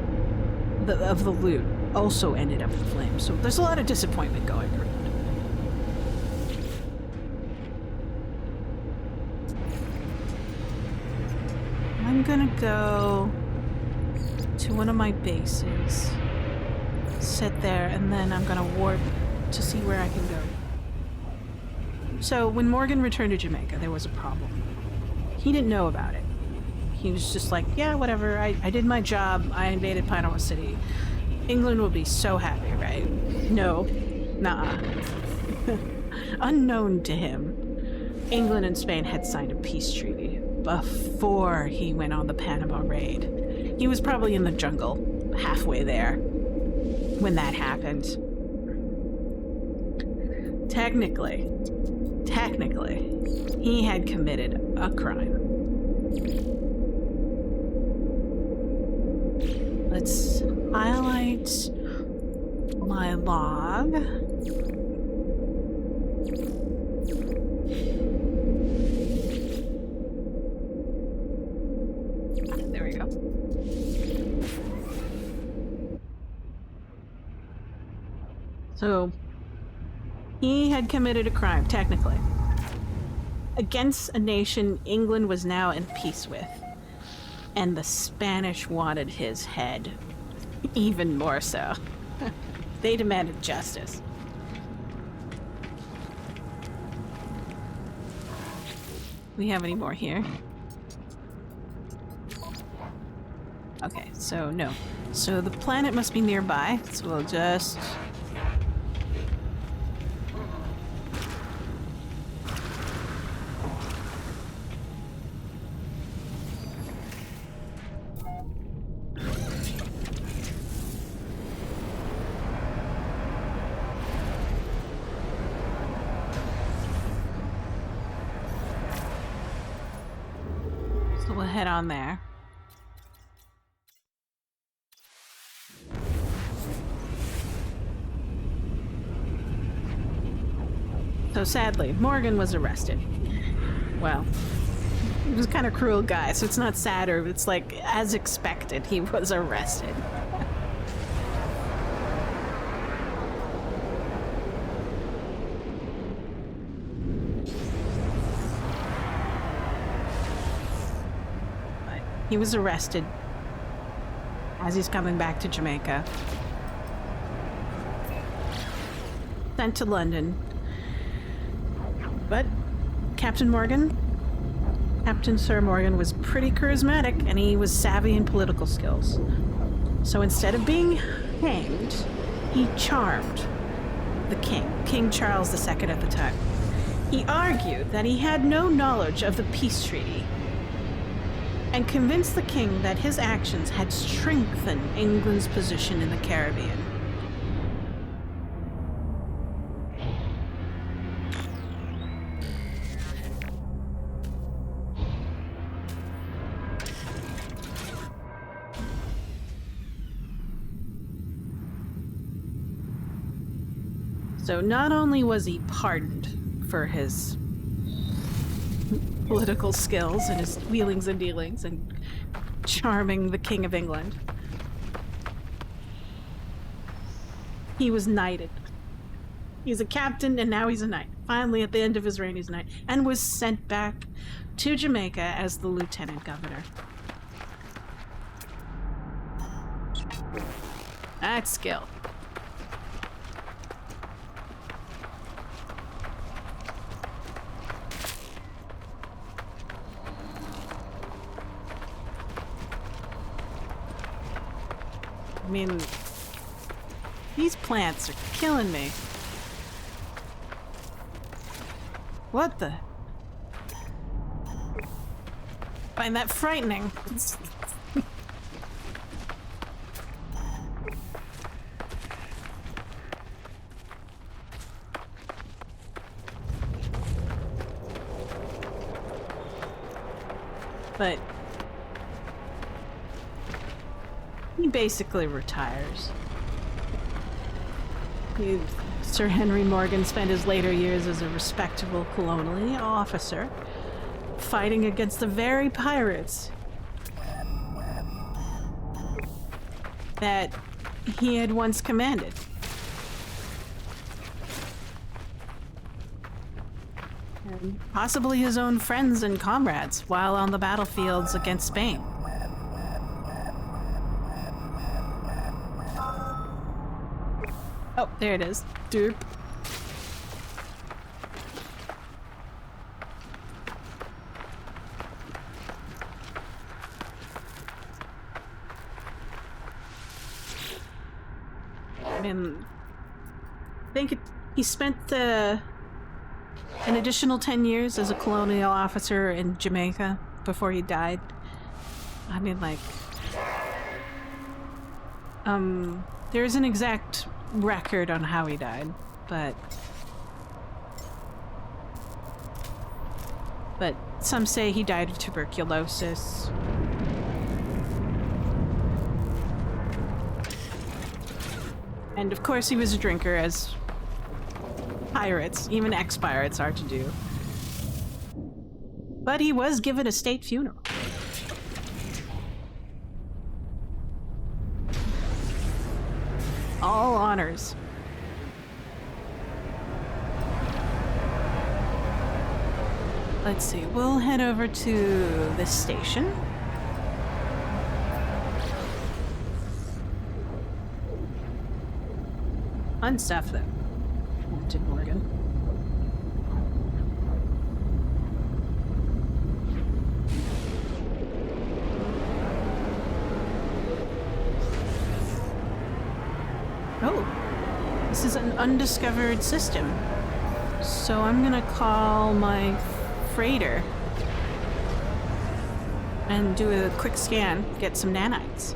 of the loot also ended up in flames. So there's a lot of disappointment going around. I'm gonna go to one of my bases, sit there, and then I'm gonna warp to see where I can go. So when Morgan returned to Jamaica, there was a problem. He didn't know about it. He was just like, yeah, whatever, I did my job, I invaded Panama City. England will be so happy, right? No. Nah. Unknown to him, England and Spain had signed a peace treaty before he went on the Panama raid. He was probably in the jungle, halfway there, when that happened. Technically, he had committed a crime. Let's highlight my log. There we go. So, he had committed a crime, technically, against a nation England was now in peace with. And the Spanish wanted his head. Even more so. They demanded justice. We have any more here? Okay, so no. So the planet must be nearby, so we'll just... we'll head on there. So sadly, Morgan was arrested. Well, he was kind of cruel guy, so it's not sad, or it's like, as expected, he was arrested. He was arrested as he's coming back to Jamaica. Sent to London. But Captain Sir Morgan was pretty charismatic, and he was savvy in political skills. So instead of being hanged, he charmed the king, King Charles II at the time. He argued that he had no knowledge of the peace treaty, and convinced the king that his actions had strengthened England's position in the Caribbean. So not only was he pardoned for his political skills and his wheelings and dealings and charming the King of England, he was knighted. He's a captain and now he's a knight. Finally, at the end of his reign, he's a knight, and was sent back to Jamaica as the lieutenant governor. That's skill. I mean, these plants are killing me. What the? Find that frightening. But he basically retires. Sir Henry Morgan spent his later years as a respectable colonial officer, fighting against the very pirates that he had once commanded. And possibly his own friends and comrades while on the battlefields against Spain. Oh, there it is. Doop. I mean, I think he spent an additional 10 years as a colonial officer in Jamaica before he died. I mean, like, there is an exact record on how he died, but some say he died of tuberculosis. And of course he was a drinker, as pirates, even ex-pirates, are to do. But he was given a state funeral. All honors. Let's see, we'll head over to this station. Fun stuff, though. Wanted Morgan. Oh, this is an undiscovered system. So I'm gonna call my freighter and do a quick scan, get some nanites.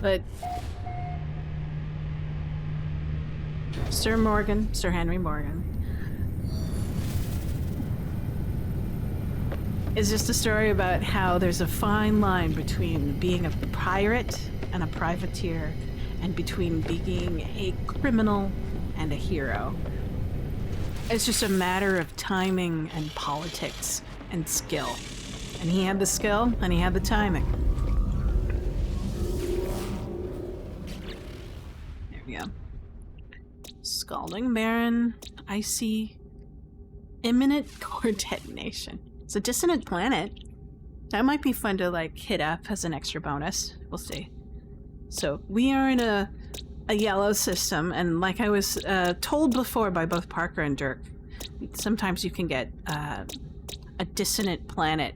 But Sir Henry Morgan, is just a story about how there's a fine line between being a pirate and a privateer, and between being a criminal and a hero. It's just a matter of timing and politics and skill. And he had the skill and he had the timing. There we go. Scalding Baron, icy, imminent core detonation. It's a dissonant planet. That might be fun to like hit up as an extra bonus. We'll see. So we are in a yellow system, and like I was told before by both Parker and Dirk, sometimes you can get a dissonant planet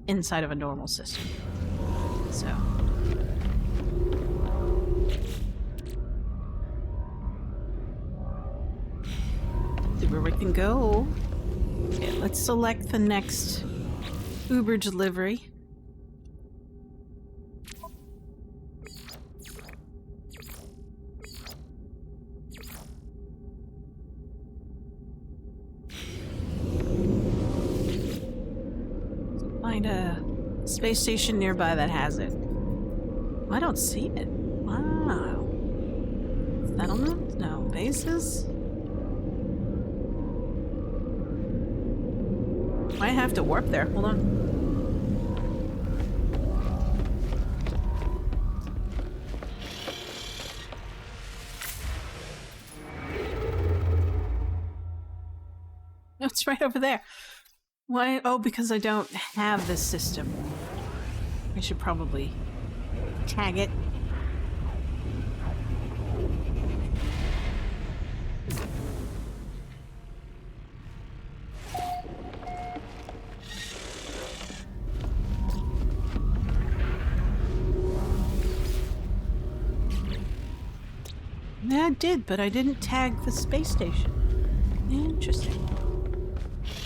inside of a normal system. So see where we can go. Okay, let's select the next Uber delivery. Find a space station nearby that has it. I don't see it. Wow. Settlement? No. Bases? Might have to warp there. Hold on. No, it's right over there. Why? Oh, because I don't have this system. I should probably tag it. Yeah, I did, but I didn't tag the space station. Interesting.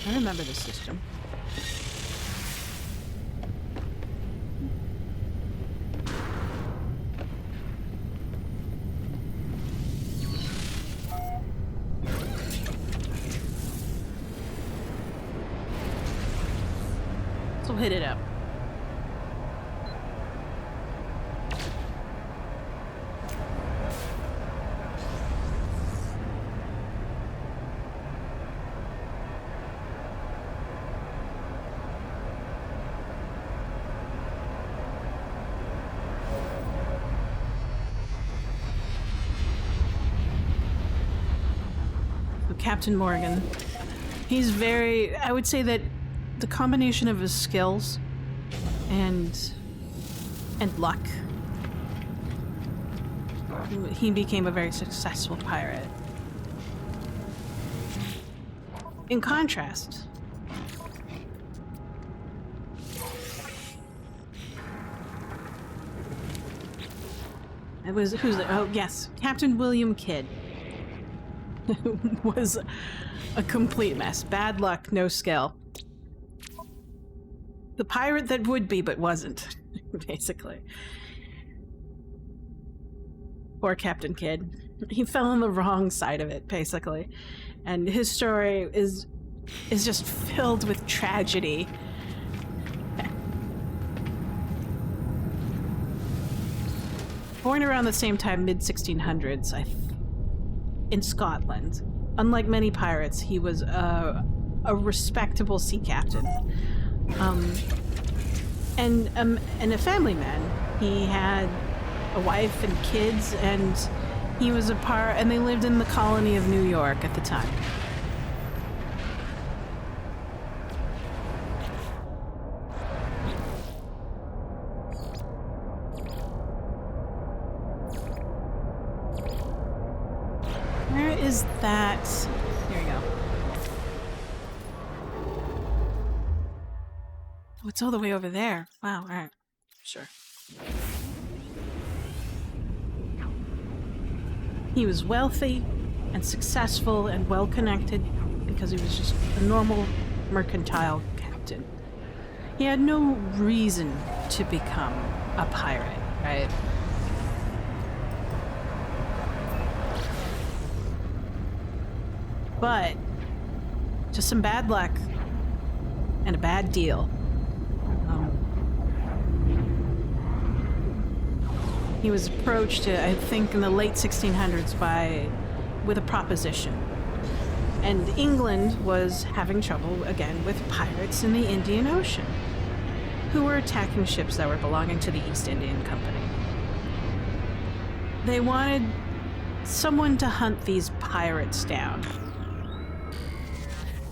I remember the system. hit it up. Captain Morgan. He's very... I would say that the combination of his skills and luck, he became a very successful pirate. In contrast, it was... who's the... oh, yes. Captain William Kidd. Was a complete mess. Bad luck, no skill. The pirate that would be but wasn't, basically. Poor Captain Kidd. He fell on the wrong side of it, basically. And his story is just filled with tragedy. Born around the same time, mid-1600s, in Scotland. Unlike many pirates, he was a respectable sea captain. And a family man. He had a wife and kids, and he was and they lived in the colony of New York at the time. Is that... Here we go. Oh, it's all the way over there. Wow, alright. Sure. He was wealthy and successful and well-connected because he was just a normal mercantile captain. He had no reason to become a pirate, right? But just some bad luck and a bad deal. He was approached, I think, in the late 1600s with a proposition. And England was having trouble, again, with pirates in the Indian Ocean, who were attacking ships that were belonging to the East Indian Company. They wanted someone to hunt these pirates down.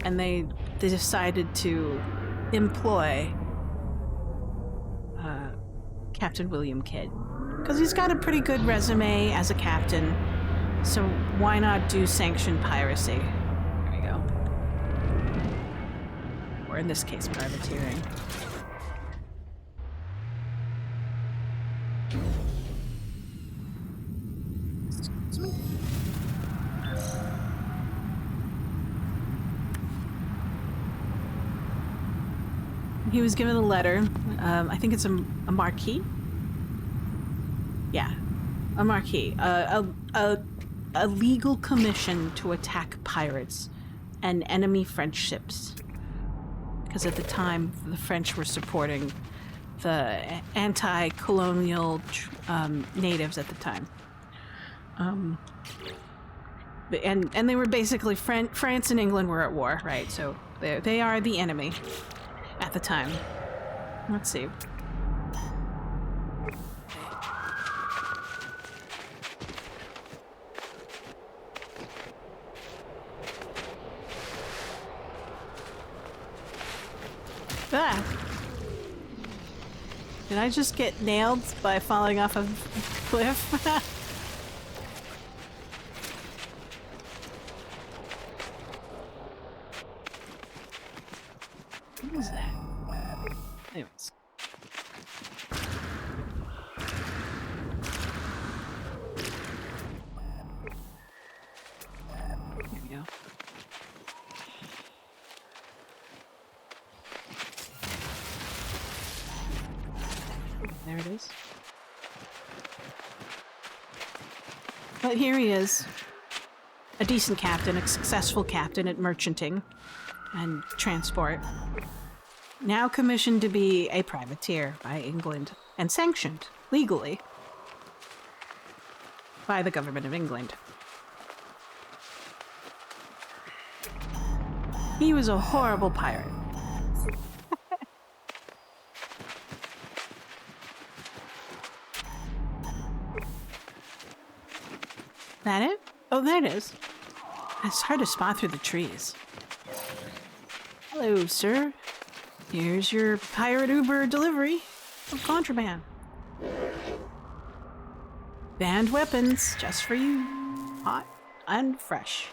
And they decided to employ Captain William Kidd. Because he's got a pretty good resume as a captain, so why not do sanctioned piracy? There we go. Or in this case, privateering. Excuse me. He was given a letter. I think it's a marquis. Yeah, a marquis. A legal commission to attack pirates and enemy French ships. Because at the time, the French were supporting the anti-colonial natives at the time. And they were basically... France and England were at war, right? So they are the enemy at the time. Let's see. Ah. Did I just get nailed by falling off a cliff? What was that? Anyways. Here we go. There it is. But here he is. A decent captain, a successful captain at merchanting and transport. Now commissioned to be a privateer by England and sanctioned legally by the government of England. He was a horrible pirate. That it? Oh, there it is. It's hard to spot through the trees. Hello, sir. Here's your pirate Uber delivery of contraband. Banned weapons, just for you. Hot and fresh.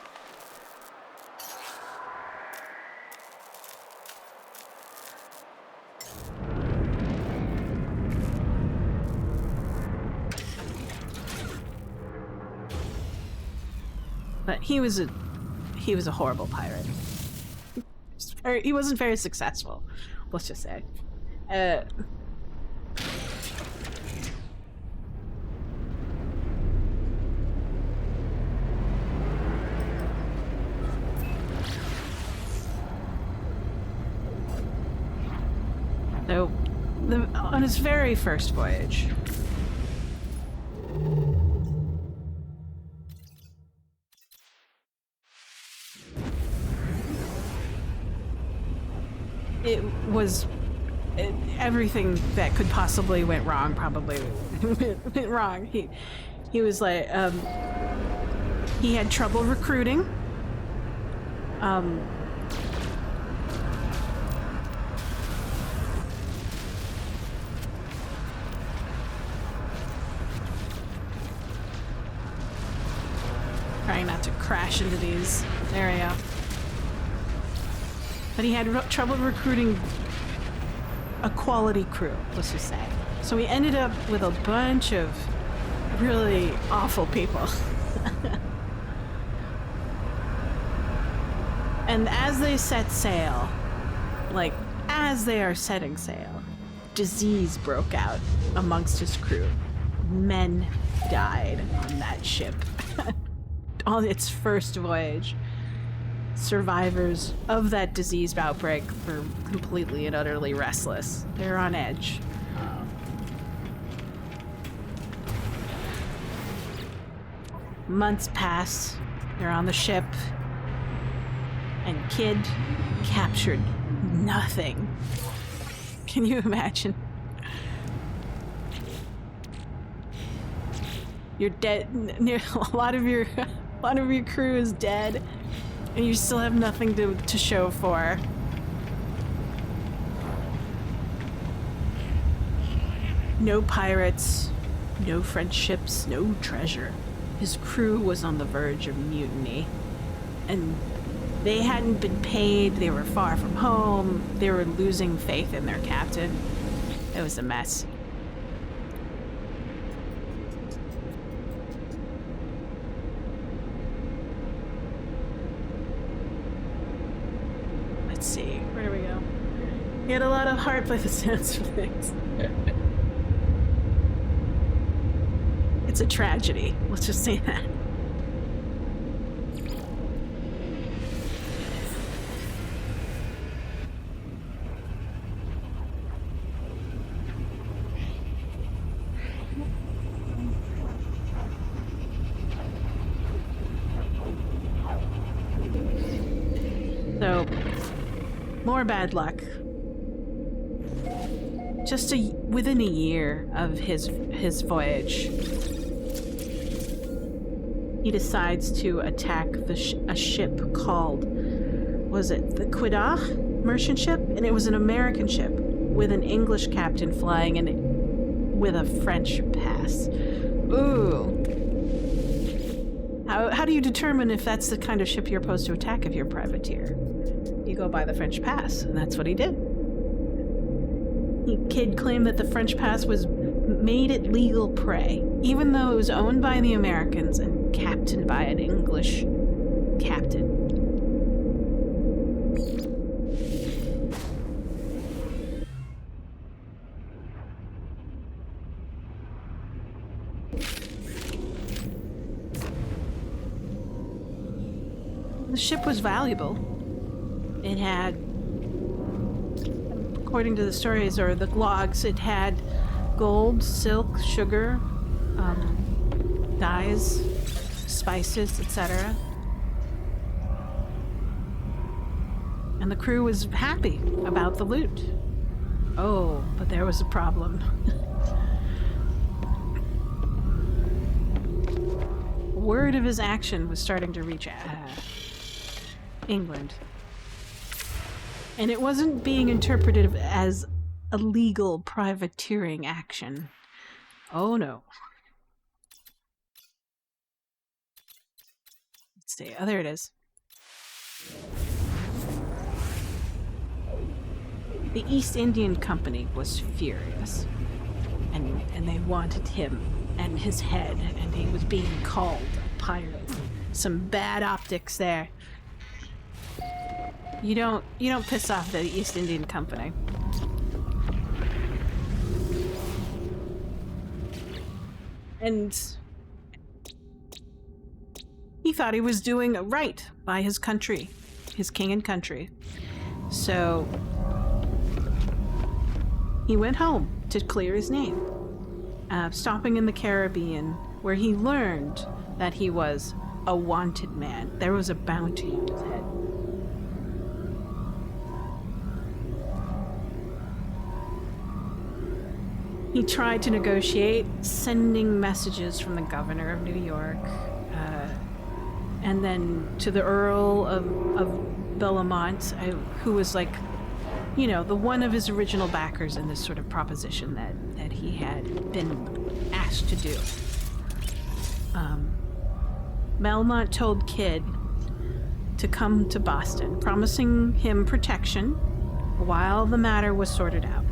But he was a horrible pirate. He wasn't very successful, let's just say. So, on his very first voyage, it was everything that could possibly went wrong. Probably went wrong. He was like he had trouble recruiting. Trying not to crash into these. There we go. But he had trouble recruiting a quality crew, let's just say. So we ended up with a bunch of really awful people. And as they set sail, like as they are setting sail, disease broke out amongst his crew. Men died on that ship. On its first voyage. Survivors of that disease outbreak were completely and utterly restless. They're on edge. Months pass. They're on the ship. And Kid captured nothing. Can you imagine? You're dead. A lot of your crew is dead. And you still have nothing to show for. No pirates, no French ships, no treasure. His crew was on the verge of mutiny. And they hadn't been paid, they were far from home, they were losing faith in their captain. It was a mess. See, where do we go? He had a lot of heart by the sounds of things. It's a tragedy, let's just say that. So, more bad luck. Just within a year of his voyage, he decides to attack a ship called, was it the Quiddah merchant ship? And it was an American ship with an English captain flying in with a French pass. Ooh. How do you determine if that's the kind of ship you're supposed to attack if you're a privateer? You go by the French pass, and that's what he did. Kid claimed that the French pass made it legal prey, even though it was owned by the Americans and captained by an English captain. The ship was valuable. It had according to the stories or the logs, it had gold, silk, sugar, dyes, spices, etc. And the crew was happy about the loot. Oh, but there was a problem. Word of his action was starting to reach England. And it wasn't being interpreted as a legal privateering action. Oh no. Let's see. Oh, there it is. The East Indian Company was furious. And they wanted him and his head, and he was being called a pirate. Some bad optics there. You don't piss off the East Indian Company. And he thought he was doing right by his country, his king and country. So he went home to clear his name, stopping in the Caribbean, where he learned that he was a wanted man. There was a bounty on his head. He tried to negotiate, sending messages from the governor of New York, and then to the Earl of Bellamont, who was like, you know, the one of his original backers in this sort of proposition that he had been asked to do. Belmont told Kidd to come to Boston, promising him protection while the matter was sorted out.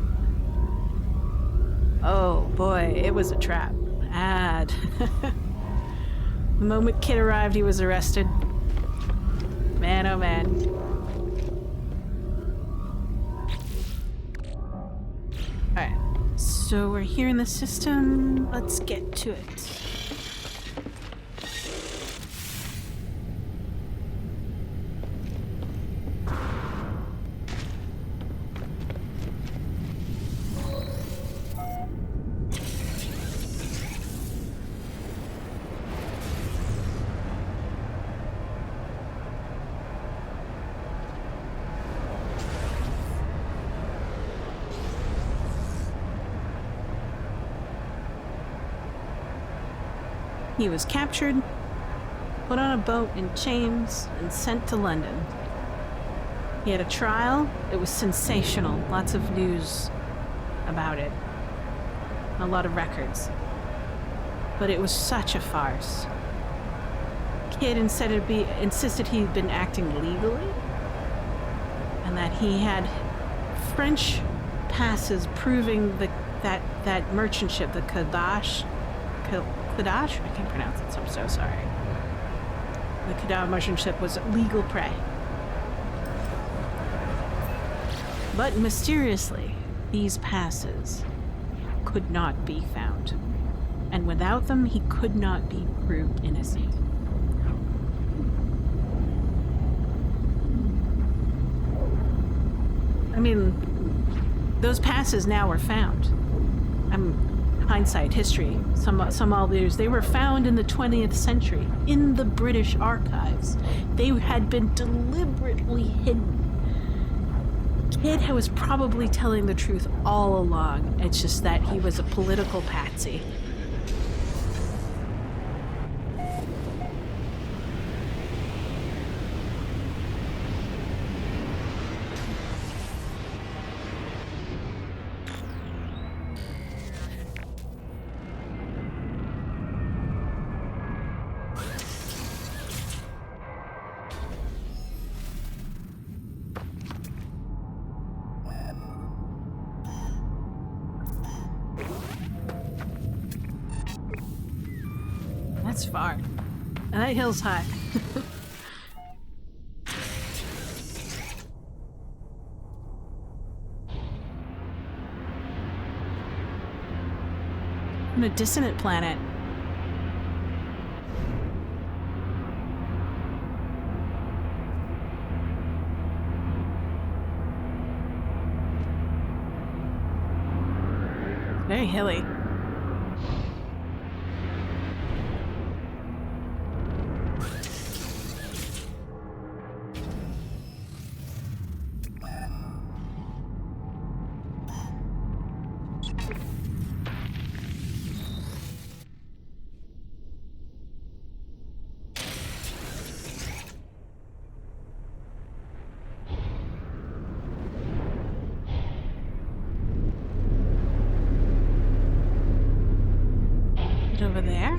Oh boy, it was a trap. The moment Kidd arrived, he was arrested. Man, oh man. Alright, so we're here in the system. Let's get to it. He was captured, put on a boat in chains, and sent to London. He had a trial. It was sensational. Lots of news about it. A lot of records. But it was such a farce. Kidd insisted he'd been acting legally, and that he had French passes proving that merchant ship, the Kadash? I can't pronounce it, so I'm so sorry. The Kadash merchant ship was legal prey. But mysteriously, these passes could not be found. And without them, he could not be proved innocent. I mean, those passes now are found. Hindsight, history, some all these, they were found in the 20th century in the British archives. They had been deliberately hidden. Kidd was probably telling the truth all along. It's just that he was a political patsy. That's far. And that hill's high. On a dissonant planet. very hilly. Over there.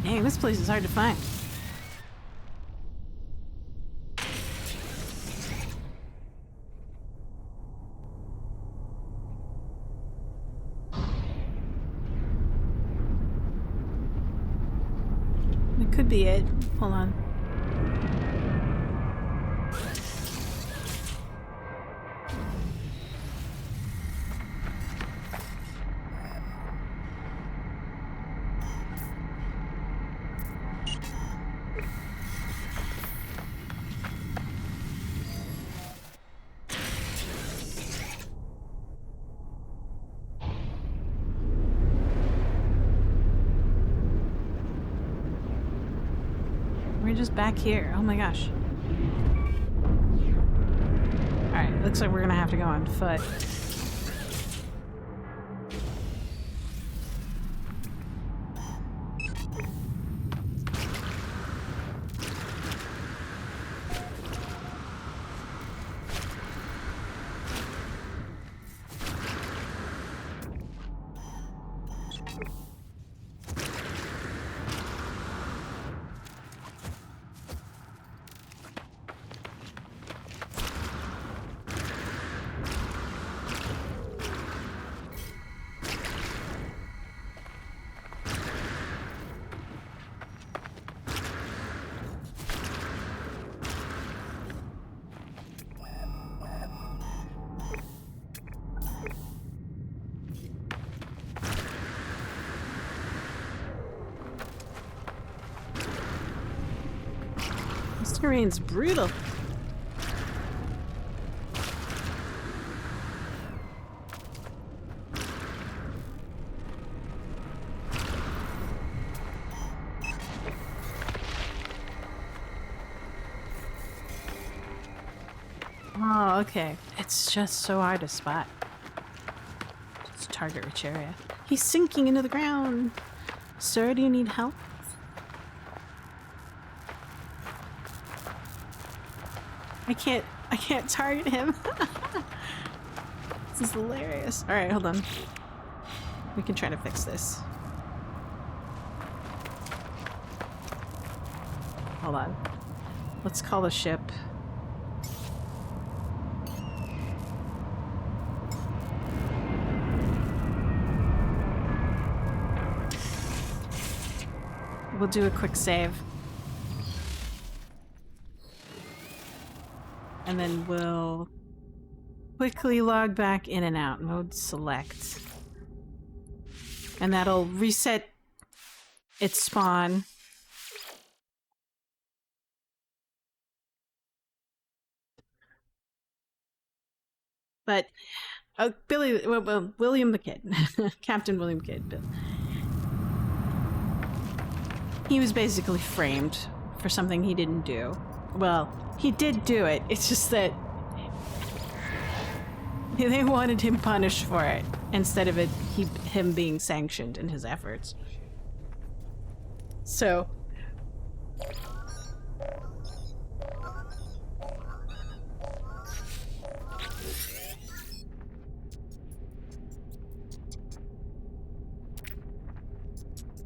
Dang, this place is hard to find. That could be it. Hold on. We're just back here. Oh my gosh. Alright, looks like we're gonna have to go on foot. This terrain's brutal. Oh, okay. It's just so hard to spot. Just target rich area. He's sinking into the ground. Sir, do you need help? I can't target him. This is hilarious. Alright, hold on. We can try to fix this. Hold on. Let's call the ship. We'll do a quick save. And then we'll quickly log back in and out. Mode select. And that'll reset its spawn. But William the Kid. Captain William Kidd. He was basically framed for something he didn't do. Well, he did do it. It's just that they wanted him punished for it instead of him being sanctioned in his efforts. So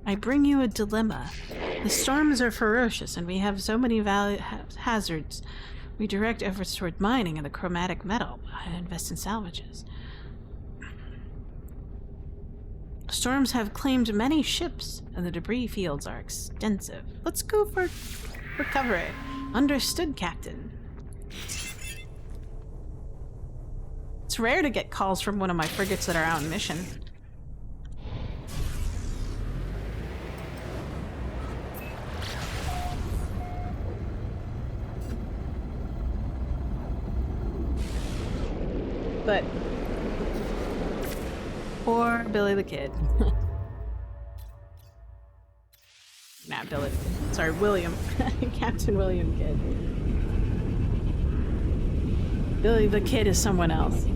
I bring you a dilemma. The storms are ferocious and we have so many hazards. We direct efforts toward mining in the chromatic metal and invest in salvages. Storms have claimed many ships and the debris fields are extensive. Let's go for recovery. Understood, Captain. It's rare to get calls from one of my frigates that are out on mission. But poor Billy the Kid. Not Billy. Sorry, William. Captain William Kidd. Billy the Kid is someone else.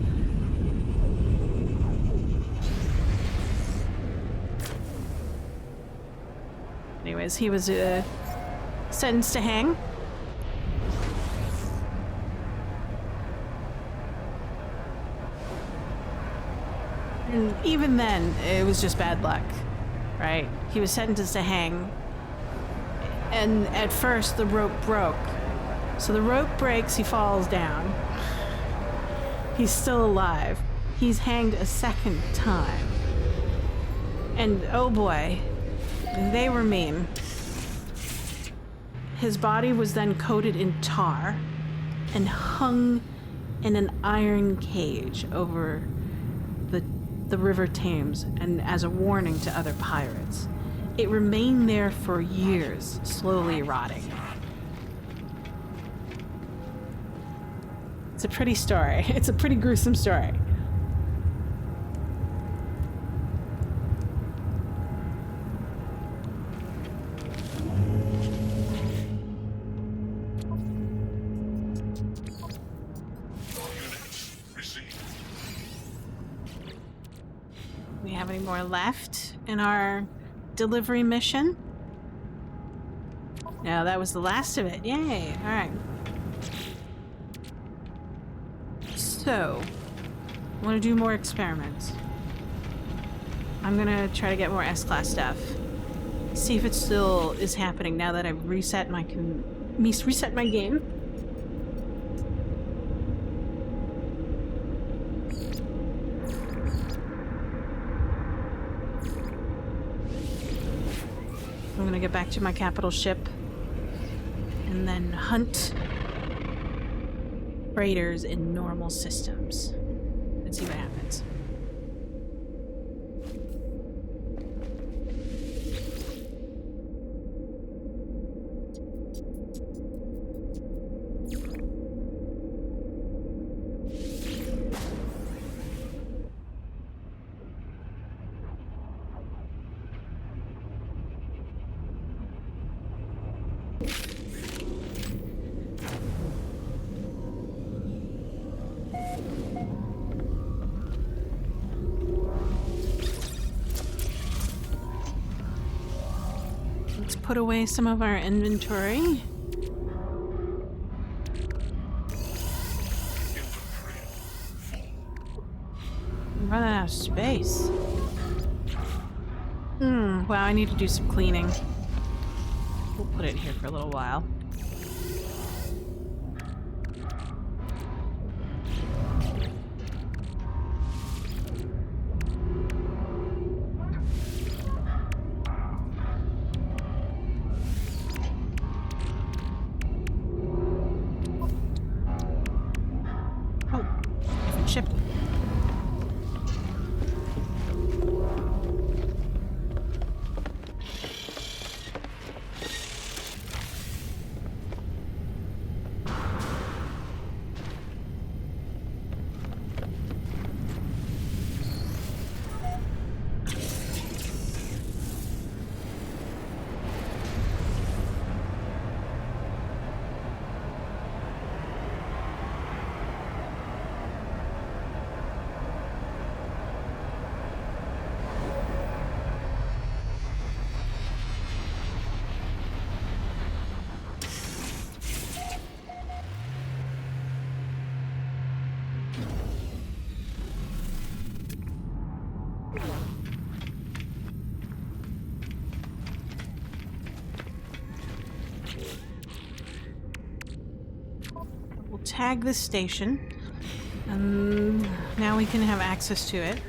Anyways, he was sentenced to hang. And even then, it was just bad luck, right? He was sentenced to hang. And at first, the rope broke. So the rope breaks, he falls down. He's still alive. He's hanged a second time. And oh boy, they were mean. His body was then coated in tar and hung in an iron cage over the River Thames, and as a warning to other pirates. It remained there for years, slowly rotting. It's a pretty story. It's a pretty gruesome story. We have any more left in our delivery mission? No, that was the last of it. Yay! Alright. So, I want to do more experiments. I'm gonna try to get more S-Class stuff. See if it still is happening now that I've reset my game. I'm gonna get back to my capital ship and then hunt raiders in normal systems and see what happens. Let's put away some of our inventory. I'm running out of space. Wow, I need to do some cleaning. We'll put it here for a little while. Ship. We'll tag this station, and now we can have access to it.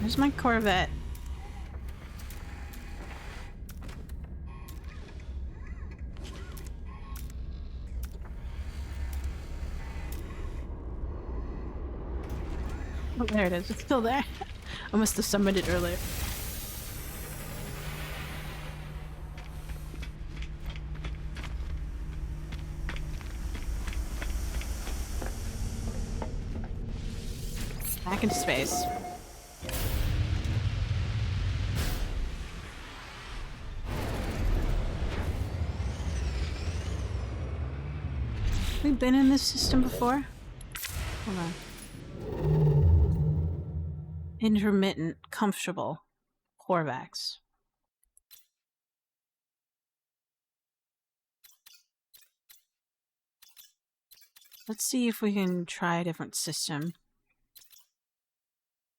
Where's my Corvette? Oh, there it is. It's still there. I must have summoned it earlier. Back into space. We've been in this system before? Hold on. Intermittent, comfortable. Corvax. Let's see if we can try a different system.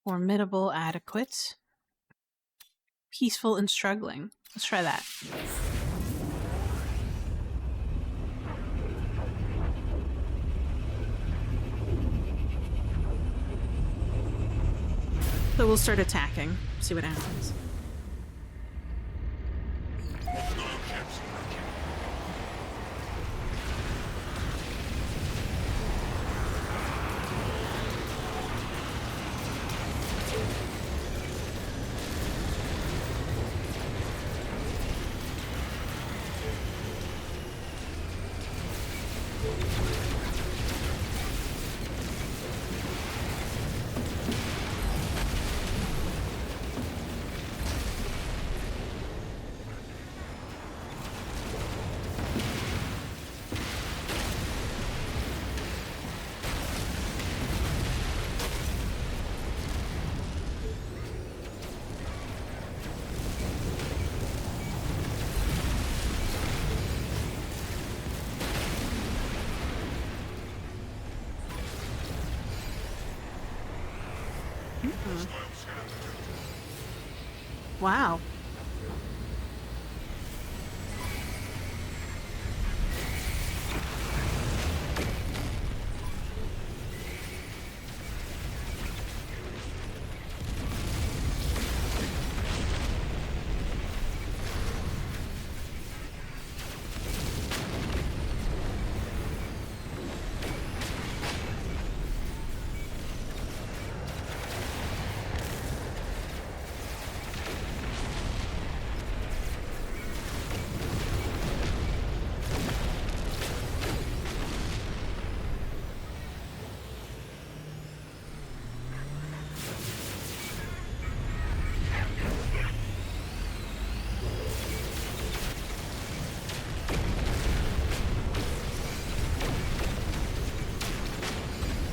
Formidable, adequate. Peaceful and struggling. Let's try that. So we'll start attacking. See what happens. Wow.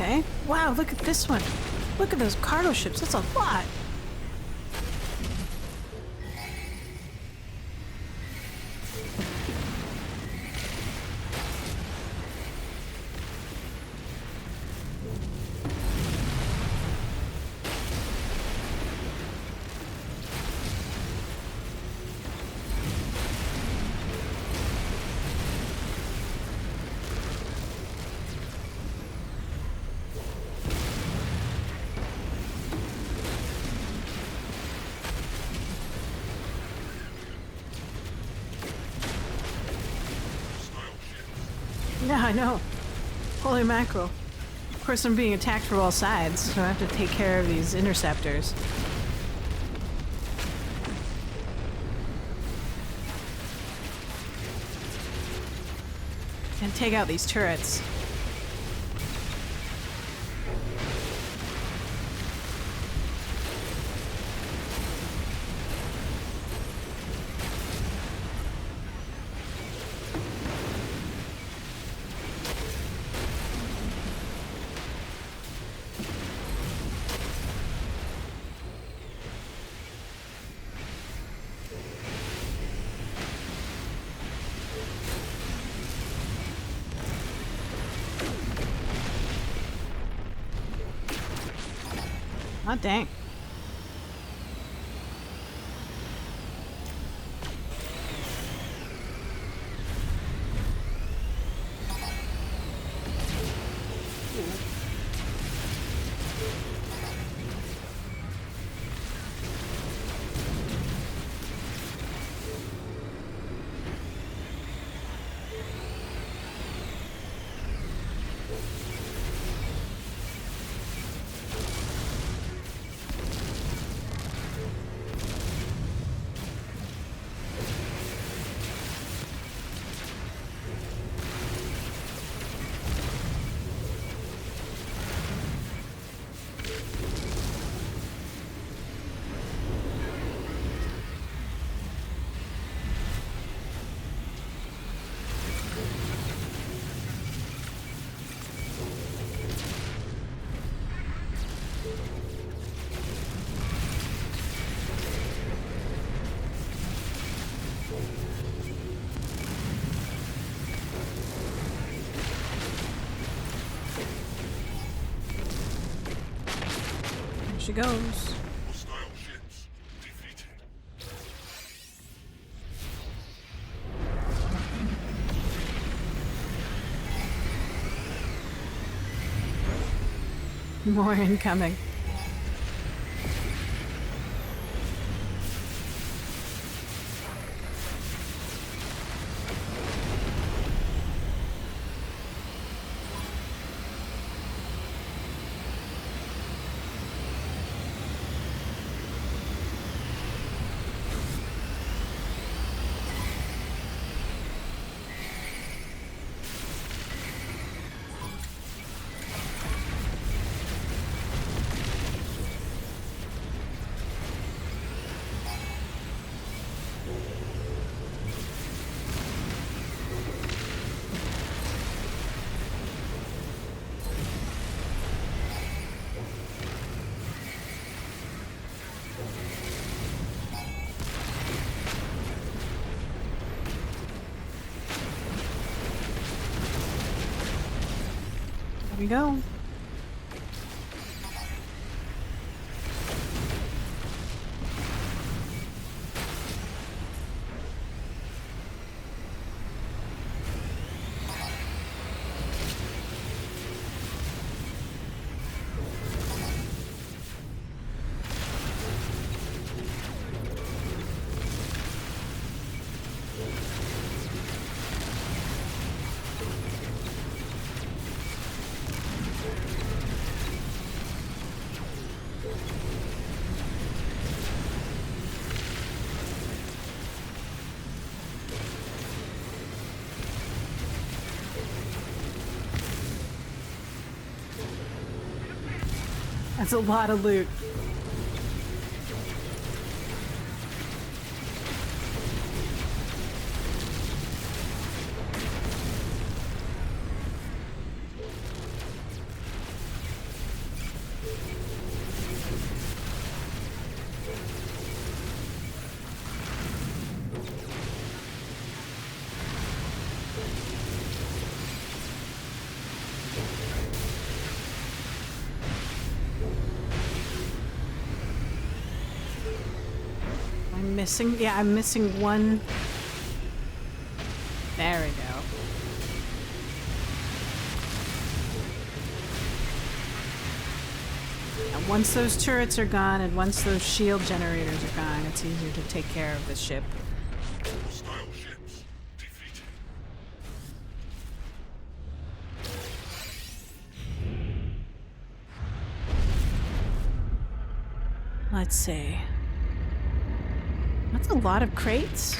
Okay. Wow, look at this one. Look at those cargo ships. That's a lot. Yeah, I know. Holy mackerel. Of course, I'm being attacked from all sides, so I have to take care of these interceptors. And take out these turrets. Oh, dang. she goes. Hostile ships defeated. More incoming. There we go. That's a lot of loot. Missing? Yeah, I'm missing one. There we go. And once those turrets are gone and once those shield generators are gone, it's easier to take care of the ship. Hostile ships defeated. Let's see. That's a lot of crates.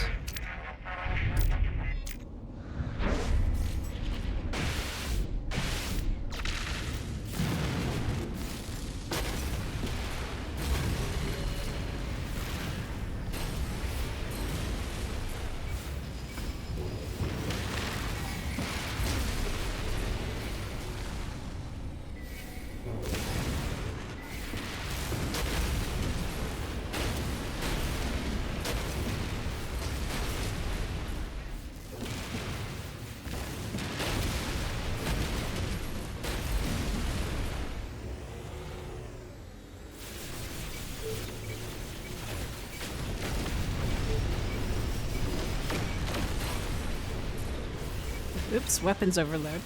Oops, weapons overload.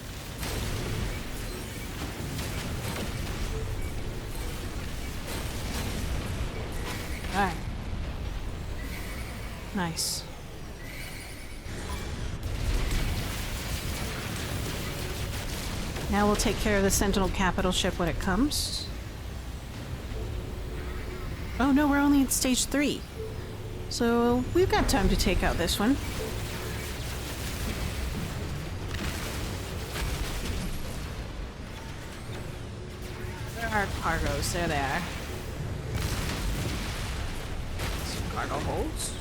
Alright. Nice. Now we'll take care of the Sentinel capital ship when it comes. Oh no, we're only at stage 3. So we've got time to take out this one. There are cargoes, there they are. Some cargo holds.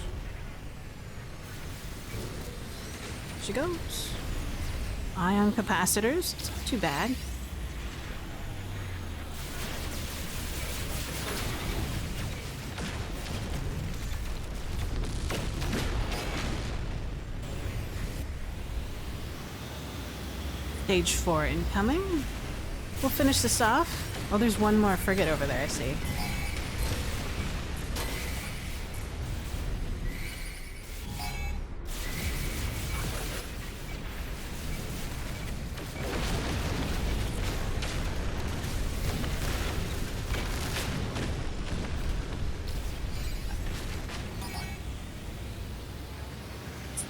There she goes. Ion capacitors, it's not too bad. Stage 4 incoming. We'll finish this off. Oh, there's one more frigate over there, I see.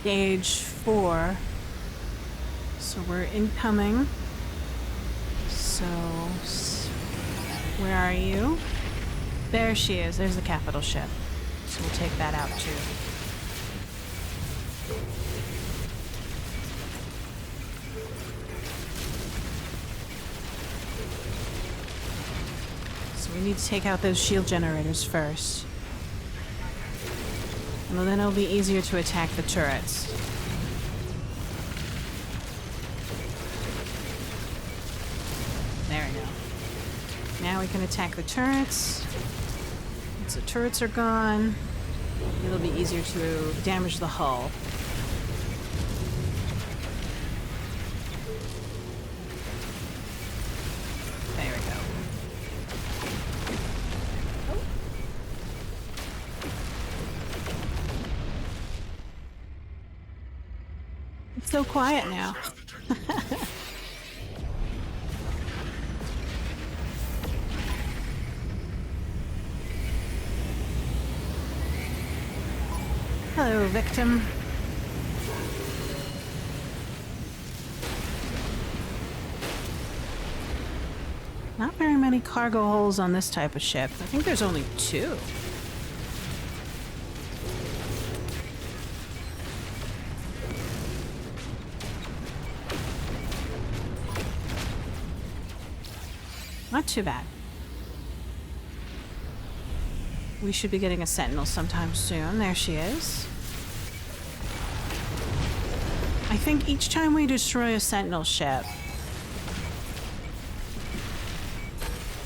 Stage 4. So we're incoming. So, where are you? There she is. There's the capital ship. So we'll take that out too. So we need to take out those shield generators first. And then it'll be easier to attack the turrets. There we go. Now we can attack the turrets. Once the turrets are gone, it'll be easier to damage the hull. There we go. Oh. It's so quiet now. Hello, victim. Not very many cargo holes on this type of ship. I think there's only 2. Not too bad. We should be getting a sentinel sometime soon. There she is. I think each time we destroy a sentinel ship,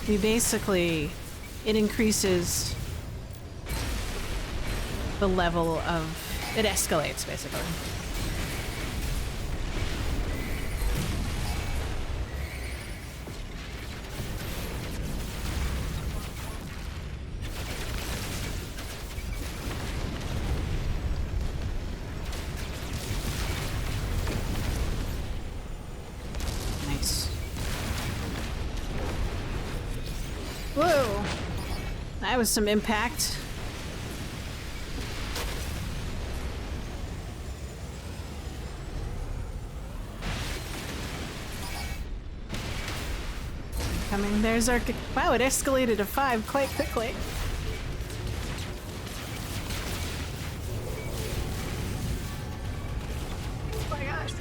we basically, it increases the level of, it escalates basically. Whoa! That was some impact. Coming, there's our... Wow, it escalated to 5 quite quickly. Oh my gosh.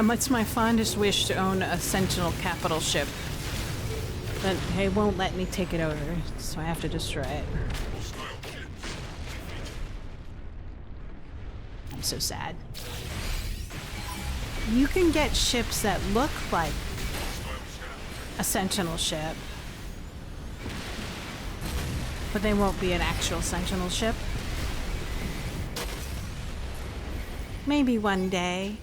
It's my fondest wish to own a Sentinel capital ship, but they won't let me take it over, so I have to destroy it. I'm so sad. You can get ships that look like a Sentinel ship, but they won't be an actual Sentinel ship. Maybe one day.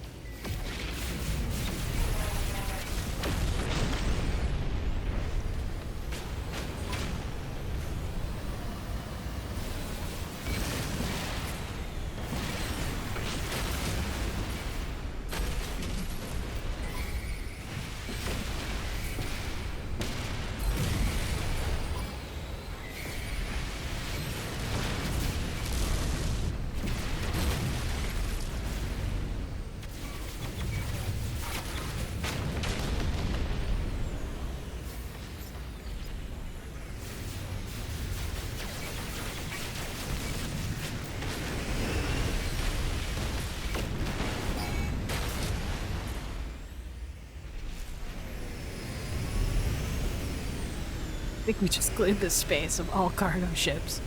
I think we just cleared the space of all cargo ships.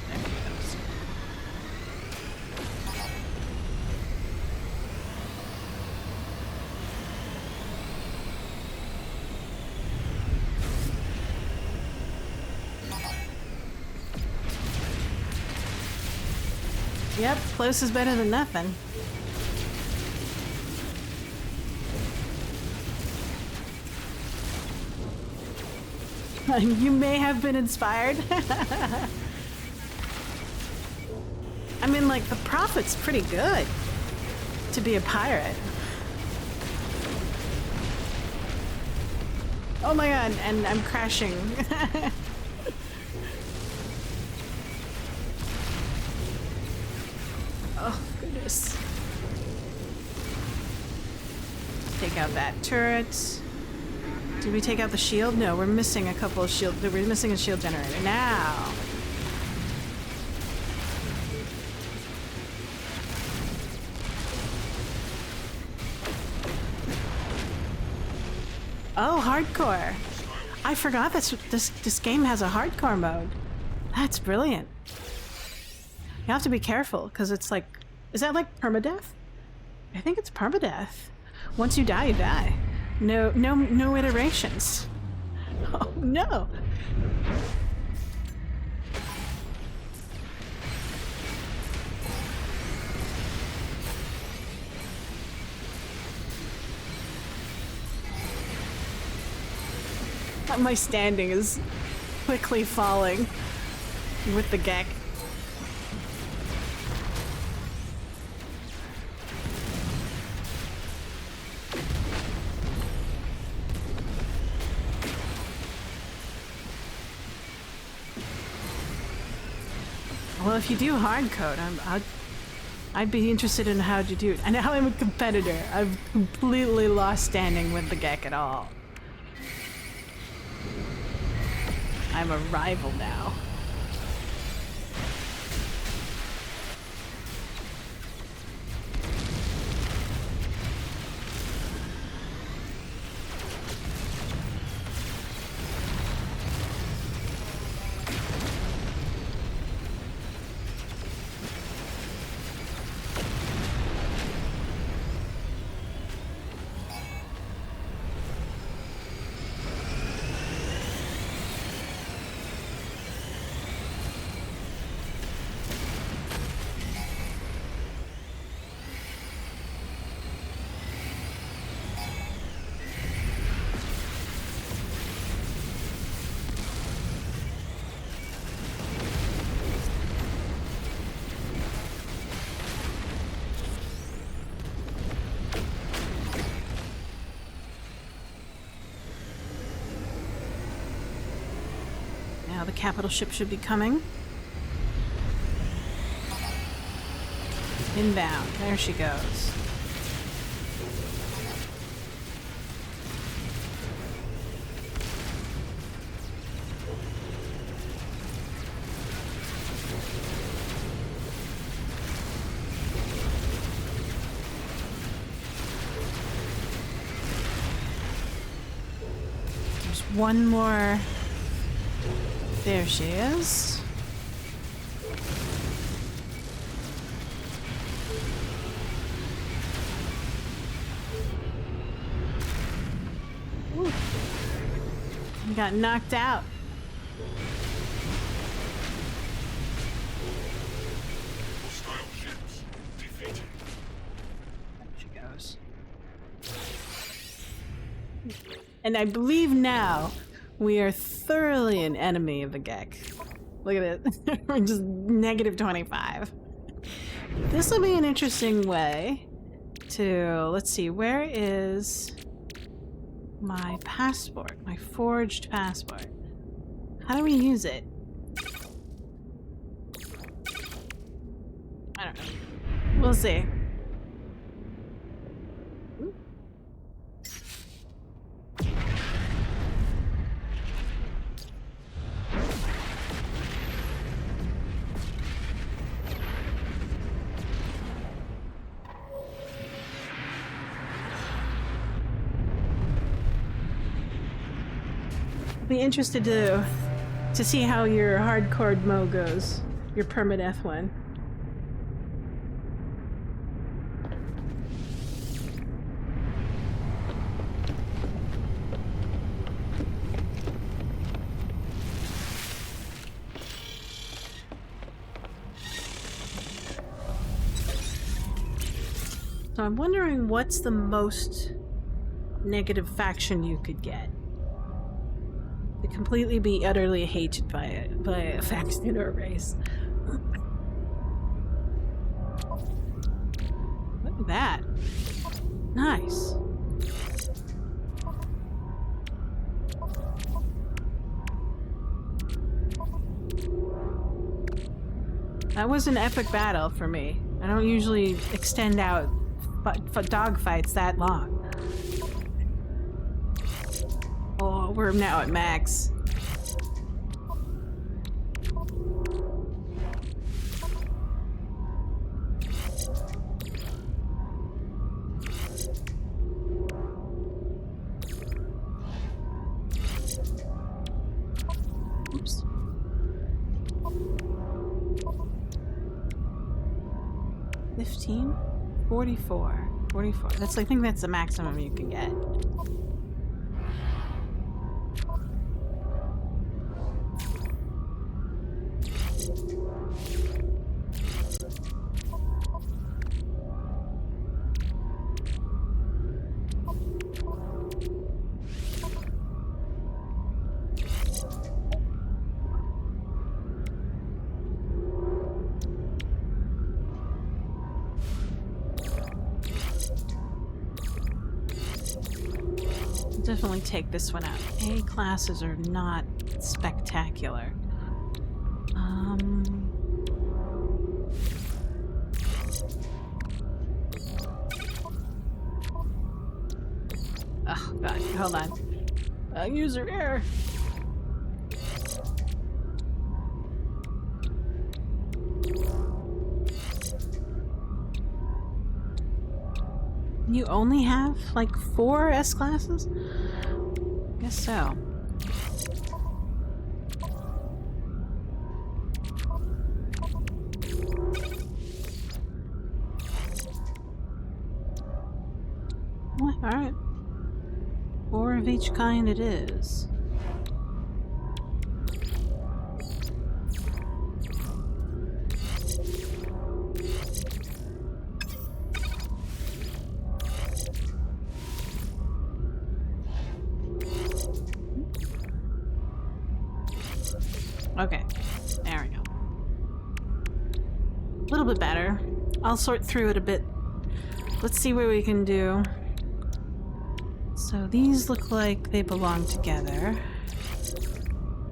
There he goes. Yep, close is better than nothing. You may have been inspired. I mean, like, the profit's pretty good to be a pirate. Oh my god, and I'm crashing. Oh, goodness. Take out that turret. Did we take out the shield? No, we're missing a couple of shield. We're missing a shield generator. Now! Oh, hardcore. I forgot this game has a hardcore mode. That's brilliant. You have to be careful, because it's like... Is that like permadeath? I think it's permadeath. Once you die, you die. No iterations. Oh, no! My standing is quickly falling with the Gek. Well, if you do hardcode, I'd be interested in how to do it. And now I'm a competitor. I've completely lost standing with the Gek at all. I'm a rival now. Now the capital ship should be coming. Inbound. There she goes. There's one more. There she is. Ooh. You got knocked out. Hostile ships defeated. There she goes. And I believe now we are thoroughly an enemy of the Gek. Look at it. We're just negative 25. This will be an interesting way to... Let's see, where is my passport? My forged passport. How do we use it? I don't know. We'll see. Be interested to see how your hardcore mode goes, your permadeath one. So I'm wondering what's the most negative faction you could get. To completely be utterly hated by a faction or race. Look at that. Nice. That was an epic battle for me. I don't usually extend out dogfights that long. Oh, we're now at max. Oops. $15? $44. $44. I think that's the maximum you can get. Definitely take this one out. A classes are not spectacular. Oh god, hold on. User error. You only have like 4 S classes? Guess so. Well, alright. 4 of each kind it is. Okay, there we go. A little bit better. I'll sort through it a bit. Let's see what we can do. So these look like they belong together.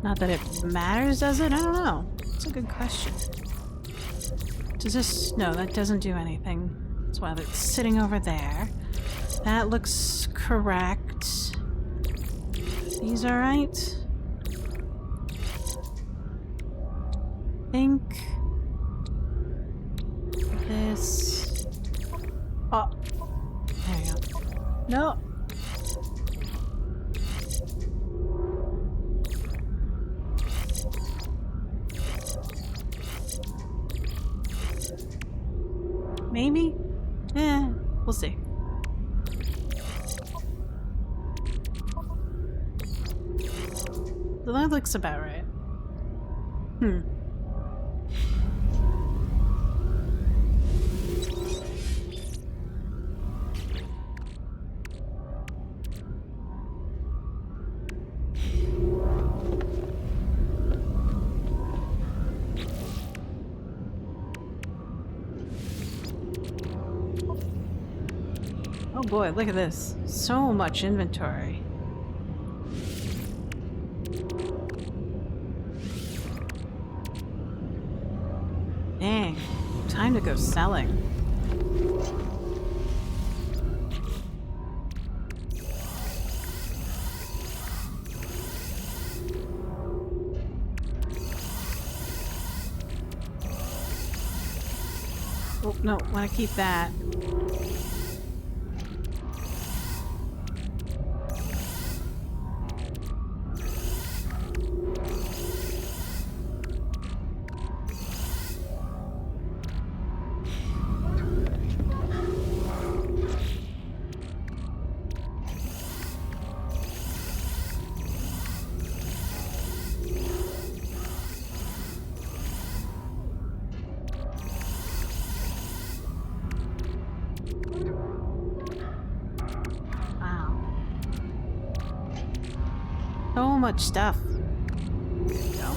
Not that it matters, does it? I don't know. It's a good question. Does this... No, that doesn't do anything. That's why it's sitting over there. That looks correct. These alright? Think this. Oh, there you go. No. Maybe? We'll see. So that looks about right. Oh boy, look at this. So much inventory. Dang, time to go selling. Oh, no, want to keep that. So much stuff. There you go.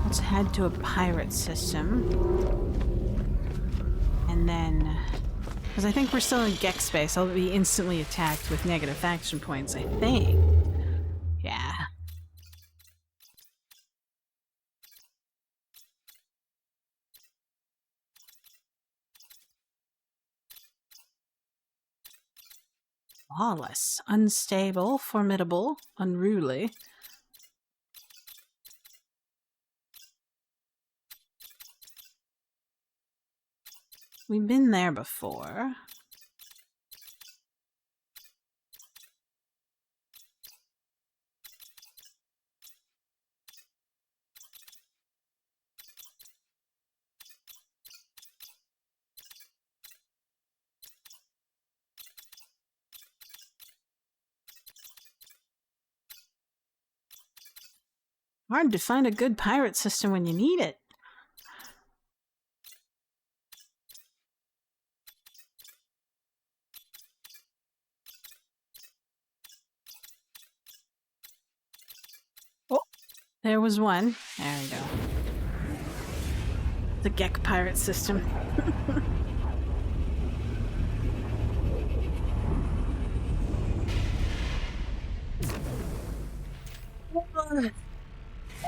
Let's head to a pirate system. And then... Because I think we're still in Gex space. I'll be instantly attacked with negative faction points, I think. Yeah. Lawless, unstable, formidable, unruly. We've been there before. Hard to find a good pirate system when you need it. Oh, there was one. There we go. The Gek pirate system.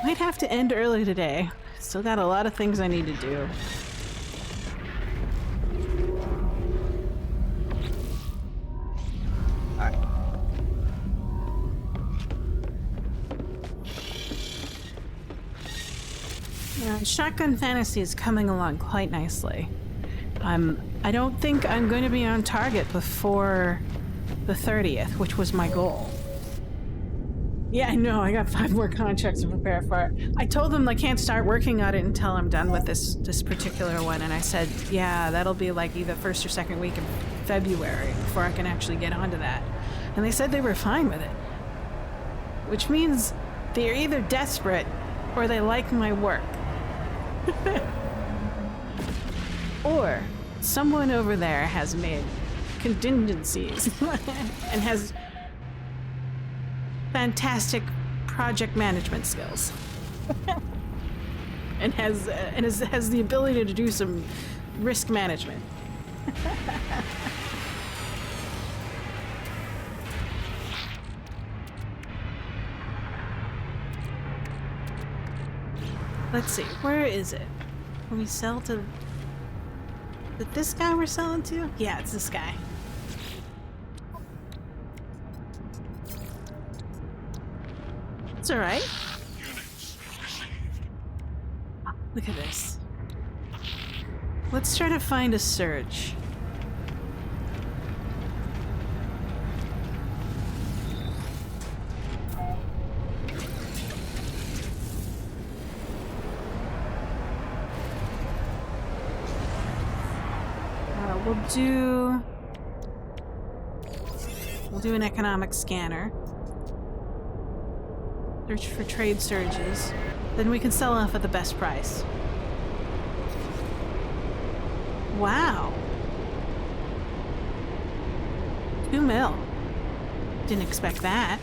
Might have to end early today. Still got a lot of things I need to do. Shotgun Fantasy is coming along quite nicely. I don't think I'm going to be on target before the 30th, which was my goal. Yeah, I know. I got 5 more contracts to prepare for. I told them I can't start working on it until I'm done with this particular one, and I said, yeah, that'll be like either first or second week of February before I can actually get onto that. And they said they were fine with it. Which means they're either desperate or they like my work. Or someone over there has made contingencies and has fantastic project management skills. and has the ability to do some risk management. Let's see, where is it? Can we sell to... Is it this guy we're selling to? Yeah, it's this guy. It's alright. Oh, look at this. Let's try to find a surge. We'll do an economic scanner. Search for trade surges. Then we can sell off at the best price. Wow. 2 mil. Didn't expect that.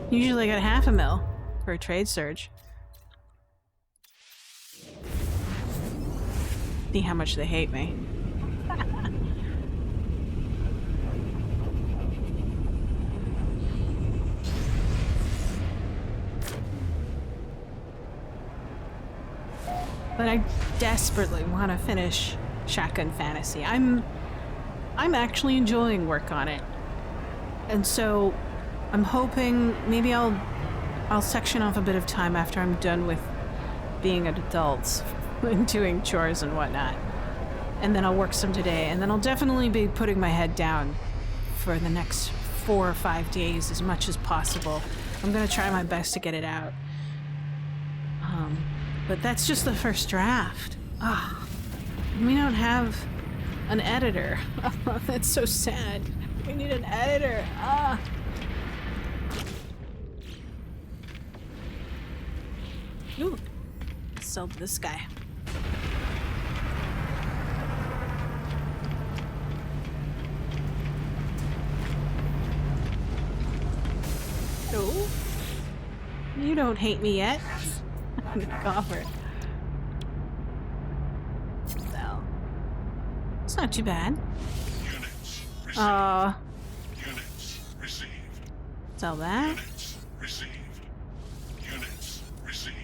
Usually I got $500,000 for a trade surge. See how much they hate me. But I desperately want to finish Shotgun Fantasy. I'm actually enjoying work on it. And so I'm hoping maybe I'll section off a bit of time after I'm done with being an adult and doing chores and whatnot. And then I'll work some today, and then I'll definitely be putting my head down for the next 4 or 5 days as much as possible. I'm gonna try my best to get it out. But that's just the first draft. We don't have an editor. That's so sad. We need an editor. Ooh, sell to this guy. don't hate me yet. I'm gonna go for it. So, it's not too bad. Units received. Units received. Sell that. Units received. Units received.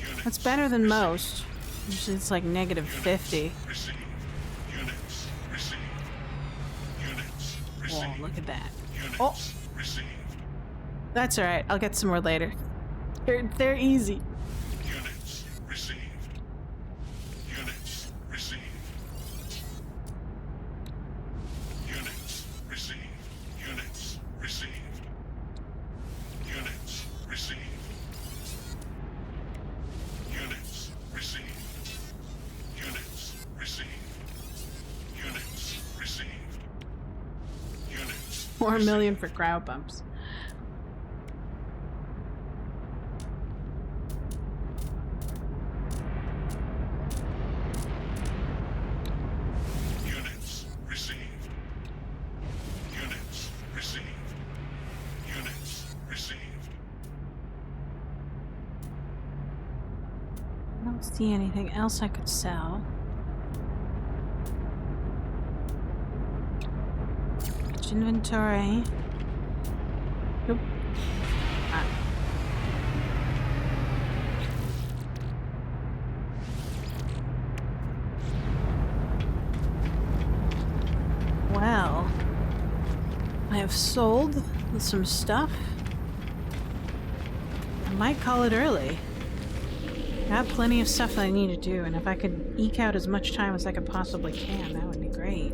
Units That's better than most. Usually it's like negative 50. received. Units received. Units Whoa, received. look at that. Units Oh. received. That's alright. I'll get some more later. They're easy. Units received. Units received. Units received. Units received. Units received. Units received. Units received. Units received. Units 4 million for crowd bumps. Units received. Units received. Units received. I don't see anything else I could sell. Inventory. Nope. Ah. Well, I have sold some stuff. I might call it early. I have plenty of stuff that I need to do, and if I could eke out as much time as I could possibly can, that would be great.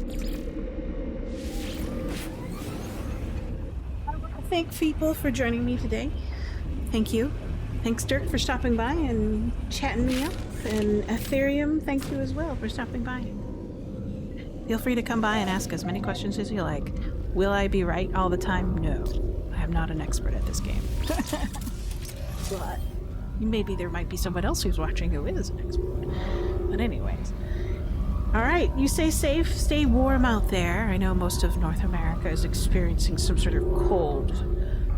I want to thank people for joining me today. Thank you. Thanks, Dirk, for stopping by and chatting me up. And Ethereum, thank you as well for stopping by. Feel free to come by and ask as many questions as you like. Will I be right all the time? No. I am not an expert at this game. But maybe there might be someone else who's watching who is an expert. But anyways. Alright, you stay safe, stay warm out there. I know most of North America is experiencing some sort of cold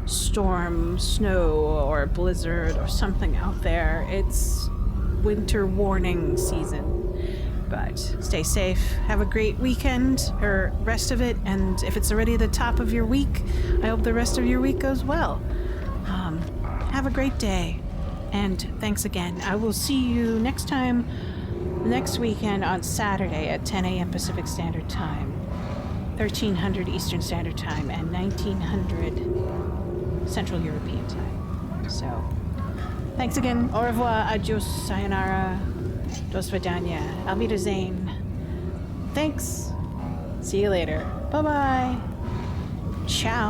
storm, snow, or blizzard or something out there. It's winter warning season. But stay safe, have a great weekend, or rest of it, and if it's already the top of your week, I hope the rest of your week goes well. Have a great day, and thanks again. I will see you next time, next weekend on Saturday at 10 a.m. Pacific Standard Time, 1300 Eastern Standard Time, and 1900 Central European Time. So, thanks again. Au revoir, adios, sayonara. Do svidaniya. Auf Wiedersehen. Thanks. See you later. Bye-bye. Ciao.